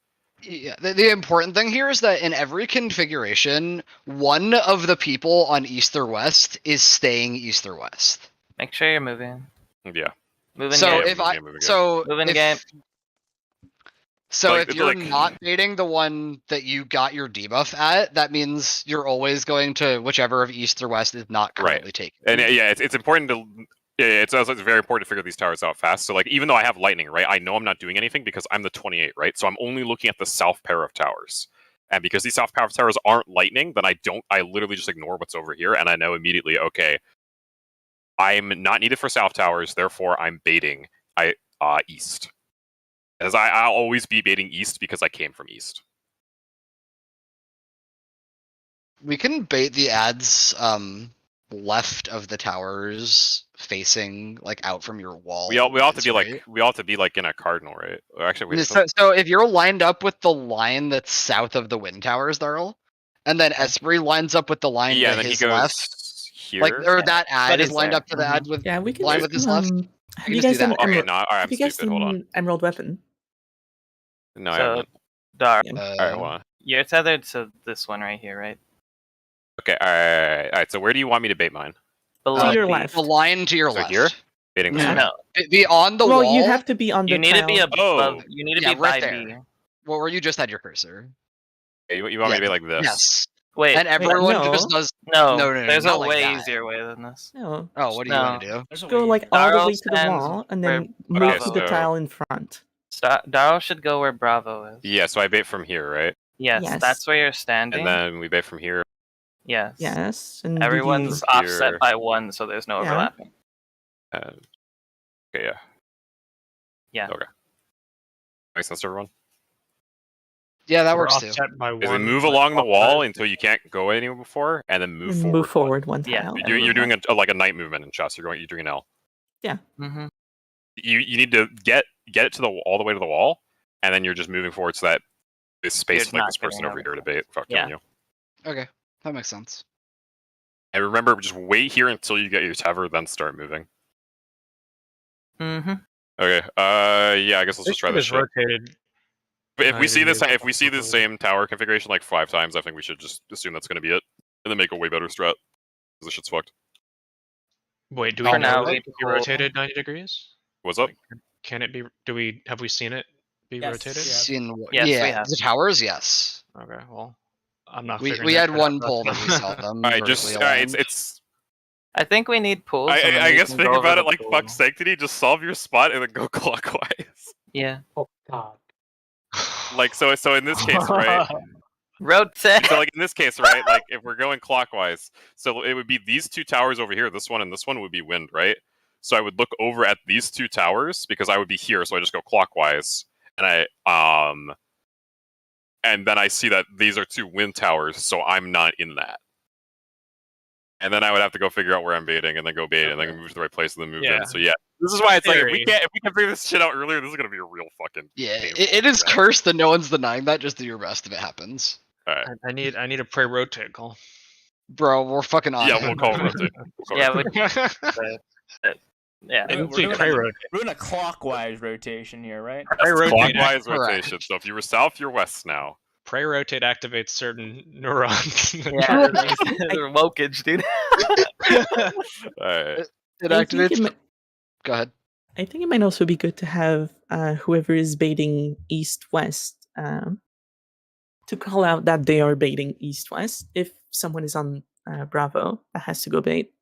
Yeah, the important thing here is that in every configuration, one of the people on east or west is staying east or west. Make sure you're moving. Yeah. Moving So game. if I moving game. so Moving if, game. So Like, if you're like- not baiting the one that you got your debuff at, that means you're always going to whichever of east or west is not currently taken. And yeah, it's important to. It's also very important to figure these towers out fast. So like, even though I have lightning, right, I know I'm not doing anything because I'm the 28, right? So I'm only looking at the south pair of towers. And because these south pair of towers aren't lightning, then I literally just ignore what's over here, and I know immediately, okay, I'm not needed for south towers, therefore I'm baiting east. As I'll always be baiting east because I came from east. We can bait the ads left of the towers facing like out from your wall. We all have to be right? like we all have to be like in a cardinal, right? Or actually, wait, So if you're lined up with the line that's south of the wind towers, Darl, and then Esprit lines up with the line yeah, to then he his goes left, here. like or that ad But is he's lined there. up to the ad with Yeah, we can line just, with his left. have We you can guys just do done that. Okay, Emerald? no, all right, Have I'm you guys stupid. Hold on. seen Emerald Weapon? No, I So, haven't. Dar, Yeah. All right, hold on. you're tethered to this one right here, right? Okay, all right. So where do you want me to bait mine? Below To your the- left. The line to your So left. here? Baiting this Yeah. way? No, Be on the Well, wall. you have to be on the you need to be tile. above. Oh. You need to Yeah, be right by there. B. Well, where you just had your cursor. Okay, you want me to be like this? Yes. Wait, And everyone no. just does. no, no, there's not a like way that. easier way than this. No. Oh, what do you want to do? There's a Go way- like all the Darrow way to the stands wall and where then move Bravo. to the So- tile in front. Darrow should go where Bravo is. Yeah, so I bait from here, right? Yes, Yes. that's where you're standing. And then we bait from here. Yes. Yes. And Everyone's Here. offset by 1, so there's no Yeah. overlapping. Okay, yeah. Yeah. Okay. Makes sense to everyone? Yeah, that we're works too. offset by Is we one. move like, along the offset. wall until you can't go anywhere before, and then move forward. move forward one Yeah. tile. You're doing like a night movement in chess. You're doing an L. Mm-hmm. You need to get it to all the way to the wall, and then you're just moving forward so that this space You're for like not this person getting over over here to bait. Fuck Yeah. you. Okay, that makes sense. And remember, just wait here until you get your tether, then start moving. Mm-hmm. Okay. Yeah. I guess let's just try this shit. rotated. If we 90 see this, degrees if we see the same tower configuration like 5 times, I think we should just assume that's going to be it, and then make a way better strat. Because this shit's fucked. Wait, do we For know now, that we it can be pull- rotated 90 degrees? What's up? Can it be? Have we seen it be Yes. rotated? Yeah. Seen Yes, we yeah, have. the towers, yes. Okay, well, I'm not. We figuring had that shit one out. poll that we saw them. All right. Just vertically all right. aligned. It's. I think we need pools. and then I we guess can think go over about it the like pool. fuck sanctity. Just solve your spot and then go clockwise. Yeah. Oh God. Like so in this case, right? Rotate. So like in this case, right? Like if we're going clockwise, so it would be these two towers over here. This one and this one would be wind, right? So I would look over at these two towers because I would be here. So I just go clockwise, and and then I see that these are two wind towers. So I'm not in that. And then I would have to go figure out where I'm baiting, and then go bait, and then move to the right place, and then move in. So yeah, this is why it's like if we can figure this shit out earlier, this is gonna be a real fucking it is cursed, and no one's denying that. Just do your best if it happens. All right. I need a pray rotate call. Bro, we're fucking on. Yeah, we'll call rotate. Yeah, yeah. We're doing a clockwise rotation here, right? Clockwise rotation. So if you were south, you're west now. Pray rotate activates certain neurons. Yeah, Wokege, dude. Alright. It activates. Go ahead. I think it might also be good to have whoever is baiting east-west to call out that they are baiting east-west. If someone is on Bravo, that has to go bait.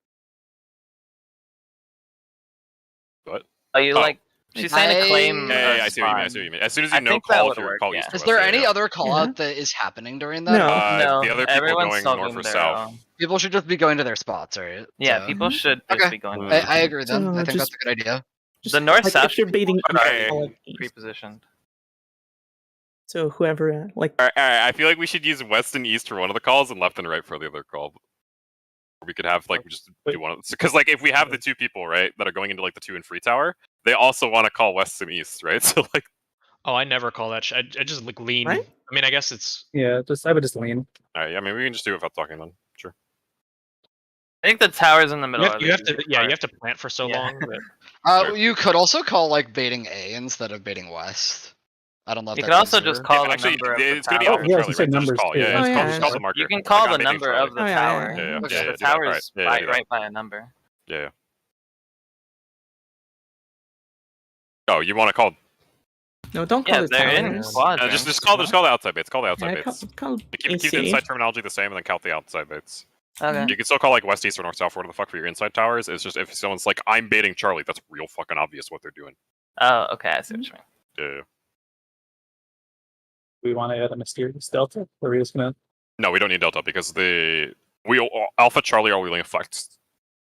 What? Are you like? She's saying to claim. Yeah, I see what you mean. I see what you mean. As soon as you know call, if you're call east or Is west. there any other call out that is happening during that? No. The other people going north or south. People should just be going to their spots, right? Yeah, So- people should just be going. I agree with them. So I think just- that's a good idea. The north like, south. if you're baiting are pre-positioned. So whoever like Alright, I feel like we should use west and east for one of the calls and left and right for the other call. Or we could have like just do one of because like if we have the two people right that are going into like the 2 and free tower, they also want to call west and east, right? So like. Oh, I never call that shit. I just like lean. Right? I mean, I guess it's. Yeah, I would just lean. Alright, yeah, I mean we can just do it without talking then. Sure. I think the towers in the middle. You have to. Yeah, you have to plant for so long. But... You could also call like baiting A instead of baiting west. I don't know if You that's could also easier. just call the Actually, number of the it's gonna be tower. Alpha Yeah, Charlie, you said right? Just numbers call. too. Yeah, Oh, just call the marker. You can call Like, the I'm baiting number Charlie. of the Oh, yeah, tower. yeah, yeah. Because Yeah, the do that. tower Alright. is Yeah, right, do that. right by a number. Yeah. Oh, you want to call? no, don't call Yeah, it they're in towers. quadrants. Just call the outside baits. Call the outside Yeah, baits. call Keep the AC. inside terminology the same, and then count the outside baits. Okay. You can still call like west, east, or north, south, whatever the fuck for your inside towers. It's just if someone's like, "I'm baiting Charlie," that's real fucking obvious what they're doing. Oh, okay. I see what you mean. Yeah. We want to add a mysterious delta, or are we just gonna? No, we don't need delta because Alpha Charlie are only affect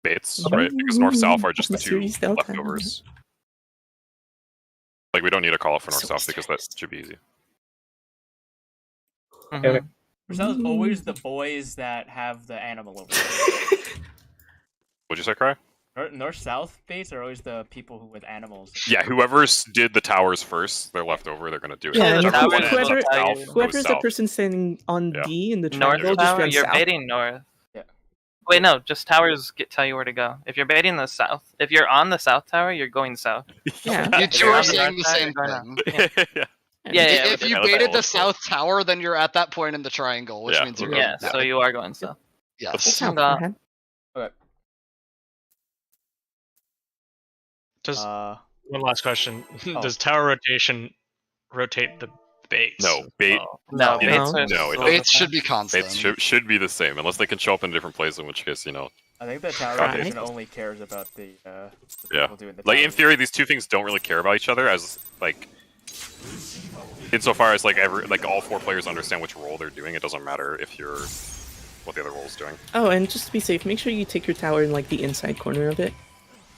baits, right? Because north, south are just the two Mysterious delta. leftovers. Like we don't need a call out for north, So south because that should be easy. Okay. There's always the boys that have the animal over there. What'd you say, Cry? North-south base are always the people who with animals. Yeah, whoever did the towers first, they're left over. They're gonna do it. Yeah, Whichever and one ends up whoever- south goes Whoever's the south. person standing on Yeah. D in the North triangle, just tower. run You're south. baiting north. Yeah. Wait, no. Just towers tell you where to go. If you're baiting the south, if you're on the south tower, you're going south. Yeah. You If two you're are on the saying north the side, same you're going thing. up. yeah. Yeah, If you yeah, that's baited old the school. south tower, then you're at that point in the triangle, which Yeah, means you're okay. Yeah, so you are going south. yes. South, Uh, go ahead. Okay. Does one last question? Does tower rotation rotate the baits? No, bait. No, Yeah. baits are No, it still Baits the should be constant. Baits should be the same unless they can show up in a different place. In which case, I think the tower Right. rotation only cares about the yeah. people doing the Like in towers. theory, these two things don't really care about each other as like. Insofar as like all 4 players understand which role they're doing, it doesn't matter if you're what the other role is doing. Oh, and just to be safe, make sure you take your tower in like the inside corner of it.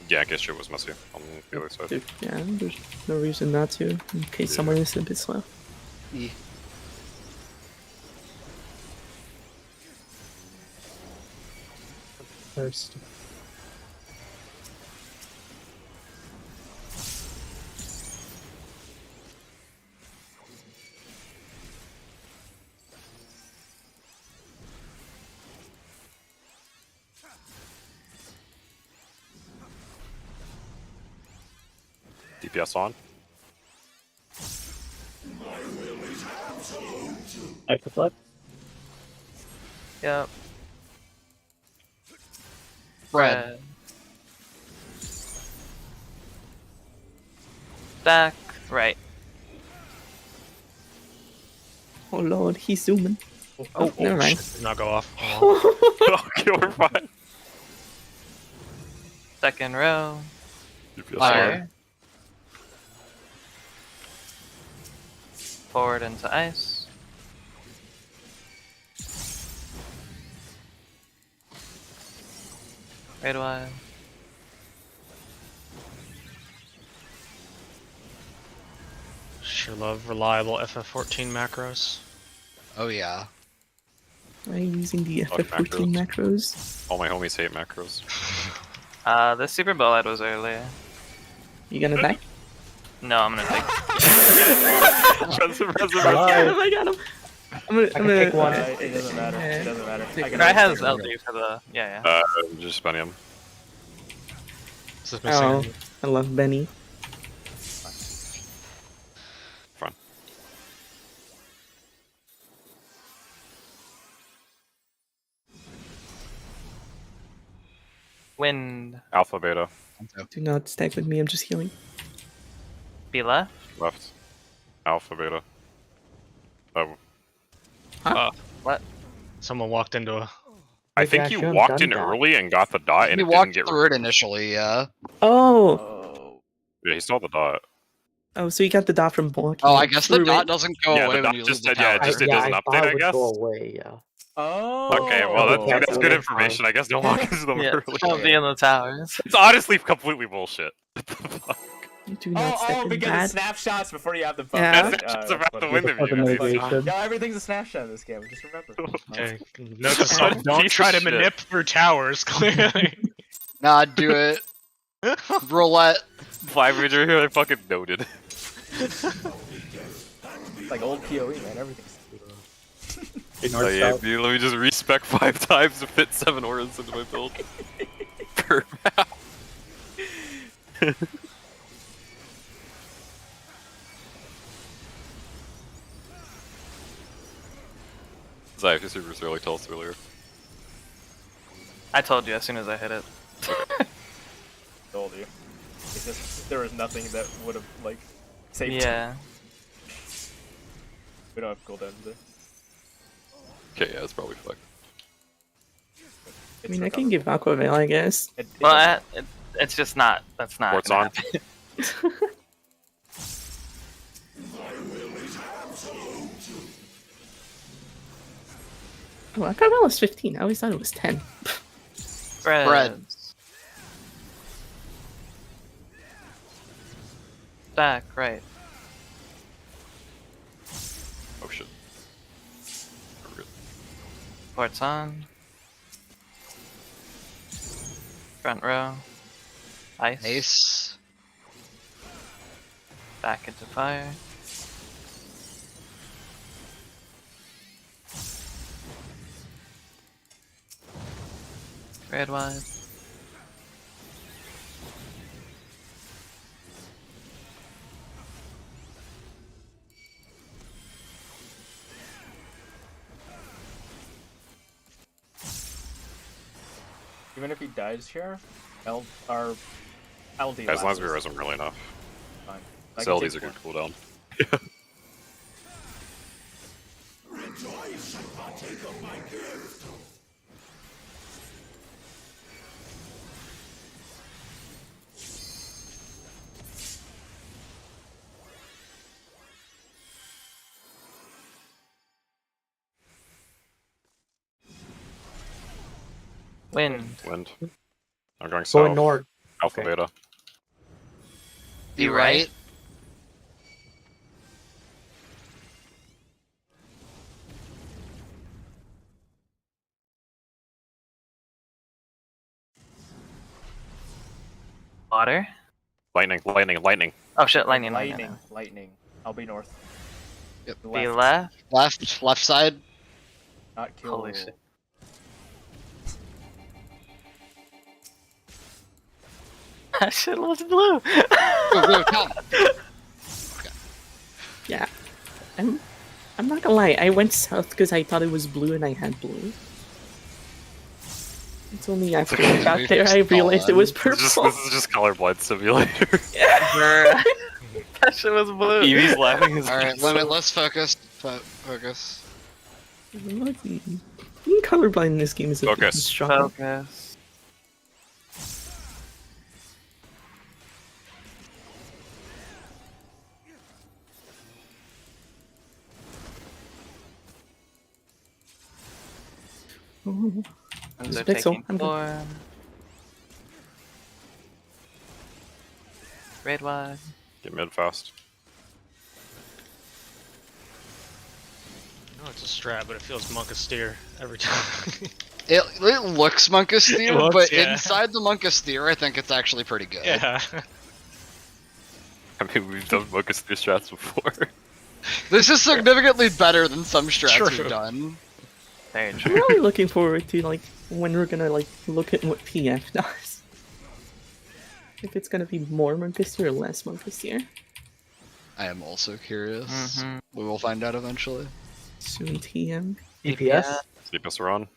Yeah, in case shit was messy on the other side. Yeah, there's no reason not to, in case someone is a bit slow. First. DPS on. Hyperflip. Yep. Red. Back. Right. Oh lord, he's zooming. Oh, never mind. Shit, did not go off. Okay, we're fine. Second row. DPS Fire. on. Forward into ice. Red wide. Sure love reliable FF14 macros. Oh yeah. Am I using the Fuck FF14 macros? All my homies hate macros. The super bullet was earlier. You gonna die? No, I'm gonna take. I got him. I'm can take one. It doesn't matter. It doesn't matter. Cry has LD for the. Yeah, yeah. Just Pandemonium. This is missing. Oh, I love Benny. Fine. Wind. Alpha, beta, Do not stack with me. I'm just healing. Be left. left. Alpha, beta. Oh, What? Someone walked into a. I Maybe think I you should've walked done in that. early and got the dot, and He it didn't walked get through it initially, yeah. Oh, Yeah, he saw the dot. so you got the dot from blocking. Oh, I guess the through dot it? doesn't go Yeah, the away when dot you just leave the said- yeah, tower. it just- it doesn't I update, thought I it would guess. go away, yeah. Oh. Okay, well that's Yeah, that's so good that's information. I guess don't walk into them Yeah. early. Don't be in the towers. It's honestly completely bullshit. You do not stack Oh, with because that. it's snapshots before you have the phone. Yeah. It's about the funny. wind of For the you. mitigation. Yeah, everything's a snapshot in this game. Just remember. Okay. Note to self, don't Piece try of to shit. manip through towers, clearly. Nah, do it. Roulette. 500 here, I fucking noted. It's like old PoE, man. Everything's. Oh yeah, dude, let me just respec 5 times to fit 7 auras into my build. Per map. Zai, if your super's early, tell us earlier. I told you as soon as I hit it. Told you. It's just there was nothing that would have like saved. Yeah. We don't have cooldowns there. Okay, yeah, it's probably fucked. I mean, I can give Aqua Veil, I guess. Well, it's just not. That's not. Port's gonna on. happen. Oh, Aqua Veil is 15. I always thought it was 10. Bread. Back, right. Oh shit. Port's on. Front row. Ice. Ace. Back into fire. Red wide. Even if he dies here, our LD. As long as we lasts. res him early enough. Fine. I His can LDs take are good one. cooldown. Wind. Wind. I'm going south. Going north. Alpha, Okay. beta. Be right. Water. Lightning, lightning, lightning. Oh shit! Lightning. Lightning. I'll be north. Yep. Be left. Left side. Not kill. Holy shit. That shit was blue. Go, go, come. Yeah. I'm not gonna lie, I went south because I thought it was blue and I had blue. It's only after I got there I realized it was purple. This is just colorblind simulator. Bruh. That shit was blue. Evie's laughing. Alright, let's focus. Focus. Being colorblind in this game is a bit Focus. struggle. Focus. Ooh. Winds are Pixel, taking I'm good. form. Raid wide. Get mid fast. No, it's a strat, but it feels monk steer every time. It looks Monkasteer, It looks, but yeah. inside the Monkasteer, I think it's actually pretty good. Yeah. I mean, we've done Focus through strats before. This is significantly better than some strats True. we've done. Very I'm true. really looking forward to like when we're gonna like look at what PF does. If it's gonna be more Monkasteer or less Monkasteer. I am also curious. Mhm. We will find out eventually. Soon TM. DPS. CPS are on.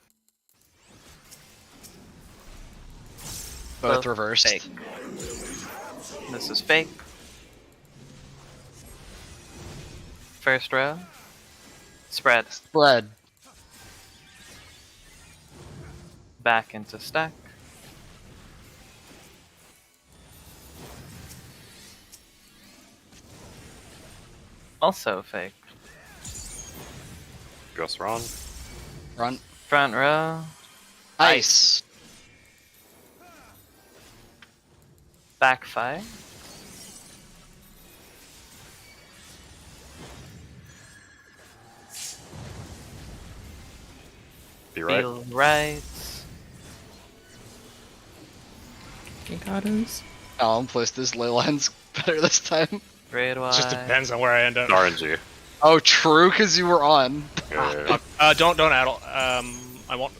Both Both reversed. Fake. This is fake. First row. Spread. Spread. Back into stack. Also fake. Ghosts are on. Front. Front row. Ice. Backfire. Be right. Feel right. Ikatos. Alan placed his ley lines better this time. Raid It wide. just depends on where I end up. RNG. Oh, true, because you were on. Yeah, yeah. Don't addle. I won't.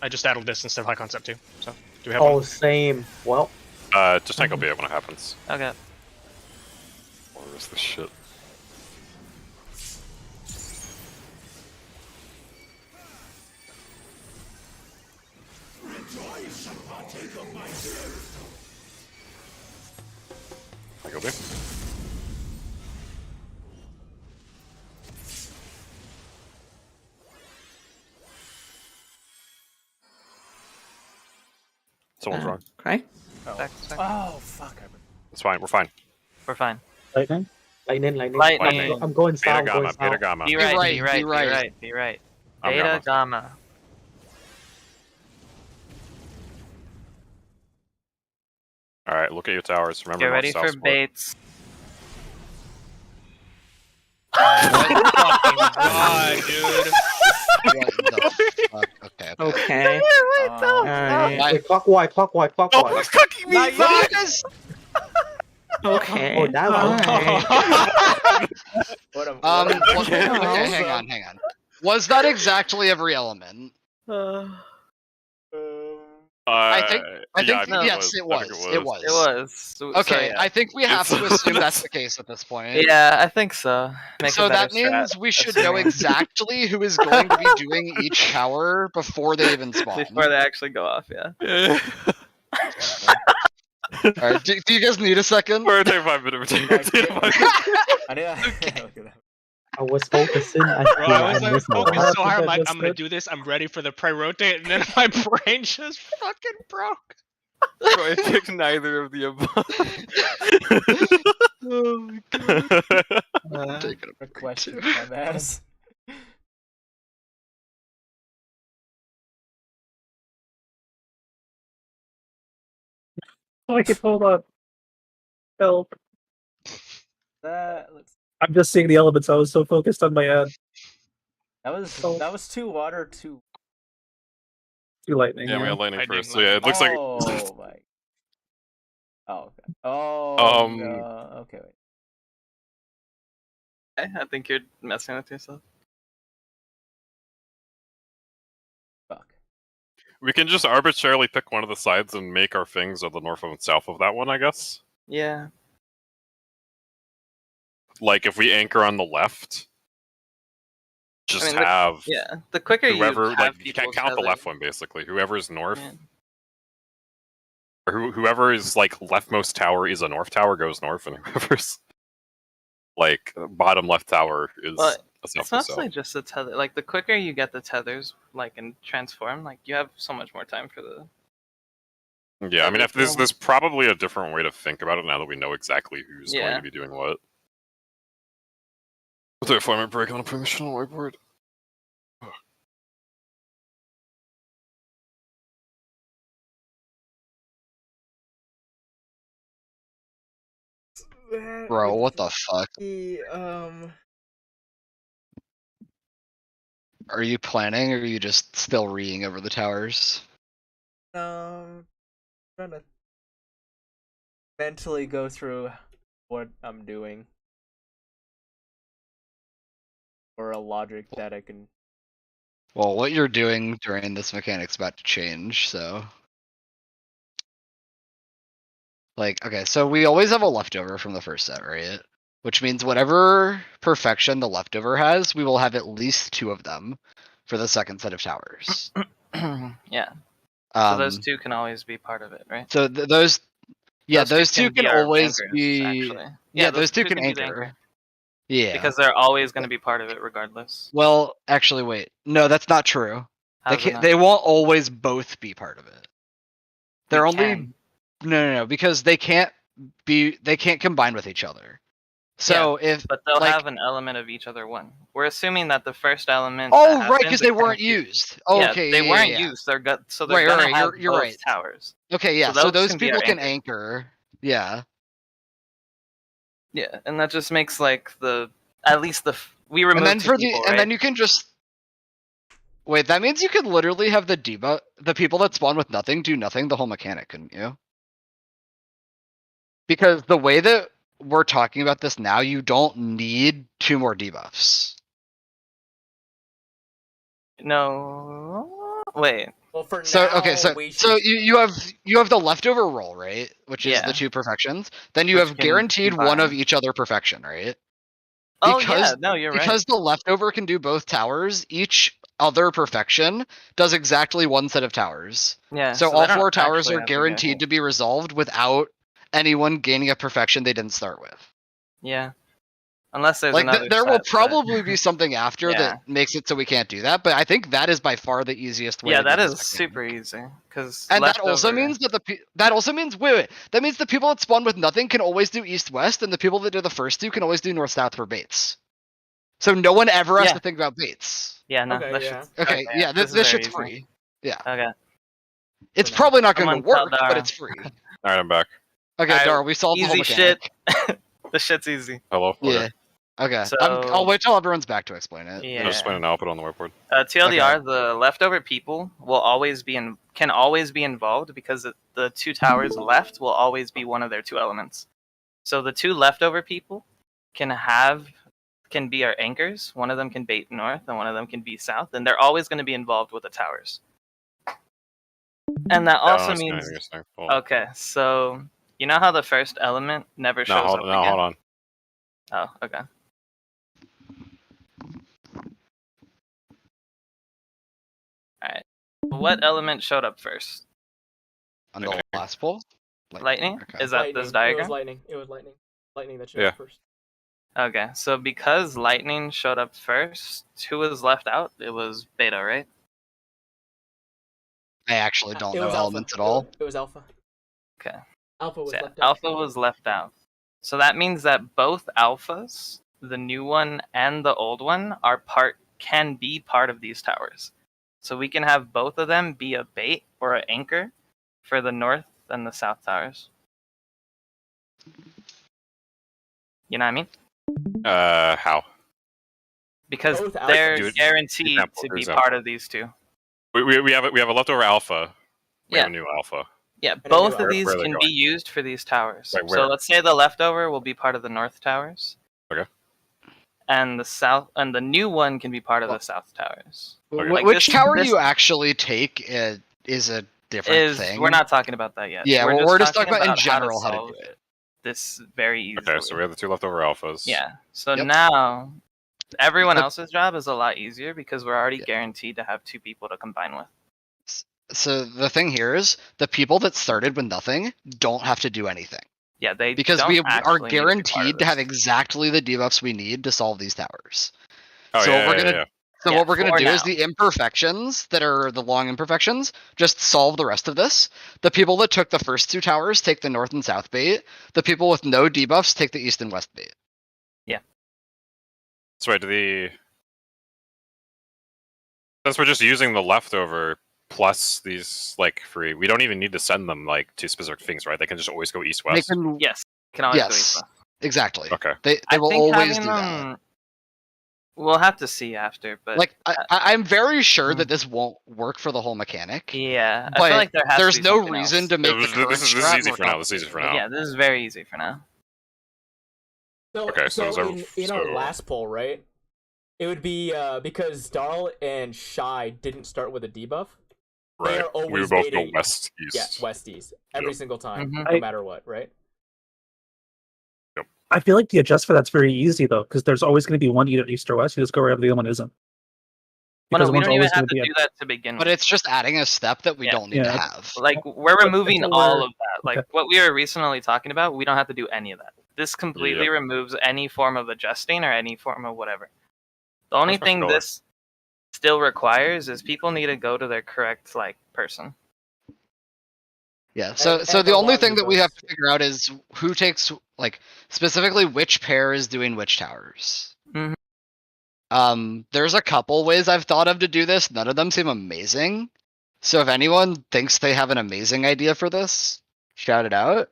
I just addle this instead of high concept too. So do we have Oh, one? same. Well, Just tank LB when it happens. Okay. What is this shit? Tank LB. Someone's wrong. Cry. Back, back. Oh fuck! It's fine. We're fine. We're fine. Lightning. lightning. Lightning. I'm going Beta south. Going gamma. Beta south. gamma. Be Be right, right, be right, be be right. right, be right. I'm Beta, gamma. gamma. All right. Look at your towers. Remember Get north, ready south for split. baits. God, dude. What the fuck? Okay. Okay. Alright. Wait, clockwise. Oh, he's cooking me! What are you guys? Okay. Oh, that was Alright. What a Okay, hang on. Was that exactly every element? I think yeah, yes, I it think was. It was. It was. So, Okay, yeah. I think we have to It's- assume that's the case at this point. Yeah, I think so. Make So a better that means strat, we should know assuming. exactly who is going to be doing each tower before they even spawn. Before they actually go off, yeah. Alright, do you guys need a second? We're taking 5 minutes. We're taking 5 minutes. I need to look at that. I was focusing. I Bro, I was I like missed one. focused so hard. I'm That like, just I'm gonna did. do this. I'm ready for the pre-rotate, and then my brain just fucking broke. Bro, I picked neither of the above. Oh my god. Taking a Good question, dumbass. Wait, hold on. Help. That looks. I'm just seeing the elements. I was so focused on my ad. That was 2 water, 2. Two lightning. Yeah, we yeah. had lightning Lightning, first. So yeah, it looks like. Oh my. Oh okay. Oh Um, no. Okay wait. I think you're messing with yourself. Fuck. We can just arbitrarily pick one of the sides and make our things of the north and south of that one, I guess. Yeah. Like if we anchor on the left, just I mean, have Yeah. The quicker whoever you have like you people can't count the tether- left one basically. Whoever's north Yeah. or whoever is like leftmost tower is a north tower goes north, and whoever's like bottom left tower is Well, a south It's to mostly south. just the tether. Like the quicker you get the tethers, like and transform, like you have so much more time for the. Yeah, I mean, if there's Yeah. there's probably a different way to think about it now that we know exactly who's going Yeah. to be doing what. So if I'm break on a permission on whiteboard. Bro, what the fuck? Are you planning, or are you just still reeing over the towers? Trying to mentally go through what I'm doing. Or a logic that I can. Well, what you're doing during this mechanic's about to change, so. Like, okay, so we always have a leftover from the first set, right? Which means whatever perfection the leftover has, we will have at least 2 of them for the second set of towers. Yeah. So those 2 can always be part of it, right? So those two be can our always anchors, be. actually. Yeah, those two can be the anchor. Yeah. Because they're always going to be part of it regardless. Well, actually, wait. No, that's not true. They How's it can't. not? They won't always both be part of it. They're We only can. no, because they can't be. They can't combine with each other. So if But they'll like, have an element of each other one. We're assuming that the first element. oh that right, happens because is they gonna weren't be- used. Oh, Yeah, okay, they yeah, weren't yeah. used. They're so Right, they're gonna right, have you're both right. towers. Okay, yeah. So So those those can be people our can anchor. anchor. Yeah. Yeah, and that just makes like at least we removed And then 2 for people, the right? and then you can just wait. That means you could literally have the people that spawn with nothing do nothing the whole mechanic, couldn't you? Because the way that we're talking about this now, you don't need 2 more debuffs. No, wait. Well, for So now, okay, so we so should. you have the leftover roll, right? Which is Yeah. the 2 perfections. Then you Which have can guaranteed one of combine. each other perfection, right? Oh yeah, no, you're right. Because the leftover can do both towers, each other perfection does exactly 1 set of towers. Yeah. So they all don't 4 towers actually are have to get guaranteed hit. to be resolved without anyone gaining a perfection they didn't start with. Yeah. Unless there's Like another. there will set, but- probably be something after Yeah. that makes it so we can't do that, but I think that is by far the easiest way. Yeah, to that do is this mechanic. super easy. Because And that also means that that means the people that spawn with nothing can always do east-west, and the people that do the first 2 can always do north-south for baits. So no one ever has Yeah. to think about baits. Yeah, no. Okay, that yeah. shit's- Okay, yeah, this is shit's very easy. free. Yeah. Okay. It's For now. probably not going to Someone tell work, but Dara. it's free. Alright, I'm back. Okay, Alright, Dara, we solved the whole Easy mechanic. shit. The shit's easy. Hello. Yeah. Okay. Okay. So- I'll wait till everyone's back to explain it. Yeah. I just went and output on the whiteboard. TLDR, the leftover people will always can always be involved because the 2 towers left will always be one of their 2 elements. So the 2 leftover people can be our anchors. One of them can bait north, and one of them can be south, and they're always going to be involved with the towers. And that also means okay. So you know how the first element never shows up again? Hold on. Oh, okay. Alright. What element showed up first? On the last poll? Lightning? Okay. Is that Lightning. this It diagram? was lightning. It was lightning. Lightning that showed Yeah. up first. Okay, so because lightning showed up first, who was left out? It was beta, right? I actually don't It know was alpha. elements at all. It was alpha. Okay. Alpha was So, yeah, left out. alpha was left out. So that means that both alphas, the new one and the old one, can be part of these towers. So we can have both of them be a bait or an anchor for the north and the south towers. You know what I mean? How? Because Both alphas. they're Do it- guaranteed example, to for be example. part of these 2. We have a leftover alpha. We Yeah. have a new alpha. Yeah, a both new of these Where are they can going? be used for these towers. Right, So where? let's say the leftover will be part of the north towers. Okay. And the south and the new one can be part of the south towers. Okay. Like Which this- tower this- you actually take is a different thing. We're not talking about that yet. Yeah, we're just talking about in how to general how to solve do it. this very easily. Okay, so we have the 2 leftover alphas. Yeah. So Yep. now everyone But- else's job is a lot easier because we're already Yeah. guaranteed to have 2 people to combine with. So the thing here is the people that started with nothing don't have to do anything Yeah, they because don't we are actually need to be part of guaranteed to have this. exactly the debuffs we need to solve these towers. Oh, So yeah, we're yeah, gonna- yeah. So Yeah, what we're gonna for do is now. the imperfections that are the long imperfections just solve the rest of this. The people that took the first 2 towers take the north and south bait. The people with no debuffs take the east and west bait. So wait, since we're just using the leftover plus these like free, we don't even need to send them like to specific things, right? They can just always go east They west. can Yes. Can always go Yes. east. Exactly. Okay. They I will think always having do that. them. We'll have to see after, but Like I'm very sure Mm. that this won't work for the whole mechanic. yeah, I But feel like there has there's to be no something reason else. to make the This current is strat easy more for now. This is easy for now. Yeah, this is very easy for now. So, Okay, so in our so- last poll, right? It would be because Darl and Shy didn't start with a debuff. They right. are always We would both go baiting- west Yeah, east. West East every Yep. single time, Mhm. no matter what, right? I feel like the adjust for that's very easy though, because there's always going to be one either east or west. You just go wherever the other one isn't. Well, no, we one's don't even always have gonna to be do that to begin But with. it's just adding a step that we Yeah. don't need to Yeah. have. Like we're But removing until all we're- of that. Like okay. what we were recently talking about, we don't have to do any of that. This completely Yep. removes any form of adjusting or any form of whatever. The only That's thing color. this still requires is people need to go to their correct person. Yeah. So And the the only log thing that we have debuffs. to figure out is who takes like specifically which pair is doing which towers. Mhm. There's a couple ways I've thought of to do this. None of them seem amazing. So if anyone thinks they have an amazing idea for this, shout it out.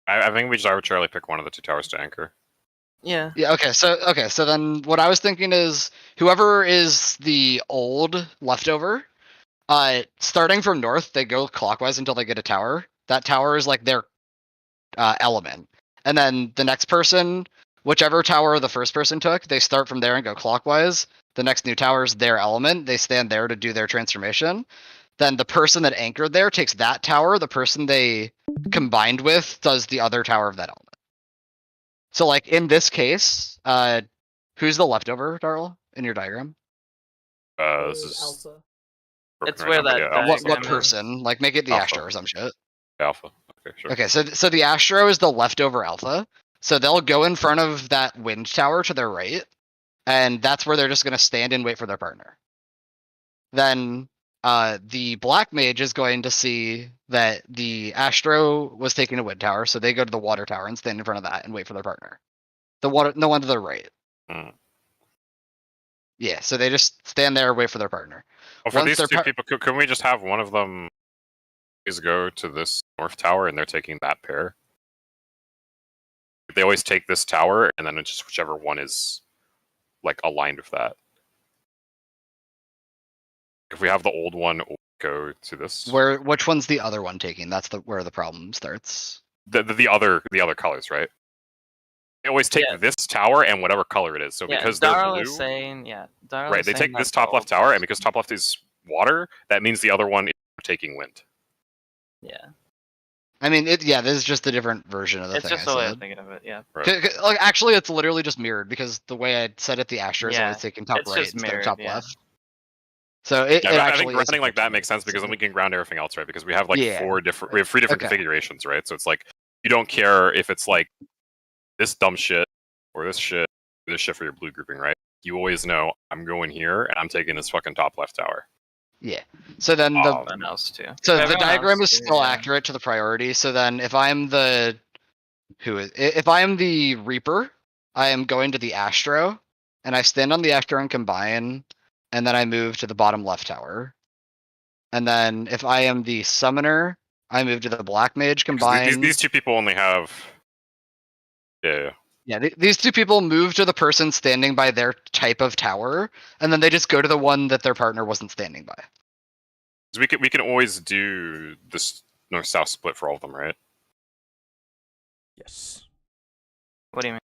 I think we just arbitrarily pick one of the two towers to anchor. Yeah. Yeah, okay, so then what I was thinking is whoever is the old leftover, starting from north, they go clockwise until they get a tower. That tower is like their element. And then the next person, whichever tower the first person took, they start from there and go clockwise. The next new tower is their element. They stand there to do their transformation. Then the person that anchored there takes that tower. The person they combined with does the other tower of that element. So like in this case, who's the leftover, Darl, in your diagram? This is Elsa. broken It's right where now, but that yeah, diagram Alpha's What is. person? Like make it the Alpha. Astro or some shit. Alpha. Okay, sure. Okay, so the Astro is the leftover alpha. So they'll go in front of that wind tower to their right, and that's where they're just gonna stand and wait for their partner. Then the black mage is going to see that the Astro was taking a wind tower, so they go to the water tower and stand in front of that and wait for their partner. The one to their right. Mm. Yeah, so they just stand there, wait for their partner. Well, for Once these they're two par- people, can we just have one of them always go to this north tower and they're taking that pair? They always take this tower, and then it's just whichever one is like aligned with that. If we have the old one go to this, Which one's the other one taking? That's where the problem starts. the other colors, right? They always take Yeah. this tower and whatever color it is. So Yeah, because they're Darl blue, is saying, Darl right? is They saying take this that's top the left old tower, ones. and because top left is water, that means the other one is taking wind. Yeah, I mean, this is just a different version of the it's thing just I the way I'm said. thinking of it. Yeah, Like, actually, it's literally just mirrored because the way I said it, the Astro is Yeah, always taking top it's right just instead mirrored, of top yeah. left. So it Yeah, but I actually think is grounding like that efficient. makes sense because then we can ground everything else, right? Because we have like Yeah. we have 3 different Okay. configurations, right? So it's like you don't care if it's like this dumb shit or this shit for your blue grouping, right? You always know I'm going here and I'm taking this fucking top left tower. Yeah. So then the everyone else too. So If the everyone diagram else is too, still yeah. accurate to the priority. So then if I'm the Reaper, I am going to the Astro, and I stand on the Astro and combine, and then I move to the bottom left tower. And then if I am the Summoner, I move to the Black Mage, Because combine. these two people only have Yeah, these two people move to the person standing by their type of tower, and then they just go to the one that their partner wasn't standing by. We can always do this north south split for all of them, right? Yes. What do you mean?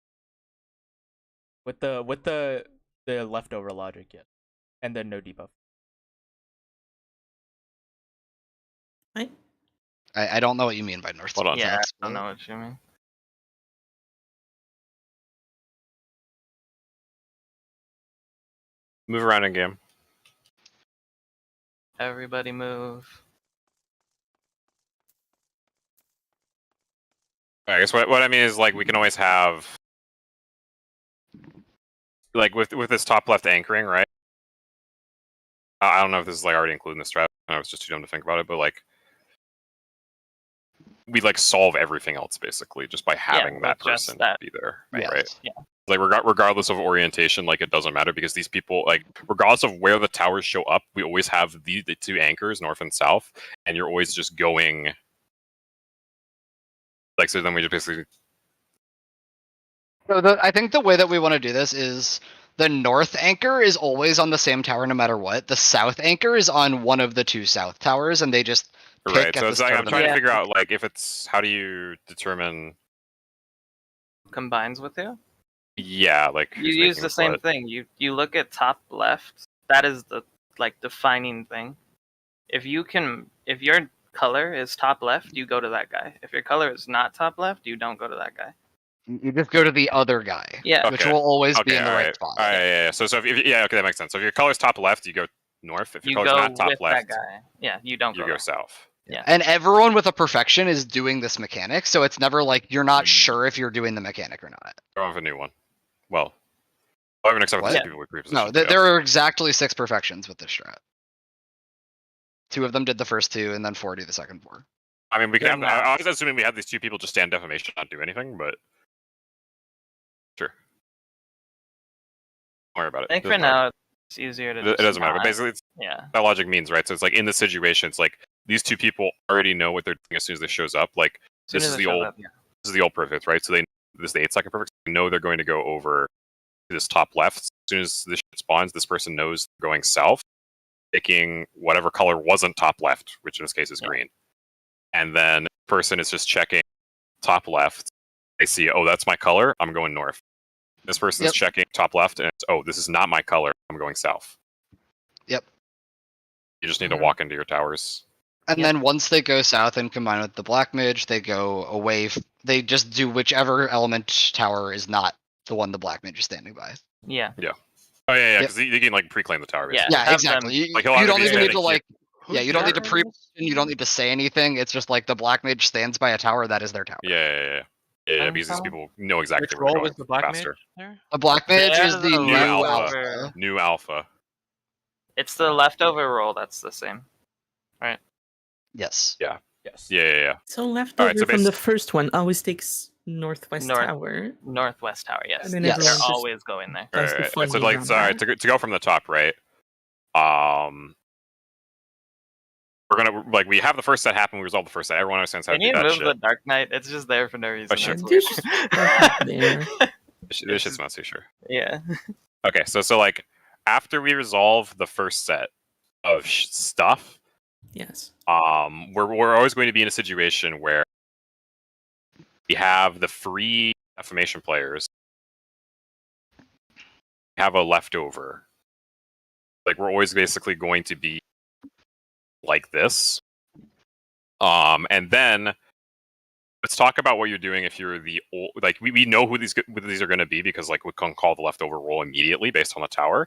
With the leftover logic, yeah, and then no debuff. I don't know what you mean by north. Hold on. Yeah, I south don't split. know what you mean. Move around in game. Everybody move. I guess what I mean is like we can always have like with this top left anchoring, right? I don't know if this is like already included in the strat. I was just too dumb to think about it, but like we like solve everything else basically just by having that with just person that. be there, Yes. right? Yeah. Like regardless of orientation, like it doesn't matter because these people, like regardless of where the towers show up, we always have the two anchors, north and south, and you're always just going. Like so, then we just basically So I think the way that we want to do this is the north anchor is always on the same tower no matter what. The south anchor is on one of the two south towers, and they just pick Right. at So the it's like start I'm of the trying to map. figure out like if it's how do you determine? Combines with you. Yeah, like You who's use making the same what. thing. You look at top left. That is the like defining thing. If your color is top left, you go to that guy. If your color is not top left, you don't go to that guy. You just go to the other guy, Yeah. which Okay. will always be Okay, in the right spot. All right, yeah. So if yeah, okay, that makes sense. So if your color's top left, you go north. If your You color's go not top with left, that guy. Yeah, you don't you go go there. south. Yeah. And everyone with a perfection is doing this mechanic, so it's never like you're not sure if you're doing the mechanic or not. Go with a new one. Well, everyone except for the What? two people we prepositioned. No, there are exactly 6 perfections with this strat. 2 of them did the first 2, and then 4 do the second 4. I mean, we can Good have. enough. I was assuming we have these two people just stand defamation, not do anything, but sure. Don't worry about it. I think It for doesn't matter. now it's easier to. It just doesn't matter. But not- basically, it's, Yeah. that logic means right. So it's like in this situation, it's like these two people already know what they're doing as soon as this shows up. Like Soon this as is it the shows old. up, yeah. This is the old perfect, right? So this is the 8-second perfect. They know they're going to go over this top left. As soon as this shit spawns, this person knows they're going south, picking whatever color wasn't top left, which in this case is green. And then the person is just checking top left. They see, oh, that's my color. I'm going north. This person is checking top left, and it's, oh, this is not my color. I'm going south. Yep. You just need to walk into your towers. And then once they go south and combine with the black mage, they go away. They just do whichever element tower is not the one the black mage is standing by. Yeah. Yeah. Oh yeah, because you can like pre-claim the tower. Yeah. Basically. Yeah, have exactly. them- You, Like, he'll you either don't be even need to standing like. here- Yeah, you don't need to pre. You don't need to say anything. It's just like the black mage stands by a tower. That is their tower. Yeah, because these people know exactly Which where they're role going was the black faster. mage there? A black mage They're is the the new alpha. alpha. New alpha. It's the leftover roll that's the same. Yes. Yes. Yeah. So leftover Alright, so from the first one always takes northwest North. tower. Northwest tower, yes. And then Yes. They're everyone's just always going there. That's the Right. fun So game like, on sorry, that. to go from the top, right? We're gonna like we have the first set happen. We resolve the first set. Everyone understands how Can to do you that move shit. the Dark Knight? It's just there for no reason. shit. That's Yeah, weird. there's just nothing there. This shit's messy, sure. Yeah. Okay, so like after we resolve the first set of stuff, Yes. we're always going to be in a situation where we have the free affirmation players have a leftover. Like we're always basically going to be like this. And then let's talk about what you're doing if you're the old. Like we know who these are going to be because like we can call the leftover roll immediately based on the tower.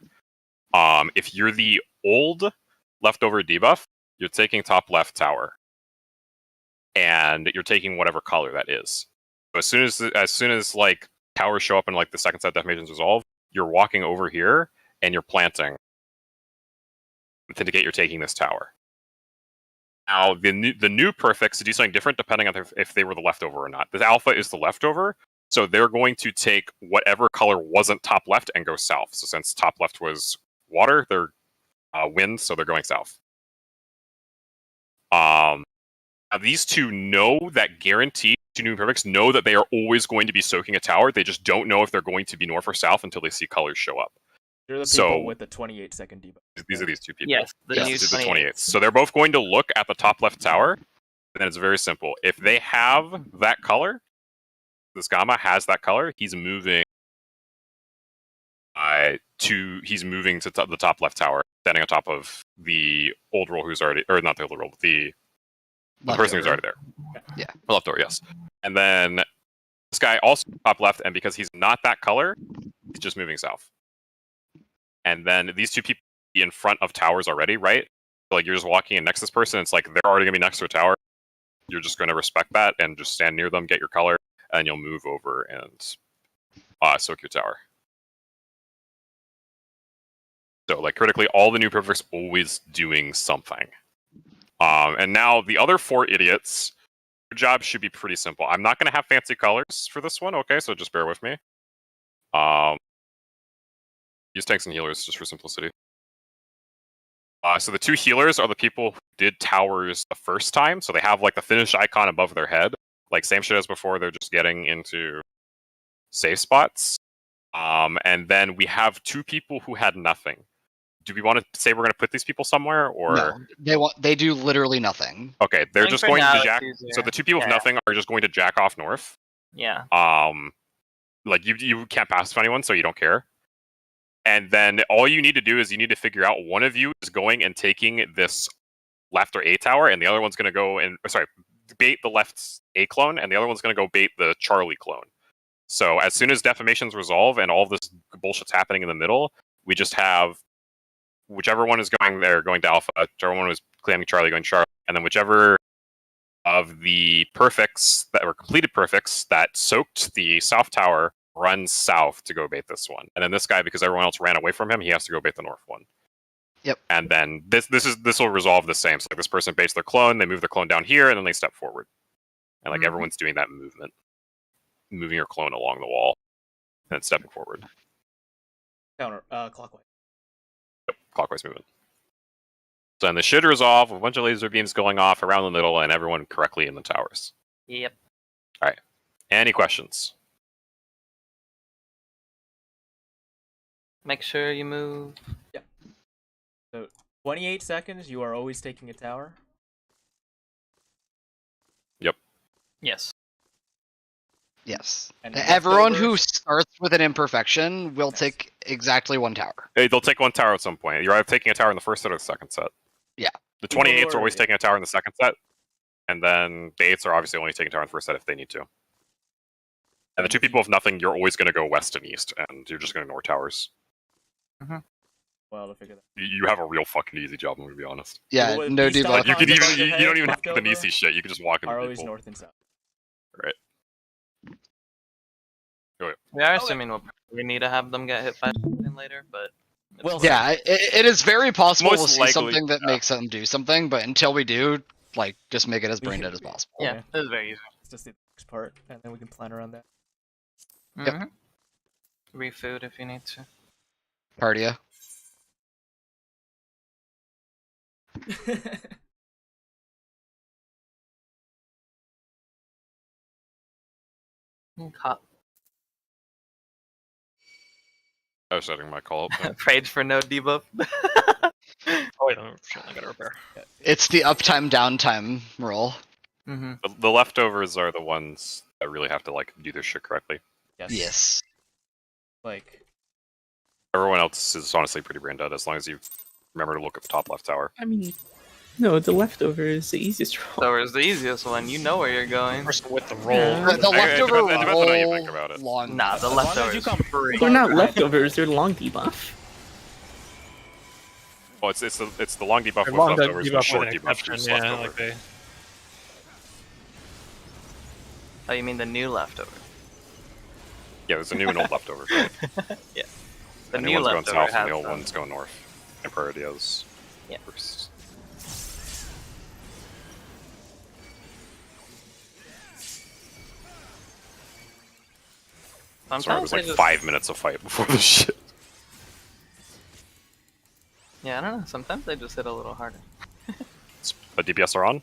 If you're the old leftover debuff, you're taking top left tower, and you're taking whatever color that is. So as soon as like towers show up and like the second set defamations resolve, you're walking over here and you're planting to indicate you're taking this tower. Now the new perfects do something different depending on if they were the leftover or not. The alpha is the leftover, so they're going to take whatever color wasn't top left and go south. So since top left was water, they're wind, so they're going south. Now these two know that guaranteed. Two new perfects know that they are always going to be soaking a tower. They just don't know if they're going to be north or south until they see colors show up. You're the people So- with the 28-second debuff. These are these two people. Yes, the new These are the 28. 28s. So they're both going to look at the top left tower, and then it's very simple. If they have that color, this Gamma has that color, he's moving he's moving to the top left tower, standing on top of the old roll who's already, or not the old roll, the person who's already there. Yeah. Leftover, yes. And then this guy also top left, and because he's not that color, he's just moving south. And then these two people in front of towers already, right? So, like you're just walking in next to this person, it's like they're already gonna be next to a tower. You're just gonna respect that and just stand near them, get your color, and you'll move over and soak your tower. So like critically, all the new perfects always doing something. And now the other 4 idiots, their job should be pretty simple. I'm not gonna have fancy colors for this one, okay? So just bear with me. Use tanks and healers just for simplicity. So the 2 healers are the people who did towers the first time, so they have like the finish icon above their head. Like same shit as before, they're just getting into safe spots. And then we have 2 people who had nothing. Do we want to say we're going to put these people somewhere, or No, they do literally nothing. Okay, they're think just for going now to it's jack. easier. So the 2 people with Yeah. nothing are just going to jack off north. Yeah. Like you can't pass to anyone, so you don't care. And then all you need to do is you need to figure out one of you is going and taking this left or A tower, and the other one's going to go and bait the left's A clone, and the other one's going to go bait the Charlie clone. So as soon as defamations resolve and all of this bullshit's happening in the middle, we just have whichever one is going there going to Alpha, whichever one was claiming Charlie going Charlie, and then whichever of the perfects that were completed perfects that soaked the south tower runs south to go bait this one. And then this guy, because everyone else ran away from him, he has to go bait the north one. Yep. And then this will resolve the same. So like this person baits their clone, they move their clone down here, and then they step forward. And like everyone's doing that movement. Moving your clone along the wall and then stepping forward. Counter clockwise. Yep, clockwise movement. So then this should resolve with a bunch of laser beams going off around the middle and everyone correctly in the towers. Yep. Alright. Any questions? Make sure you move. Yeah. So 28 seconds, you are always taking a tower. Yep. Yes. Yes. And Everyone who leftovers? starts with an imperfection will take exactly 1 tower. They'll take 1 tower at some point. You're either taking a tower in the first set or the second set. Yeah. The People 28s are- are always taking a tower in the second set. And then the 8s are obviously only taking a tower in the first set if they need to. And the 2 people with nothing, you're always going to go west and east, and you're just going to ignore towers. Well, to figure that. You have a real fucking easy job, I'm going to be honest. Yeah, People with no these debuff. type You could Cons even above you your don't even head, have the left over, Nisi shit. You could just walk into Are always people. north and south. Right. We are assuming we need to have them get hit by something later, but Well, Yeah, it is very possible Most we'll see likely, something that yeah. makes them do something, but until we do, like, just make it as brain dead as possible. yeah, it was very easy. It's just the next part, and then we can plan around that. Yep. Refood if you need to. Cardia. Cop. I was setting my call up. Prayed for no debuff. Oh wait, I gotta repair. It's the uptime downtime rule. The leftovers are the ones that really have to like do their shit correctly. Yes. Like, Everyone else is honestly pretty brain dead as long as you remember to look at the top left tower. I mean, no, the leftover is the easiest roll. So is the easiest one. You know where you're going. Person with the roll. The leftover it depends on how you roll think about it. long. Nah, the as long as you leftovers. come free. They're not leftovers, they're long debuff. Well, it's the long debuff with Long leftovers, and debuff short with an debuff exception, with yeah, leftover. like they. Oh, you mean the new leftover? Yeah, there's a new and old leftover. Yeah. The The new new one's going leftover south, and has the old them. one's going north. And priority is Yeah. first. So it Sometimes was they like just... 5 minutes of fight before this shit. Yeah, I don't know. Sometimes they just hit a little harder. The DPS are on.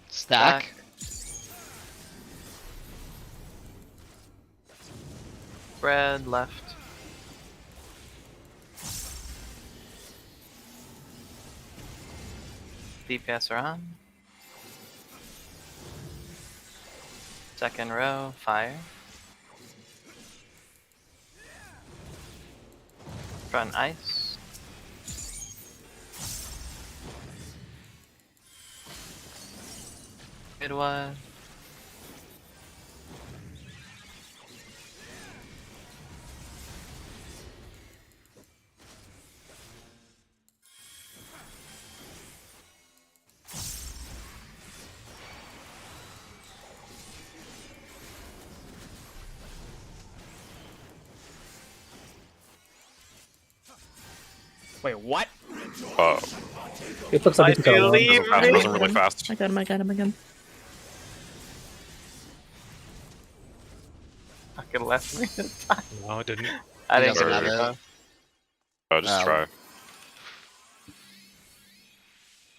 Stack. Red, left. DPS are on. Second row, fire. Front ice. Mid one. Wait, what? It looks like it's got a long. believe Fast, me. wasn't really fast. I got him, I got him again. Fucking left me. No, it didn't. I He didn't doesn't get have it. it. Oh, just try.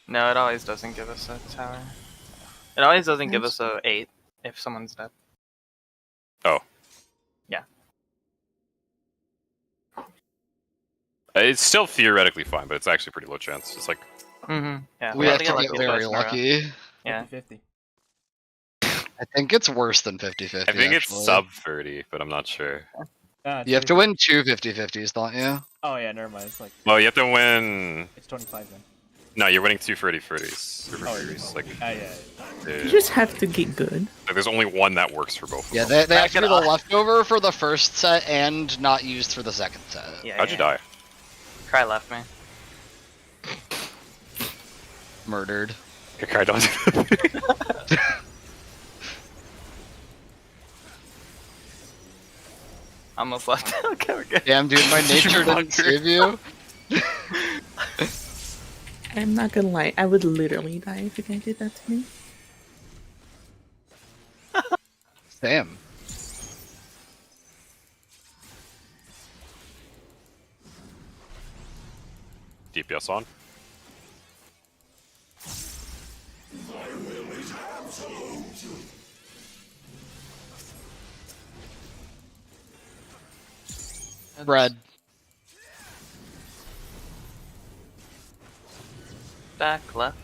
No, it always doesn't give us a tower. It always doesn't give us a 8 if someone's dead. Oh. Yeah. It's still theoretically fine, but it's actually pretty low chance. It's like Yeah. We have to get get lucky very twice in a row. lucky. Yeah. 50-50. I think it's worse than 50-50. I think it's actually. sub 30, but I'm not sure. You have to win 2 50-50s, don't you? Oh yeah, never mind. It's like Well, you have to win. it's 25 then. No, you're winning 2 30-30s. Oh, Like, yeah. You just have to get good. there's only one that works for both. Yeah, of them. they have to be the leftover for the first set and not used for the second set. Yeah. How'd you die? Cry left me. Murdered. Cry don't. Almost left. Okay, we're good. Damn, dude, my nature didn't save you. I'm not gonna lie, I would literally die if you guys did that to me. Damn. DPS on. Red. Back left.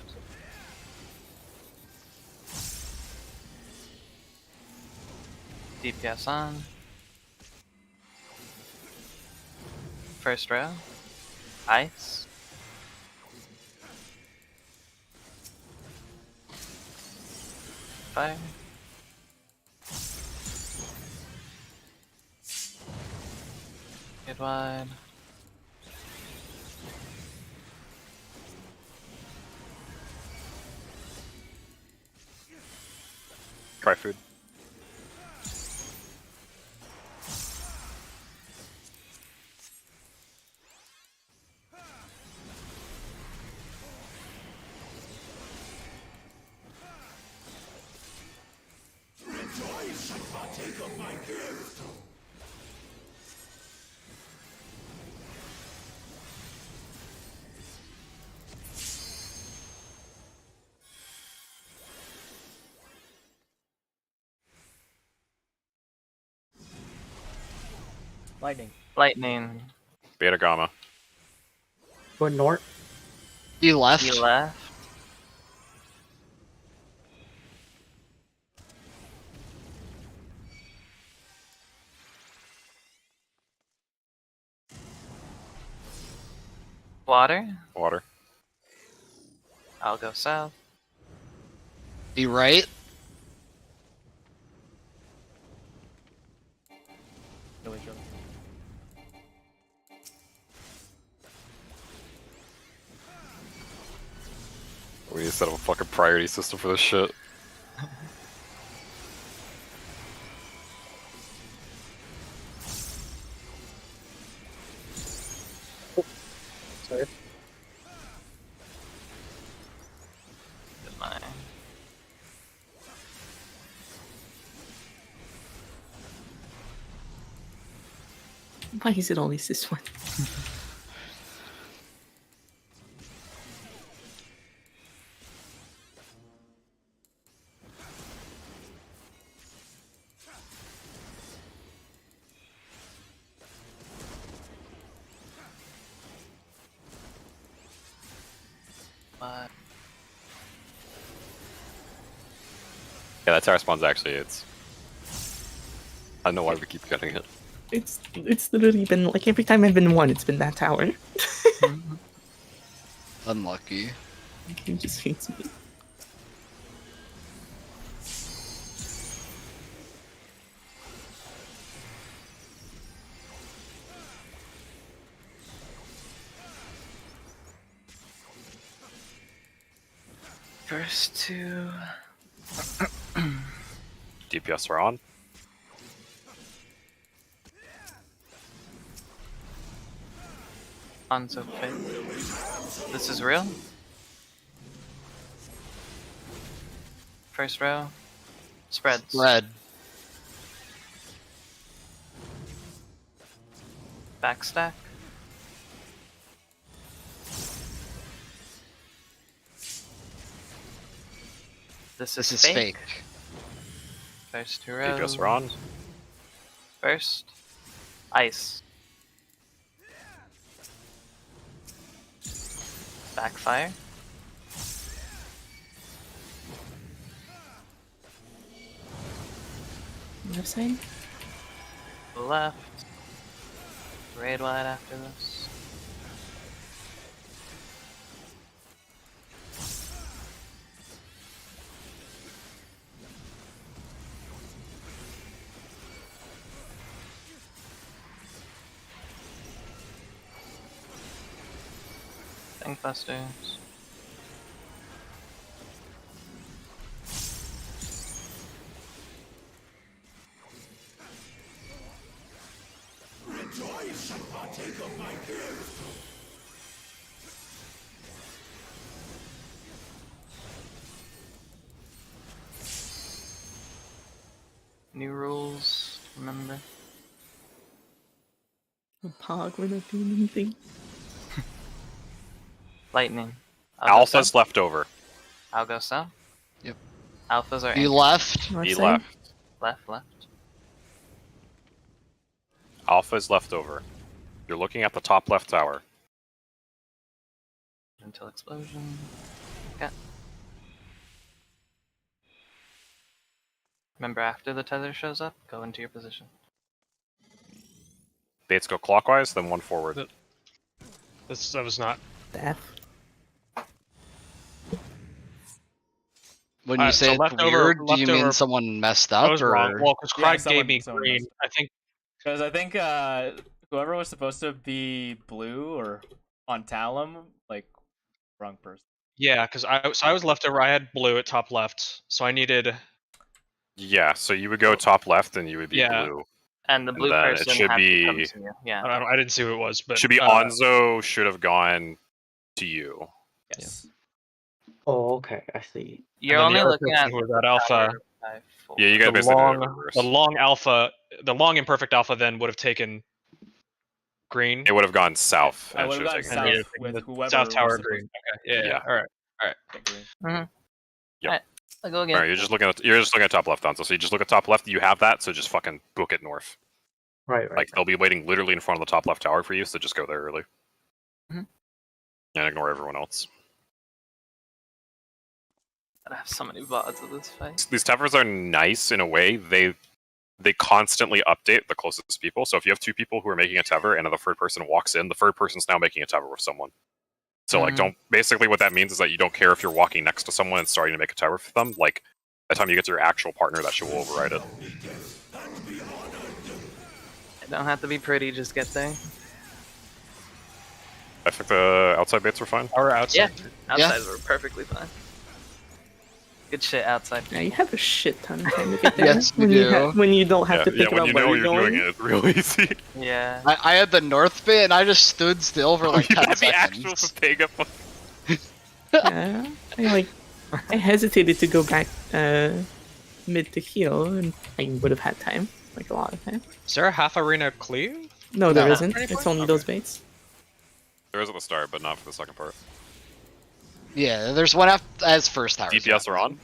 DPS on. First row. Ice. Fire. Get wide. Cry food. Lightning. Lightning. Beta Gamma. Go north. He left. He left. Water. Water. I'll go south. He right. Really sure. We need to set up a fucking priority system for this shit. Sorry. Good line. Why is it always this one? But Yeah, that tower spawn's actually, it's... I don't know why we keep getting it. It's literally been like every time I've been one, it's been that tower. Unlucky. He just hates me. first two. DPS are on. On so fit. This is real. First row. Spreads. Red. Backstack. This This is is fake. First two rows. DPS are on. First, ice. Backfire. Left side. Left. Raid wide after this. Thinkbusters. New rules, remember? The Pog, we're not doing anything. Lightning. I'll go Alpha's south. left over. I'll go south. Yep. Alphas are You anchored. left. Left He side. left. Left. Alpha's left over. You're looking at the top left tower. Until explosion. Okay. Remember, after the tether shows up, go into your position. Baits go clockwise, then one forward. That was not. Death. When you So say it's leftover- weird, do you mean leftover- someone messed I up was or? wrong. Well, because Yeah, Craig gave me someone green. messed I think. Because I think whoever was supposed to be blue or on Talum, like, wrong person. Yeah, because I was left over. I had blue at top left, so I needed. Yeah, so you would go top left and you would be Yeah. blue. And the And blue then it person should had to come be- to you. Yeah. I didn't see who it was, but Should be Onzo should have gone to you. Yes. Oh, okay, I see. You're and then only the other looking person at who was at alpha. five, four. Yeah, you guys The basically did it in long, reverse. the long alpha, the long imperfect alpha then would have taken green. It would have gone south. I and would should have have gone taken south green. with whoever South Tower was supposed green. Okay. Yeah. Yeah. All right. to get green. I'll go again. Alright, you're just looking at top left, Onzo. So you just look at top left, you have that, so just fucking book it north. Right. Like they'll be waiting literally in front of the top left tower for you, so just go there early. Mhm. And ignore everyone else. I have so many VODs of this fight. These towers are nice in a way. They constantly update the closest people. So if you have two people who are making a tower and the third person walks in, the third person's now making a tower with someone. So like basically what that means is that you don't care if you're walking next to someone and starting to make a tower for them. Like by the time you get to your actual partner, that shit will override it. It don't have to be pretty, just get there. I think the outside baits were fine. Or outside. Outside were perfectly fine. Good shit outside. Yeah, you have a shit ton of time to get there. Yes, you when do. when you don't have to Yeah, think when about you where know you're you're going. doing it, it's real easy. Yeah. I had the north bit and I just stood still for like You 10 had the actual seconds. Pega. Yeah, I hesitated to go back mid to heal, and I would have had time, like a lot of time. Is there a half arena clear? No, there No. isn't. It's only those baits. There is at the start, but not for the second part. Yeah, there's one as first tower. DPS are on.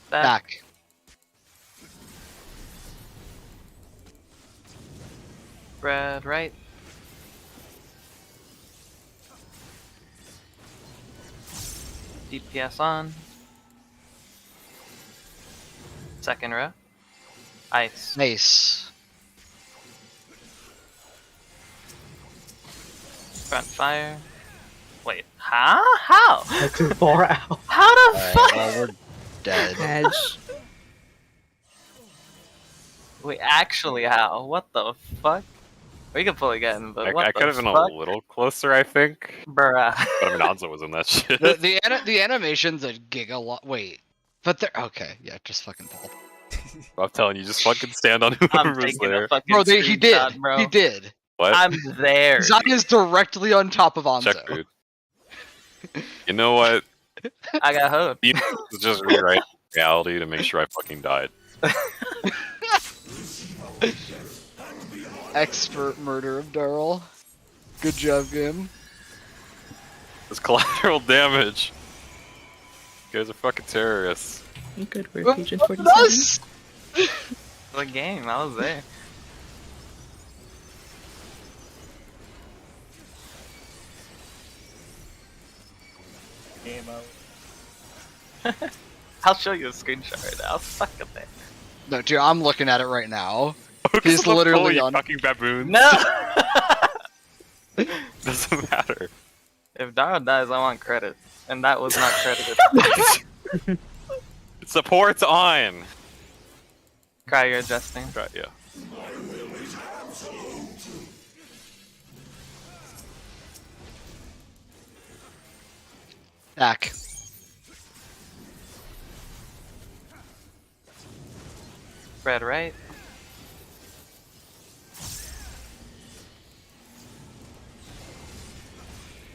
Back. Red, right. DPS on. Second row. Ice. Nice. Front fire. Wait, huh? How? Too far out. How the Alright, fuck? well, we're dead. Edge. Wait, actually, how? What the fuck? We can pull again, but what I the could have been fuck? a little closer, I think. Bruh. But I mean, Onzo was in that shit. The animation's a giga. Wait, but they're okay. Yeah, just fucking pull. I'm telling you, just fucking stand on I'm whoever's taking there. a fucking Bro, he screenshot, did. bro. He did. What? I'm there. Zai is directly on top of Onzo. Check, dude. You know what? I got hope. You need to just rewrite reality to make sure I fucking died. Expert murder of Darl. Good job, game. It's collateral damage. You guys are fucking terrorists. Good work, Agent 47. The game, I was there. Game out. I'll show you a screenshot right now. Fuck it there. No, dude, I'm looking at it right now. Focus He's on the literally pole, on. you fucking baboons. No! Doesn't matter. If Dara dies, I want credit. And that was not credited. Support's on. Cry, you're adjusting. Right, yeah. Back. Red right.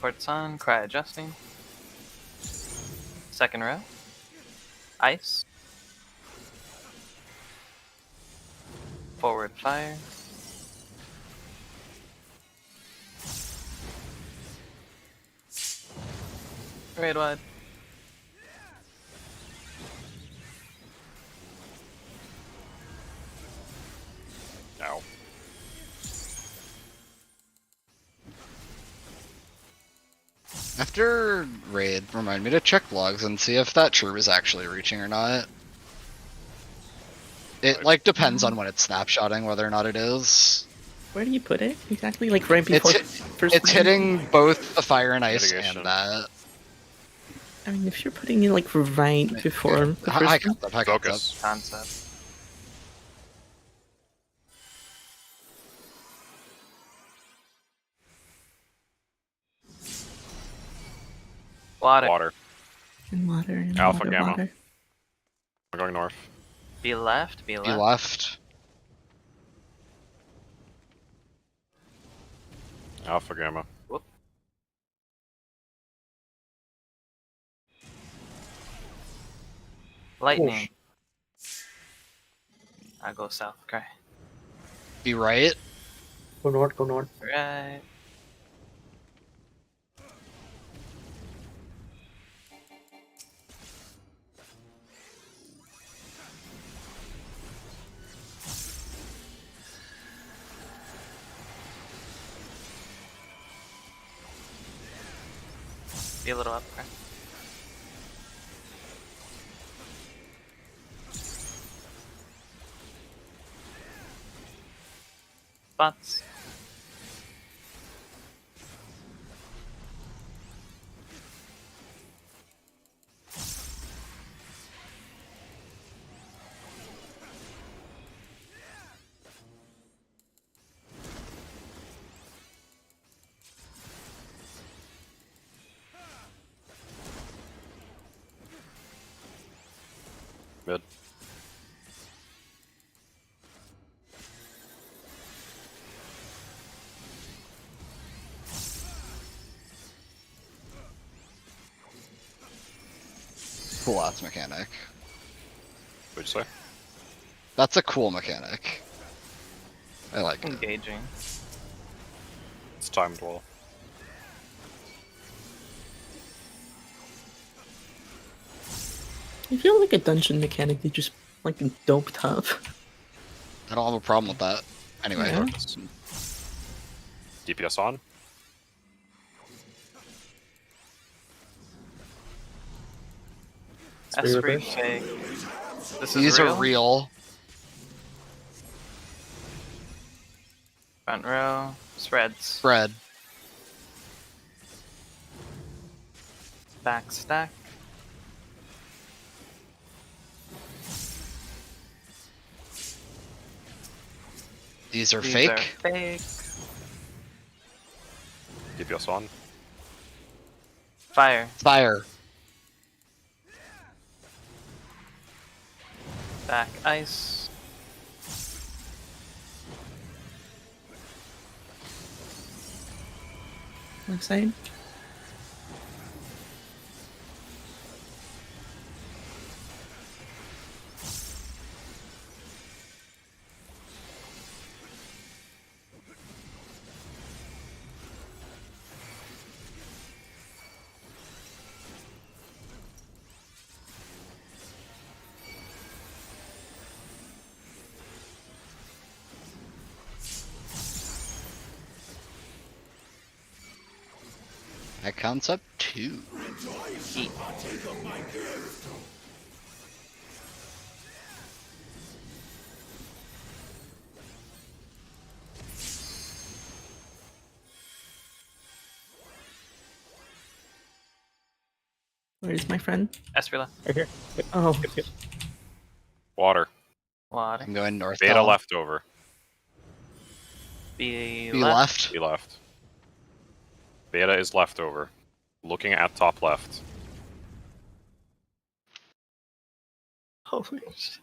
Port's on, cry adjusting. Second row. Ice. Forward fire. Raid wide. Ow. After raid, remind me to check logs and see if that chirp is actually reaching or not. It like depends on when it's snapshotting whether or not it is. Where do you put it exactly? Like right before first It's frame? hitting both the fire and ice Mitigation. and that. I mean, if you're putting it like right before the High first one. concept, high concept. Focus. Concept. Water. Water. And water and Alpha, water, gamma. water. I'm going north. Be left, be left. Be left. Alpha, gamma. Whoop. Lightning. I go south, okay. Be right. Go north, go north. Right. Be a little up, okay. Spots. Mid. Cool ass mechanic. What'd you say? That's a cool mechanic. I like it. Engaging. It's timed well. I feel like a dungeon mechanic they just like doped up. I don't have a problem with that. Anyway. Yeah. DPS on. It's S3 reverse. fake. This is These real. are real. Front row. Spreads. Spread. Back stack. These are These fake. are fake. DPS on. Fire. Fire. Back ice. Left side. That counts up 2. Eat. Where's my friend? Esprila. Right here. Oh, Yep. Water. Water. I'm going north. Beta down. leftover. Be Be left. left. Be left. Beta is leftover. Looking at top left. Holy shit.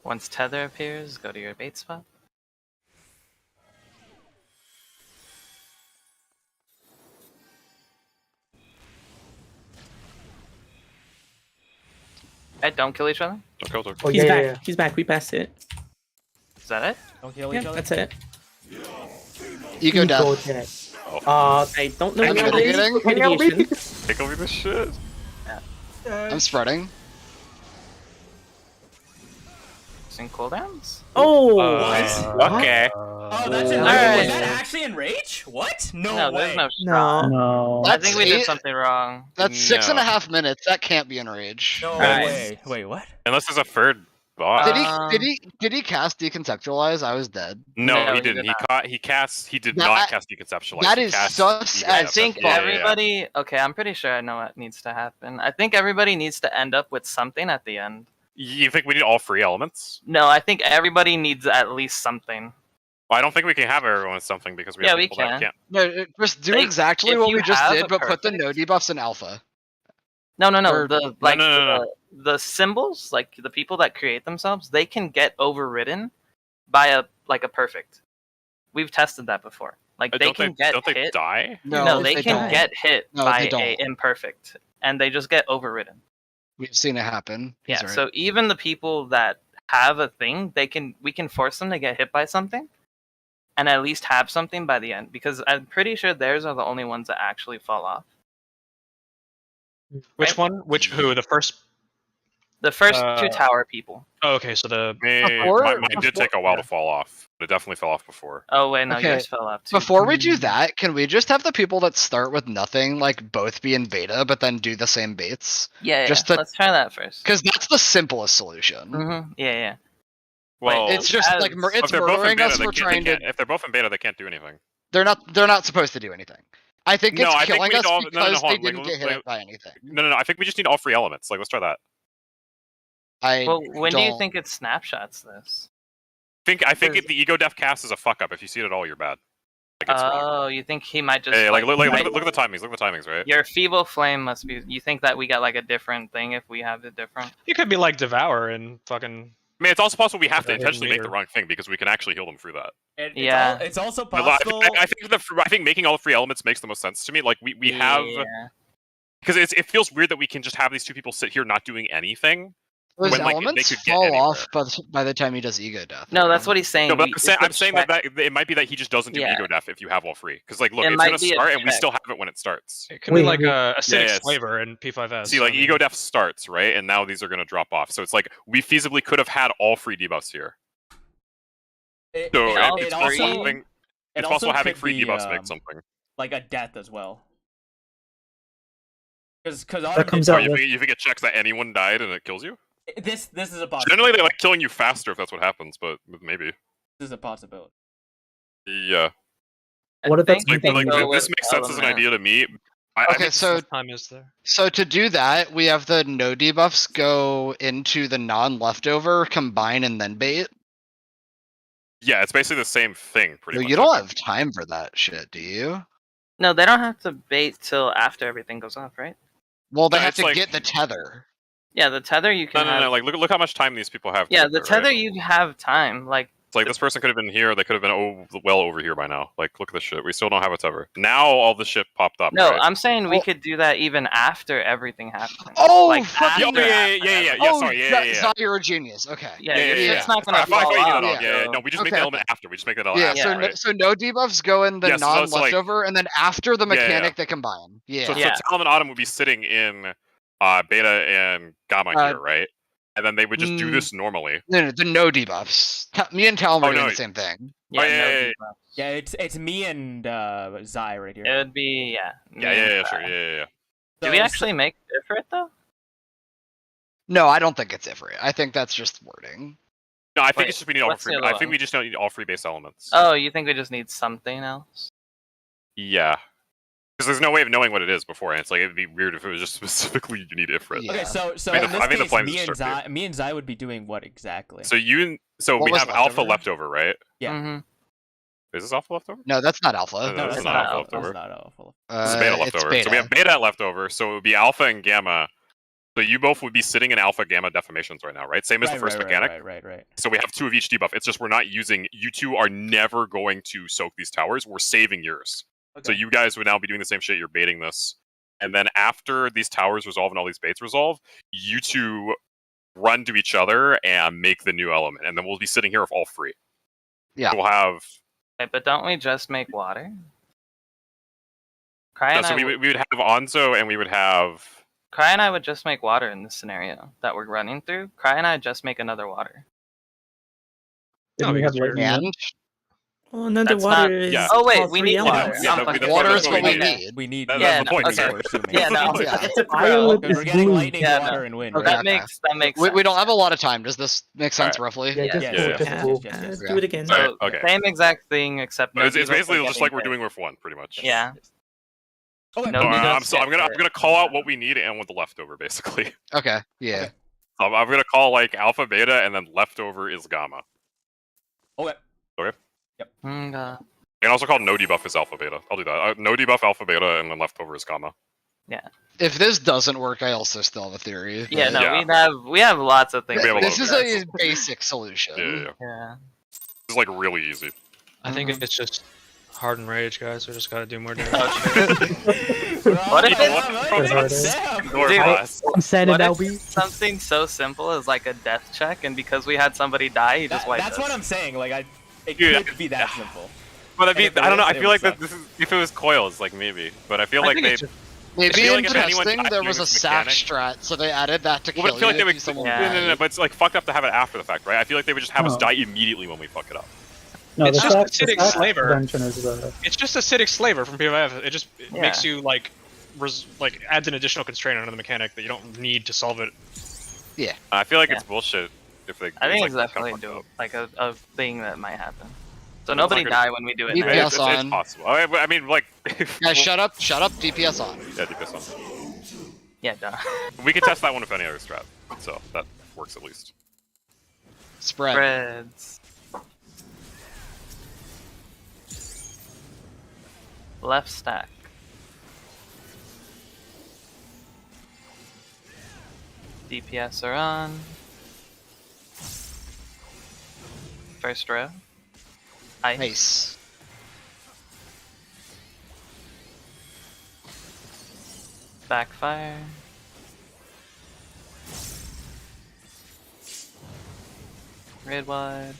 Once tether appears, go to your bait spot. Hey, don't kill each other. Don't kill, don't Oh, he's yeah, back. yeah, yeah. He's back. We passed it. Is that it? Don't kill Yeah, each other. that's it. Ego Ego death. death. Oh. I don't know I'm what gonna it get is. it. Mitigation. Take over this shit. I'm spreading. Using cooldowns? Oh, Okay. Oh, that's Oh. in Alright. Was that actually in Rage? What? No, No, way. there's no no. shot. No. I think we did That's something wrong. That's six and No. a half minutes. That can't be in Rage. No Alright. way. Wait, what? Unless there's a third bot. Did he cast deconceptualize? I was dead. No, No, he he didn't. did He did That- not cast deconceptualize. that He is cast sus Ego as I Death. think fuck. Yeah, yeah, yeah. everybody. Okay, I'm pretty sure I know what needs to happen. I think everybody needs to end up with something at the end. You think we need all 3 elements? No, I think everybody needs at least something. Well, I don't think we can have everyone with something because we Yeah, have we people that can. can't. No, just do Like, exactly if what you we just have did, a but put the perfect- no debuffs in alpha. No. Or- The like no. the symbols, like the people that create themselves, they can get overridden by a perfect. We've tested that before. Like they Don't can get don't they hit. die? No, if they can don't. get hit No, by they don't. a imperfect, and they just get overridden. We've seen it happen. He's Yeah. right. So even the people that have a thing, we can force them to get hit by something, and at least have something by the end. Because I'm pretty sure theirs are the only ones that actually fall off. Which Right. one? Who? The first? The first 2 tower people. Oh, okay, so the Mine did take a while to fall off. But it definitely fell off before. Oh wait, no, Okay, yours fell off too. Before we do that, can we just have the people that start with nothing, like, both be in beta, but then do the same baits? Yeah, just yeah. to- Let's try that first. Because that's the simplest solution. Yeah. Well, It's just as- like if it's they're both in murdering beta, us they for can't, trying they to. can't, if they're both in beta, they can't do anything. They're not supposed to do anything. I think No, it's I think killing we us need all- no, because hold they on, didn't like, get hit by anything. No. I think we just need all 3 elements. Like, let's try that. Well, when do you don't- think it snapshots this? I think the ego death cast is a fuck up. If you see it at all, you're bad. Like, it's wrong. Oh, you think he might just Hey, like, look might- at the timings. Look at the timings, right? Your feeble flame must be. You think that we got like a different thing if we have it different? you could be like Devour and fucking. I mean, it's also possible we have to Like a hidden intentionally make the meter. wrong thing because we can actually heal them through that. Yeah. It's also I possible. think making all 3 elements makes the most sense to me. Like we have Yeah. because it feels weird that we can just have these 2 people sit here not doing anything. Those when, like, they elements could get fall anywhere. off by the time he does ego death. No, that's what he's saying. No, but We- I'm it's a saying check. that it might be that he just doesn't do Yeah. ego death if you have all 3. Because like, look, It it's might gonna be a start and we check. still have it when it starts. It could Wait, be like wait. a acidic yes. flavor in P5S. See, like I mean, ego death starts right, and now these are gonna drop off. So it's like we feasibly could have had all 3 debuffs here. It, So it, all it's it possible also, having it it's also possible having could 3 be, debuffs make something. like a death as well. Because That comes Oh, out you with think it checks that anyone died and it kills you? this is a possibility. Generally, they like killing you faster if that's what happens, but maybe. This is a possibility. Yeah. What if that's I think Like, we go this with makes sense as an element. idea to me. I Okay, think so time is there. so to do that, we have the no debuffs go into the non-leftover, combine, and then bait. yeah, it's basically the same thing. Pretty No, much. you don't have time for that shit, do you? No, they don't have to bait till after everything goes off, right? Well, they No, have it's to like- get the tether. Yeah, the tether you No, can have. no. Like, look how much time these people have. to Yeah, get the there, tether right? you have time. Like It's like this person could have been here. They could have been well over here by now. Like, look at this shit. We still don't have a tether. Now all the shit popped up. no, right? I'm saying we Oh. could do that even after everything happens. Oh, like fucking- after, Yeah. Oh, Sorry, yeah. Zai, you're a genius. Okay. Yeah, Yeah, your yeah, shit's yeah. not gonna I fall figured off. that out. Yeah. No, we just make the Okay. element after. We just make that element Yeah, after. so Yeah. right? so no debuffs go in the Yeah, so it's like- non-leftover, and then after the Yeah, yeah. mechanic they combine. Yeah. So Yeah. Talon and Autumn would be sitting in beta and gamma Uh, here, right? and then they would just do this normally. No, the no debuffs. Me and Talon were doing the same thing. Yeah, Oh, yeah, no yeah, yeah. debuffs. Yeah, it's me and Zai right here. It would be Yeah, sure, yeah. Do we actually make Ifrit though? No, I don't think it's Ifrit. I think that's just wording. No, I think Wait, it's just we need all what's free. the I other think one? we just don't need all free base elements. Oh, you think we just need something else? Yeah. Because there's no way of knowing what it is beforehand. It's like it'd be weird if it was just specifically you need Ifrit. Yeah. Okay, so I mean, in I think the this flames case, is tricky. me and Zai would be doing what exactly? So What we was have alpha leftover? leftover, right? Yeah. Mm-hmm. Is this alpha leftover? No, that's not alpha. No, No, this that's is not not alpha. leftover. That's not alpha. This is beta It's leftover. beta. So we have beta leftover, so it would be alpha and gamma. So you both would be sitting in alpha gamma deformations right now, right? Same as the first mechanic. Right. So we have 2 of each debuff. It's just we're not using. You two are never going to soak these towers. We're saving yours. Okay. So you guys would now be doing the same shit. You're baiting this, and then after these towers resolve and all these baits resolve, you two run to each other and make the new element, and then we'll be sitting here with all free. Yeah. We'll have. Wait, but don't we just make water? Cry No, and so I we would have Onzo, and we would have. Cry and I would just make water in this scenario that we're running through. Cry and I just make another water. Didn't we have lightning? And Oh, another That's water not- is. yeah. Oh wait, all we three need elements. water. Yeah, I'm that's fucking- what water is what we we need. need. We need. That's Yeah, the point. okay. We're assuming. Yeah, no. Yeah. It's a Violet pro. is We're getting blue. lightning, Yeah, no. water, and wind. Okay. Right? That makes sense. We don't have a lot of time. Does this make sense roughly? Yeah, just Yeah, cool, yeah, just yeah. cool. Yes. Do it again. Alright, So okay. same exact thing except It's debuffs basically are just like getting we're hit. doing with 1, pretty much. Yeah. Okay. No, So, we I'm just get gonna hurt. call out what we need and what the leftover basically. Okay. Yeah. So I'm gonna call like alpha beta and then leftover is gamma. Okay. Mm, And also called no debuff is alpha beta. I'll do that. No debuff alpha beta and then leftover is gamma. If this doesn't work, I also still have a theory. yeah, no, Yeah. we have lots of things. We have a This lot is of a basic solution. Yeah. Yeah. It's like really easy. I think it's just hardened rage, guys. We just gotta do more damage. What if it's Damn. Or Dude, less. I'm sad what now if we. it's something so simple as like a death check, and because we had somebody die, he just wiped That's us? what I'm saying. Like it Dude, could be that simple. But I And mean, if it I don't know. is, I it feel would like that suck. this is if it was coils, like maybe. But I feel I like think they. it's just- Maybe feel in like if anyone testing died there doing was a this sack mechanic- strat, so they added that to Well, but kill I feel like you they if would. you someone Yeah. No. But it's like fucked up to have it after the fact, right? I feel like they would just have us No. die immediately when we fuck it up. No, It's the just sack, acidic the sack slaver. prevention is It's just acidic slaver from POF. It just Yeah. makes you like adds an additional constraint onto the mechanic that you don't need to solve it. I feel like Yeah. it's bullshit if they. I think it's it's like, definitely kinda fucked like a thing that might happen. So It's nobody not die when we do it You up. now. Yeah. It's on. possible. I mean, like. Guys, shut up, DPS on. Yeah, DPS on. Yeah, duh. We could test that one with any other strat, so that works at least. Spread. Spreads. Left stack. DPS are on. First row. Ice. Nice. Backfire. Red wide.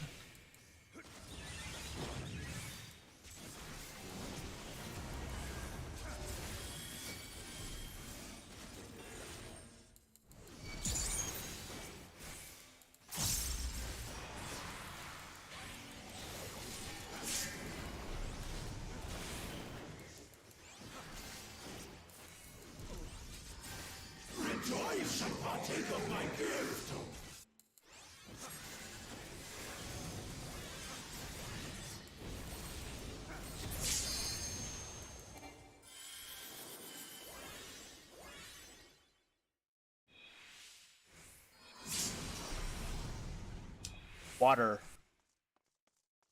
Water.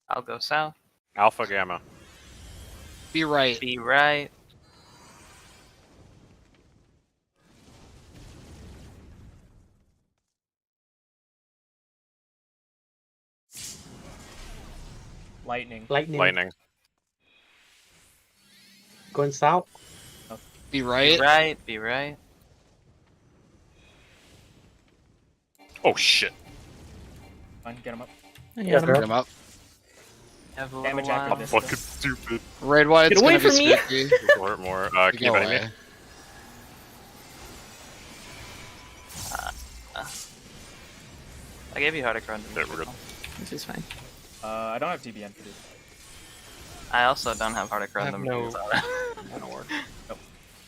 I'll go south. Alpha gamma. Be right. Be right. Lightning. Lightning. Going south. Be Be right. right. Be right. Oh shit. Fine, get him up. I Yeah, got him. girl. Get him up. Have a little Damage after while. this. Fucking stupid. Raid wide's Get away gonna be from me. spooky. More. Can you Go enemy me? away. gave you Hardic Run. Yeah, we're good. This is fine. I don't have TBN for this. I also don't have Hardic I Run. have no. That'll work.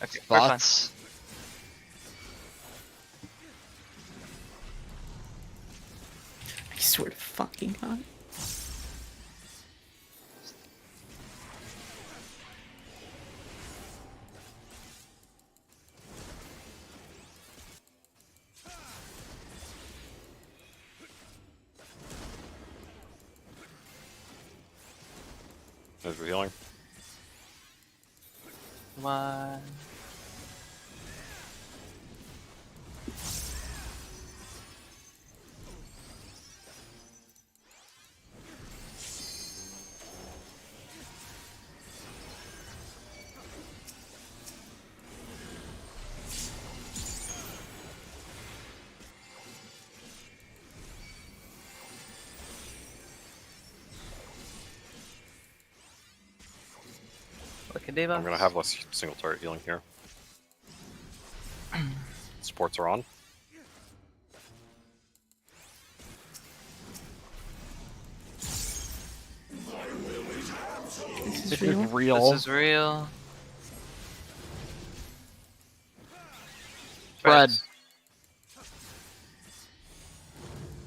Okay, we're fine. Spots. I swear to fucking god. There's the healing. What? Look at Diva. I'm gonna have less single turret healing here. Supports are on. This is real. Real. This is real. Fred. Threads.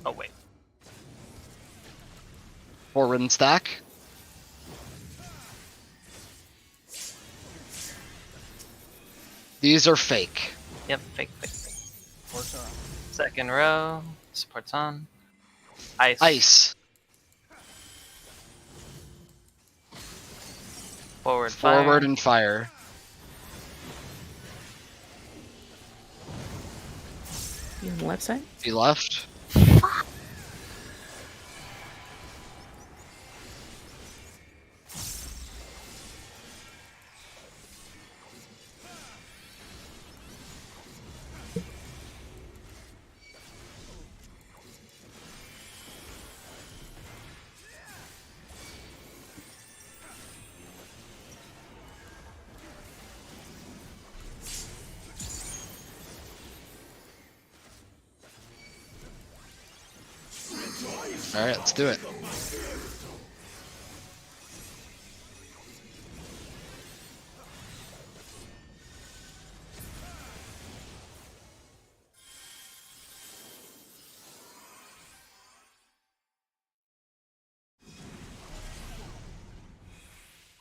Oh wait. Forward and stack. These are fake. Yep, fake. Force are on. Second row. Supports on. Ice. Ice. Forward fire. Forward and fire. You on the left side? He left. Alright, let's do it.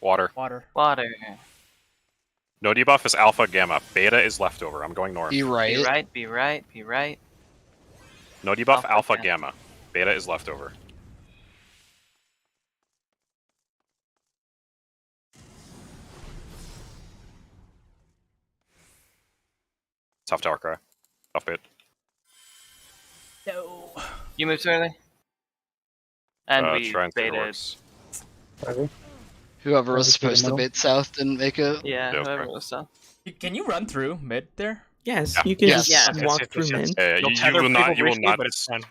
Water. Water. Water. No debuff is alpha, gamma. Beta is leftover. I'm going north. Be right. Be right, be right, be right. No debuff, Alpha, alpha, gamma. gamma. Beta is leftover. Tough tower cry. Tough bait. No. You moved too early. And we try and see if it baited. works. Sorry. Whoever was Just get supposed to middle. bait south didn't make it. Yeah, Yeah, whoever okay. was so. Can you run through mid there? Yes, Yeah. you can Yes. just Yes, walk yes, through yes, mid. yes. Yeah, You'll you tether will not. people You will briefly, not. but it's fine.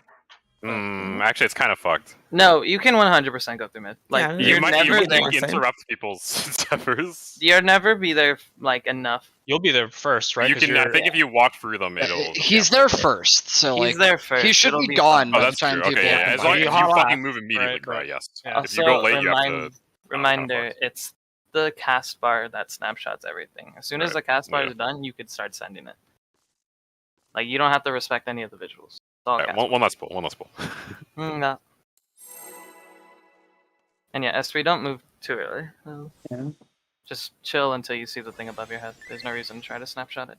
Actually, it's kind of fucked. No, you can 100% go through mid. Like Yeah, You you're might. never You there. last time. interrupt people's steppers. You'll never be there like enough. You'll be there first, right? You 'Cause can. I you're- think if you walk through them, it'll. He's there first, so He's like there first. he should It'll be be gone fine. by Oh, the that's time true. people Okay, yeah. come As by. long as You you hot fucking lap, move immediately, right, cry. but- Yes. yeah. If you go late, you have to. Reminder, it's the cast bar that snapshots everything. As soon as Right, the cast bar yeah. is done, you could start sending it. Like you don't have to respect any of the visuals. It's all Yeah, cast one last pull. One last pull. No. And yeah, S3, don't move too early. Yeah. Just chill until you see the thing above your head. There's no reason to try to snapshot it.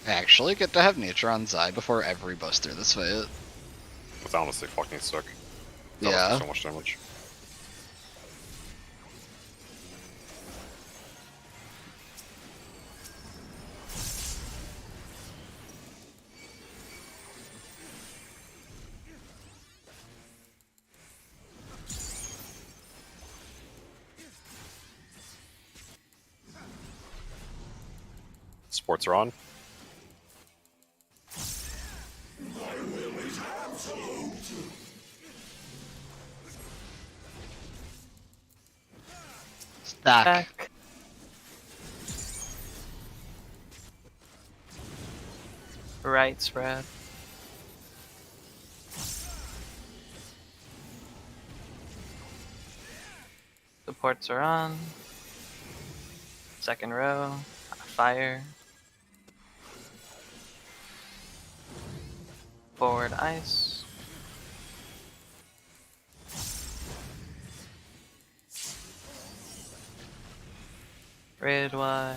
I actually get to have nature on Zai before every buster this fight. It's honestly fucking sick. That Yeah. does so much damage. Sports are on. Stack. Back. Right spread. Supports are on. Second row. Fire. Forward ice. Red wide.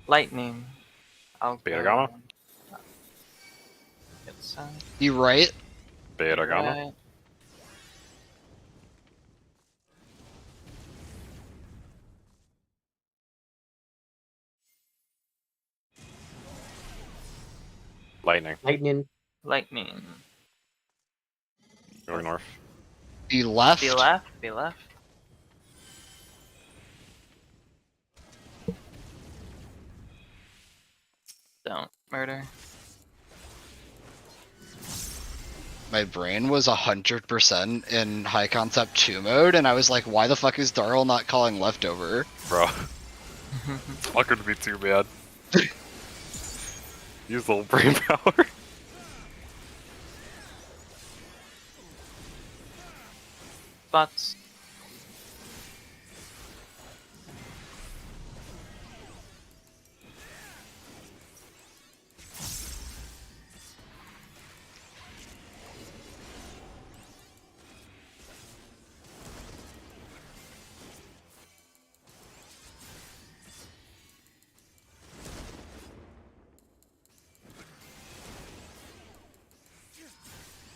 Lightning. I'll Beta go. Gamma? Get some. You right? Beta Gamma. Right. Lightning. Lightning. Lightning. Going north. You left? Be left. Be left. Don't murder. My brain was 100% in high concept 2 mode, and I was like, why the fuck is Darl not calling leftover? Bro. It's fucking be too bad. Use a little brain power. Spots.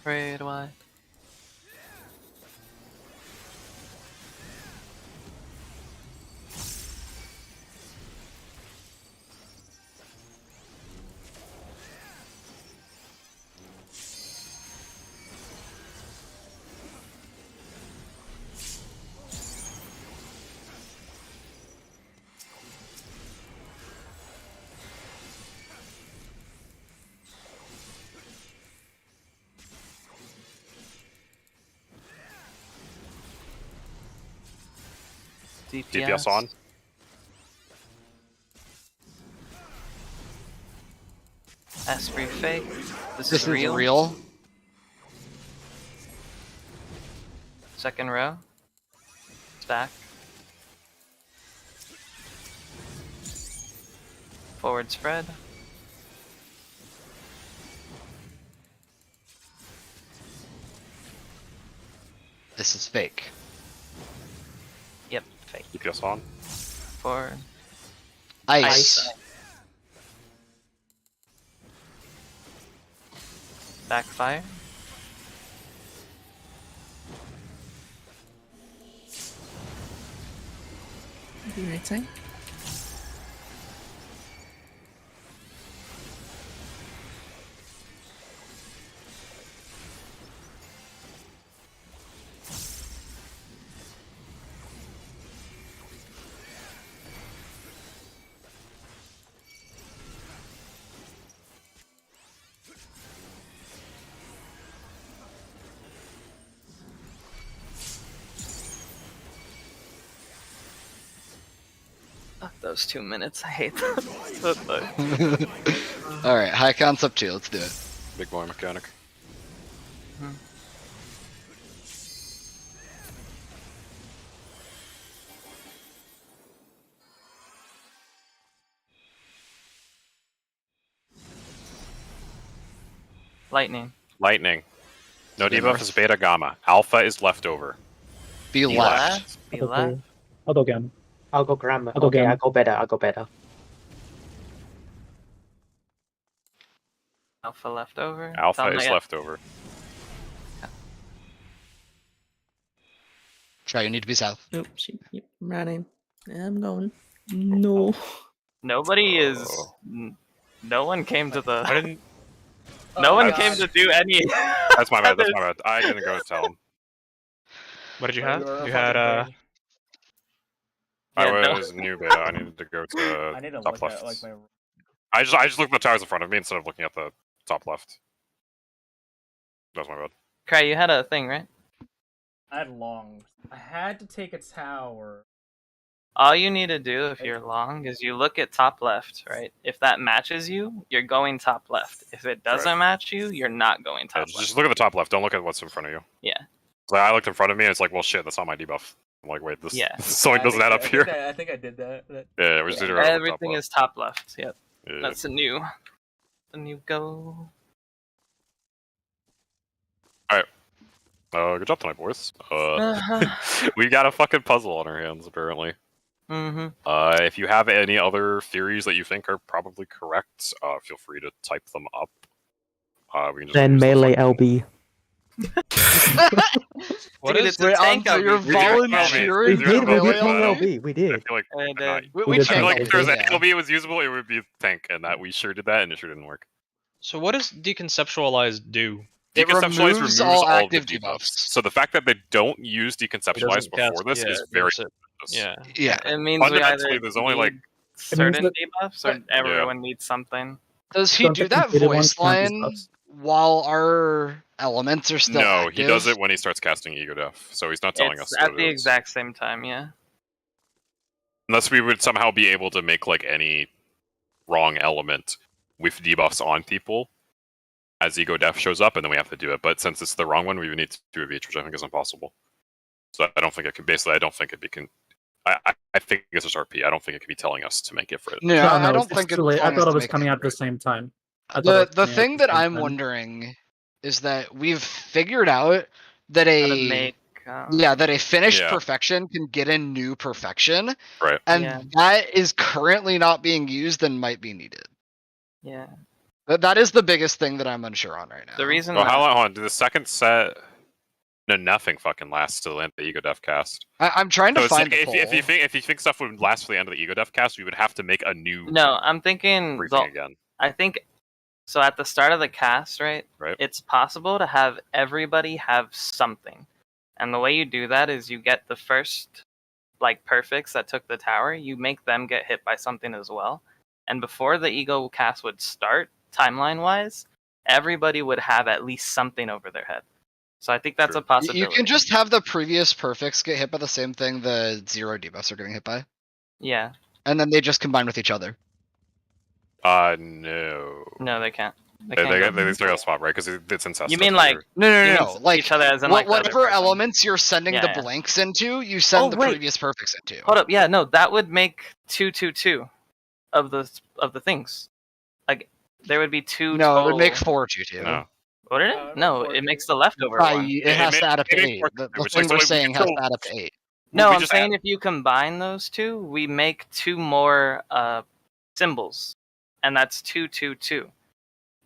Red wide. DPS on. Esprit fake. This This is is real. real? Second row. Stack. Forward spread. This is fake. Yep, fake. DPS on. Forward. Ice. Backfire. Be right side. Fuck those 2 minutes. I hate them. Alright, high concept 2, let's do it. Big boy mechanic. Lightning. Lightning. No Be debuff north. is beta gamma. Alpha is leftover. Be left. Be I'll go left. blue. I'll go again. I'll go grammar. I'll go Okay, gamma. I'll go better. I'll go better. Alpha leftover. Alpha Tell me is it. leftover. Try, you need to be south. Nope. Yep, I'm running. I'm going. No. Nobody is. Oh. No one came to the. I didn't. No one God. came to do any. That's my bad. That's my bad. I didn't go tell him. What did you Bro, have? you're a You had fucking brain. I Yeah, no. was new beta. I needed to go to I need to top look left. at like my. I just looked at the towers in front of me instead of looking at the top left. That's my bad. Cry, you had a thing, right? I had long. I had to take a tower. All you need to do if you're long is you look at top left, right? If that matches you, you're going top left. If it doesn't Right. match you, you're not going Yeah, top left. just look at the top left. Don't look at what's in front of you. Yeah. So I looked in front of me and it's like, well, shit, that's not my debuff. I'm like, wait, this Yeah. something doesn't add up here. I think I did that. Yeah, we just did it right Everything is top left. Yep. Yeah. That's a new go. Good job tonight, boys. We got a fucking puzzle on our hands, apparently. Mm-hmm. If you have any other theories that you think are probably correct, feel free to type them up. We can just Then use the melee fucking- LB. What Dude, is it's a tank You're LB. We volunteering did for it. melee play LB? LB. We I did. feel like And, not- We We did I feel like tank if there was an LB, yeah. LB was usable, it would be tank, and that we sure did that, and it sure didn't work. So what does deconceptualize do? It Deconceptualize removes all of the active debuffs. debuffs. So the fact that they don't use deconceptualize It doesn't before cast- this yeah, is it very makes it- dangerous. Yeah. Yeah. It means we Fundamentally, either there's only like need certain that- debuffs or everyone needs something. Does he Don't do the that completed ones voice count as line buffs? while our elements are still no, active? he does it when he starts casting Ego Death, so he's not telling It's us at what the it is. exact same time, yeah. Unless we would somehow be able to make like any wrong element with debuffs on people as Ego Death shows up, and then we have to do it. But since it's the wrong one, we would need to do a each, which I think is impossible. So I don't think it could. Basically, I don't think it'd be. I think it's just RP. I don't think it could be telling us to make it for it. No, No, I it's don't think too late. I it's thought it to was make coming it out at the right. same time. I thought it was The coming out thing at the that same I'm time. wondering is that we've figured out that How to a make, that a finished Yeah. perfection can get a new perfection, Right. and Yeah. that is currently not being used and might be needed. Yeah. That is the biggest thing that I'm unsure on right now. The reason Well, that- how long? Hold on. Do the second set? No, nothing fucking lasts till the end of the Ego Death cast. I'm trying to So it's find like, the if you think stuff would last for the end of the Ego Death cast, we would have to make a new No, I'm thinking briefing the, again. I think so at the start of the cast, right? Right. It's possible to have everybody have something. And the way you do that is you get the first like perfects that took the tower, you make them get hit by something as well. And before the ego cast would start, timeline wise, everybody would have at least something over their head. So I think that's True. a possibility. You can just have the previous perfects get hit by the same thing the 0 debuffs are getting hit by, Yeah. and then they just combine with each other. No. No, they can't. They They, can't they, go- they still got swap, right? Because it's incest. You mean like No, you no, mean no. Like each other as in like the other whatever person? elements you're sending Yeah, the yeah. blanks into, you send Oh, the wait. previous perfects into. Hold up, yeah, no, that would make 2 of the things. Like there would be two. No, it would make total- 4 2. No. Would it? No, No, it makes the leftover one. It has It to add up to made 8. 4 The which thing is we're why we saying has still- to add up to 8. No, we I'm just saying if you combine those two, we make 2 more symbols, and that's 2.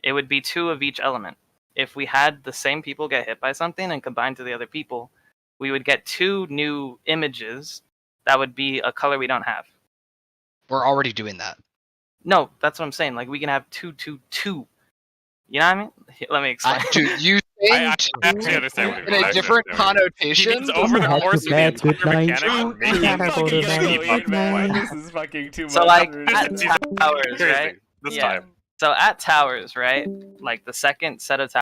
It would be 2 of each element. If we had the same people get hit by something and combine to the other people, we would get 2 new images that would be a color we don't have. We're already doing that. No, that's what I'm saying. Like we can have 2. You know what I mean? Let me explain. Dude, you I saying actually understand what you in mean. a I different understand what you mean. He connotation? means over the Good course of the night, good entire night. mechanic, making gotta the go to debuff bed. debuff. Night. This is fucking too much. So like dude. at This is- towers, Seriously, right? this Yeah. time. So at towers, right? Like the second set of towers